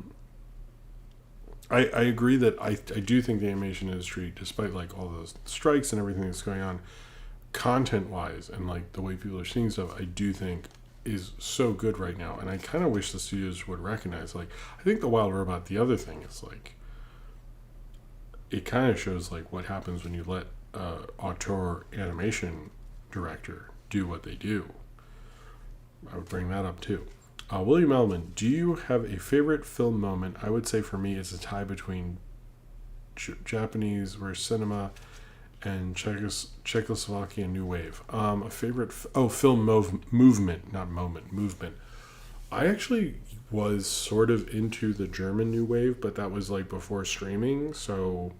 agree that I do think the animation industry, despite like all those strikes and everything that's going on, content wise and like the way people are seeing stuff, I do think is so good right now. And I kind of wish the studios would recognize, like, I think the Wild Robot, the other thing is like, it kind of shows like what happens when you let auteur animation director do what they do. I would bring that up too. William Ellman, do you have a favorite film moment? I would say for me it's a tie between Japanese versus cinema and Czechoslovakian New Wave. A favorite film movement, not moment, movement. I actually was sort of into the German New Wave, but that was like before streaming, so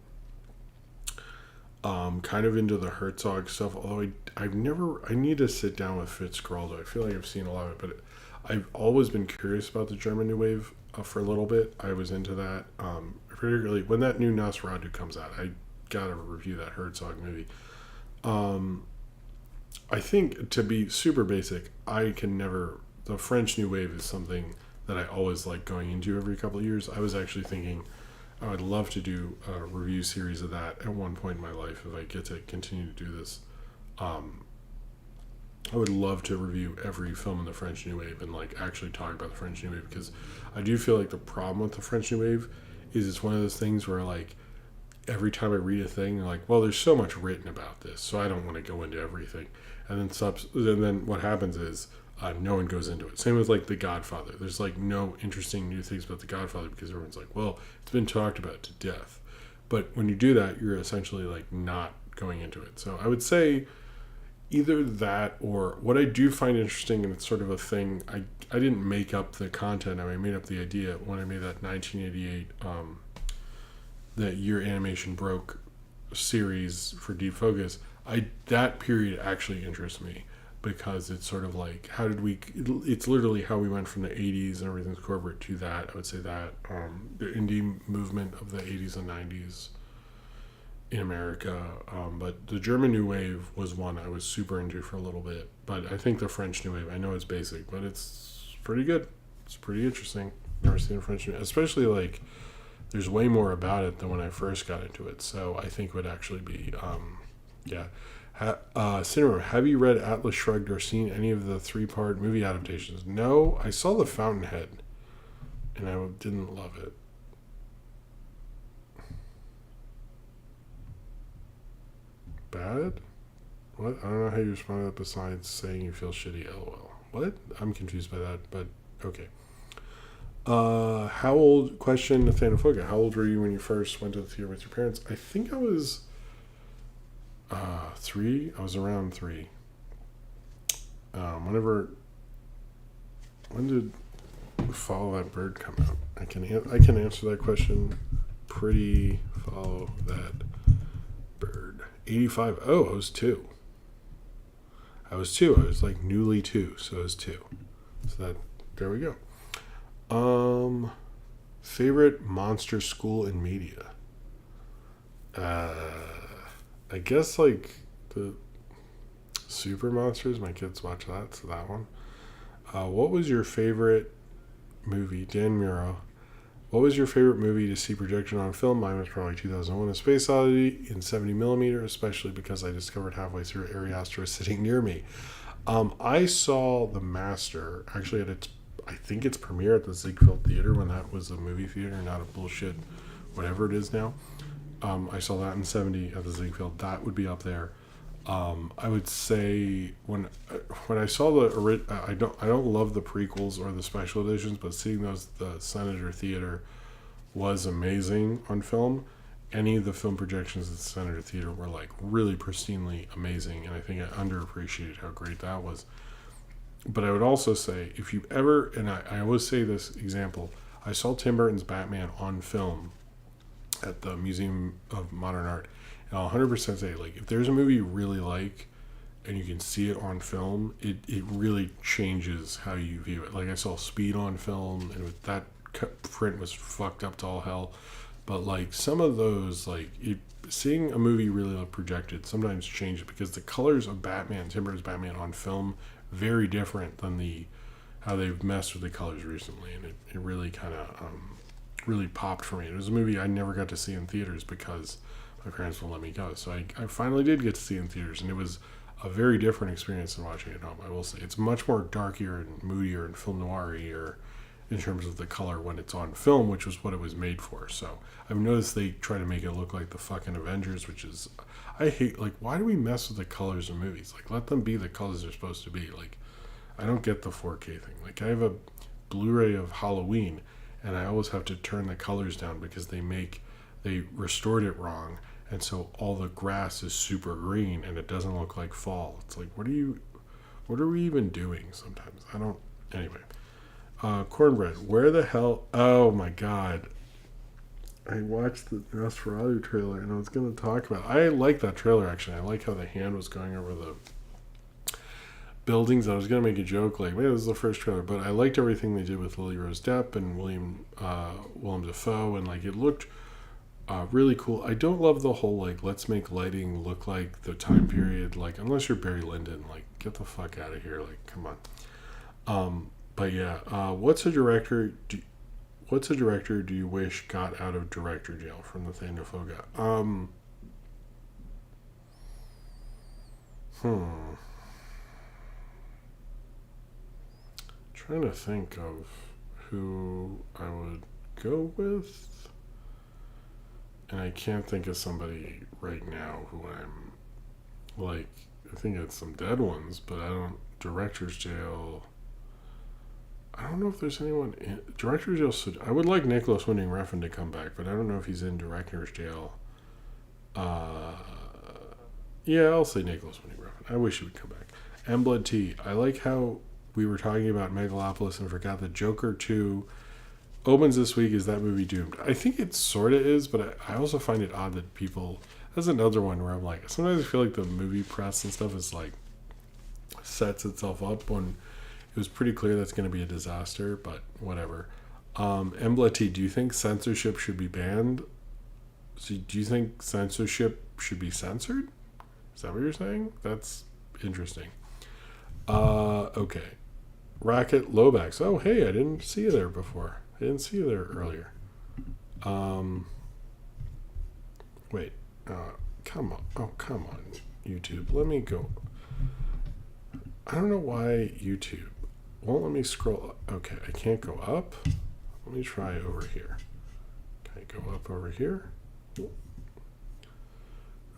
kind of into the Herzog stuff, although I need to sit down with Fitzcarraldo. I feel like I've seen a lot of it, but I've always been curious about the German New Wave for a little bit. I was into that, particularly when that new Nosferatu comes out. I gotta review that Herzog movie. I think, to be super basic, the French New Wave is something that I always like going into every couple of years. I was actually thinking I would love to do a review series of that at one point in my life if I get to continue to do this. I would love to review every film in the French New Wave and like actually talk about the French New Wave, because I do feel like the problem with the French New Wave is it's one of those things where like every time I read a thing, they're like, well, there's so much written about this, so I don't want to go into everything. And then what happens is no one goes into it. Same with like The Godfather. There's like no interesting new things about The Godfather because everyone's like, well, it's been talked about to death. But when you do that, you're essentially like not going into it. So I would say either that, or what I do find interesting, and it's sort of a thing, I didn't make up the content, I made up the idea when I made that 1988 that year animation broke series for Deep Focus. That period actually interests me, because it's sort of like, it's literally how we went from the 80s and everything's corporate to that. I would say that the indie movement of the 80s and 90s in America, but the German New Wave was one I was super into for a little bit. But I think the French New Wave, I know it's basic, but it's pretty good. It's pretty interesting. Never seen a French New Wave, especially like there's way more about it than when I first got into it. So I think it would actually be, Cinema, have you read Atlas Shrugged or seen any of the 3-part movie adaptations? No, I saw The Fountainhead, and I didn't love it. Bad? What? I don't know how you respond to that besides saying you feel shitty, lol. What? I'm confused by that, but okay. How old, question Nathaniel Foga, how old were you when you first went to the theater with your parents? I think I was 3. I was around 3. When did Follow That Bird come out? I can answer that question pretty. Follow That Bird. 85. Oh, I was 2. I was like newly 2, so I was 2. So there we go. Favorite monster school in media? I guess like the Super Monsters. My kids watch that, so that one. What was your favorite movie? Dan Muro. What was your favorite movie to see projection on film? Mine was probably 2001: A Space Odyssey in 70mm, especially because I discovered halfway through Ari Aster was sitting near me. I saw The Master actually at its, I think its premiere at the Ziegfeld Theater when that was a movie theater, not a bullshit, whatever it is now. I saw that in '70 at the Ziegfeld. That would be up there. I would say when I saw I don't love the prequels or the special editions, but seeing those the Senator Theater was amazing on film. Any of the film projections at the Senator Theater were like really pristinely amazing, and I think I underappreciated how great that was. But I would also say if you ever, and I always say this example, I saw Tim Burton's Batman on film at the Museum of Modern Art, and I'll 100% say, like, if there's a movie you really like and you can see it on film, it really changes how you view it. Like, I saw Speed on film, and that print was fucked up to all hell. But, like, some of those, like, seeing a movie really like projected sometimes changes because the colors of Batman, Tim Burton's Batman on film, very different than how they've messed with the colors recently. And it really kind of really popped for me. It was a movie I never got to see in theaters because my parents wouldn't let me go. So I finally did get to see it in theaters, and it was a very different experience than watching it at home. I will say it's much more darker and moodier and film noir-y in terms of the color when it's on film, which was what it was made for. So I've noticed they try to make it look like the fucking Avengers, which is, I hate, like, why do we mess with the colors of movies? Like, let them be the colors they're supposed to be. Like, I don't get the 4K thing. Like, I have a Blu-ray of Halloween, and I always have to turn the colors down because they restored it wrong, and so all the grass is super green and it doesn't look like fall. It's like, what are we even doing sometimes? Anyway. Cornbread, where the hell? Oh my god. I watched the Nosferatu trailer and I was going to talk about it. I like that trailer actually. I like how the hand was going over the buildings. I was going to make a joke like, man, this is the first trailer, but I liked everything they did with Lily Rose Depp and Willem Dafoe, and like it looked really cool. I don't love the whole like let's make lighting look like the time period, like unless you're Barry Lyndon, like get the fuck out of here, like come on. But yeah, what's a director do you wish got out of director jail from Nathaniel Foga? Trying to think of who I would go with, and I can't think of somebody right now who I'm like. I think it's some dead ones, but I don't. Director's jail. I don't know if there's anyone in director's jail. I would like Nicholas Winding Refn to come back, but I don't know if he's in director's jail. Yeah, I'll say Nicholas Winding Refn. I wish he would come back. M. Blood T. I like how we were talking about Megalopolis and forgot that Joker 2 opens this week. Is that movie doomed? I think it sort of is, but I also find it odd that people... That's another one where I'm like, sometimes I feel like the movie press and stuff is like sets itself up when it was pretty clear that's going to be a disaster, but whatever. Embla T, do you think censorship should be banned? So do you think censorship should be censored? Is that what you're saying? That's interesting. Okay. Racket Lobax. Oh, hey, I didn't see you there before. I didn't see you there earlier. Wait. Come on. Oh, come on, YouTube. Let me go. I don't know why YouTube won't let me scroll up. Okay, I can't go up. Let me try over here. Can I go up over here?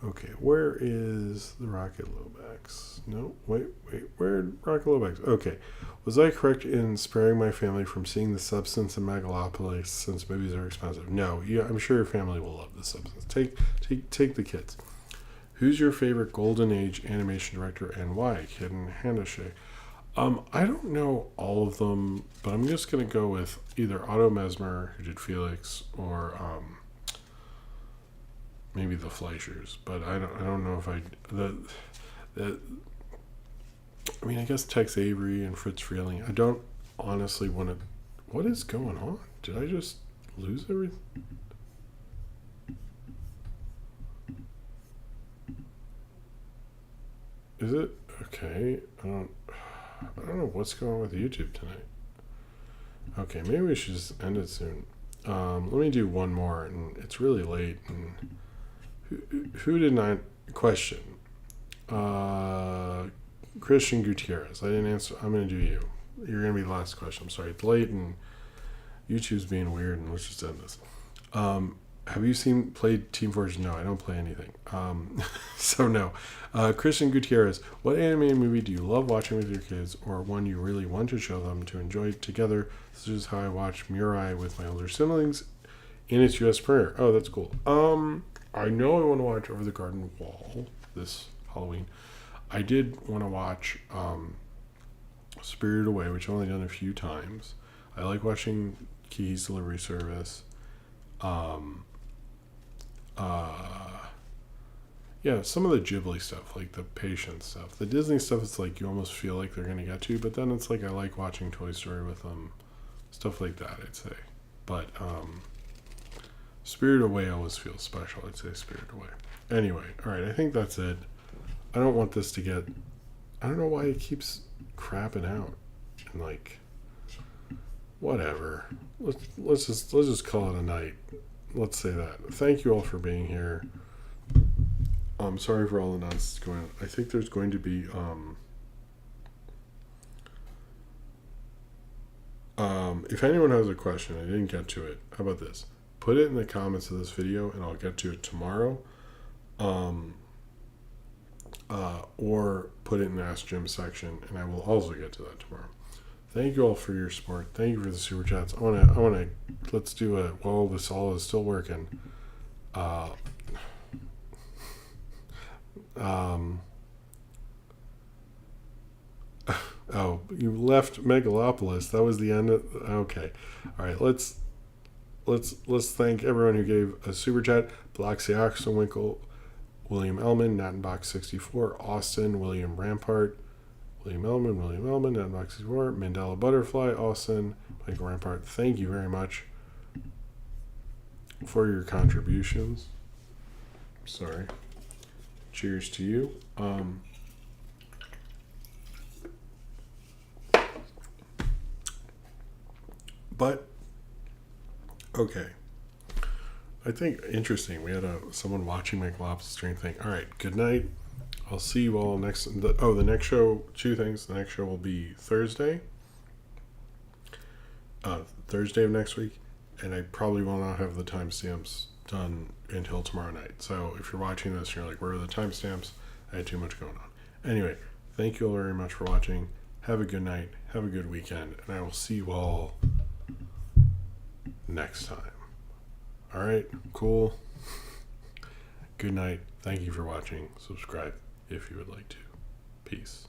Okay, where is the Rocket Lobax? No, wait, where Rocket Lobax? Okay, was I correct in sparing my family from seeing The Substance and Megalopolis since movies are expensive? No, yeah, I'm sure your family will love The Substance. Take the kids. Who's your favorite Golden Age animation director and why? Kitten Hanashe. I don't know all of them, but I'm just gonna go with either Otto Mesmer, who did Felix, or maybe the Fleischers. But I don't know if I mean, I guess Tex Avery and Fritz Freleng. I don't honestly want to. What is going on? Did I just lose everything? Is it okay? I don't know what's going on with YouTube tonight. Okay, maybe we should just end it soon. Let me do one more, and it's really late. And who did not question? Chris Christian Gutierrez. I didn't answer. I'm going to do you. You're going to be the last question. I'm sorry. It's late and YouTube's being weird, and let's just end this. Have you played Team Fortress? No, I don't play anything. So no. Christian Gutierrez, what animated movie do you love watching with your kids, or one you really want to show them to enjoy together? This is how I watch Murai with my older siblings in its U.S. premiere. Oh, that's cool. I know I want to watch Over the Garden Wall this Halloween. I did want to watch Spirited Away, which I've only done a few times. I like watching Kiki's Delivery Service. Yeah, some of the Ghibli stuff, like the Patience stuff. The Disney stuff, it's like you almost feel like they're going to get to, but then it's like I like watching Toy Story with them. Stuff like that, I'd say. But Spirited Away always feels special. I'd say Spirited Away. Anyway, all right, I think that's it. I don't want this to get... I don't know why it keeps crapping out. And like... Whatever. Let's just call it a night. Let's say that. Thank you all for being here. I'm sorry for all the nonsense going on. I think there's going to be if anyone has a question, I didn't get to it. How about this? Put it in the comments of this video and I'll get to it tomorrow. Or put it in the Ask Jim section and I will also get to that tomorrow. Thank you all for your support. Thank you for the super chats. I wanna let's do a while this all is still working. Oh, you left Megalopolis. That was the end of, okay. All right, let's thank everyone who gave a super chat. Bloxy Oxenwinkle, William Ellman, Nattenbach 64, Austin, William Rampart, William Ellman, Nattenbach 64, Mandela Butterfly, Austin, Michael Rampart. Thank you very much for your contributions. Sorry. Cheers to you. But okay, I think interesting. We had someone watching Michael Ops stream thing. All right, good night. I'll see you all next. The next show. Two things. The next show will be Thursday. Thursday of next week, and I probably will not have the timestamps done until tomorrow night. So if you're watching this and you're like, where are the timestamps? I had too much going on. Anyway, thank you all very much for watching. Have a good night. Have a good weekend, and I will see you all next time. All right, cool. Good night. Thank you for watching. Subscribe if you would like to. Peace.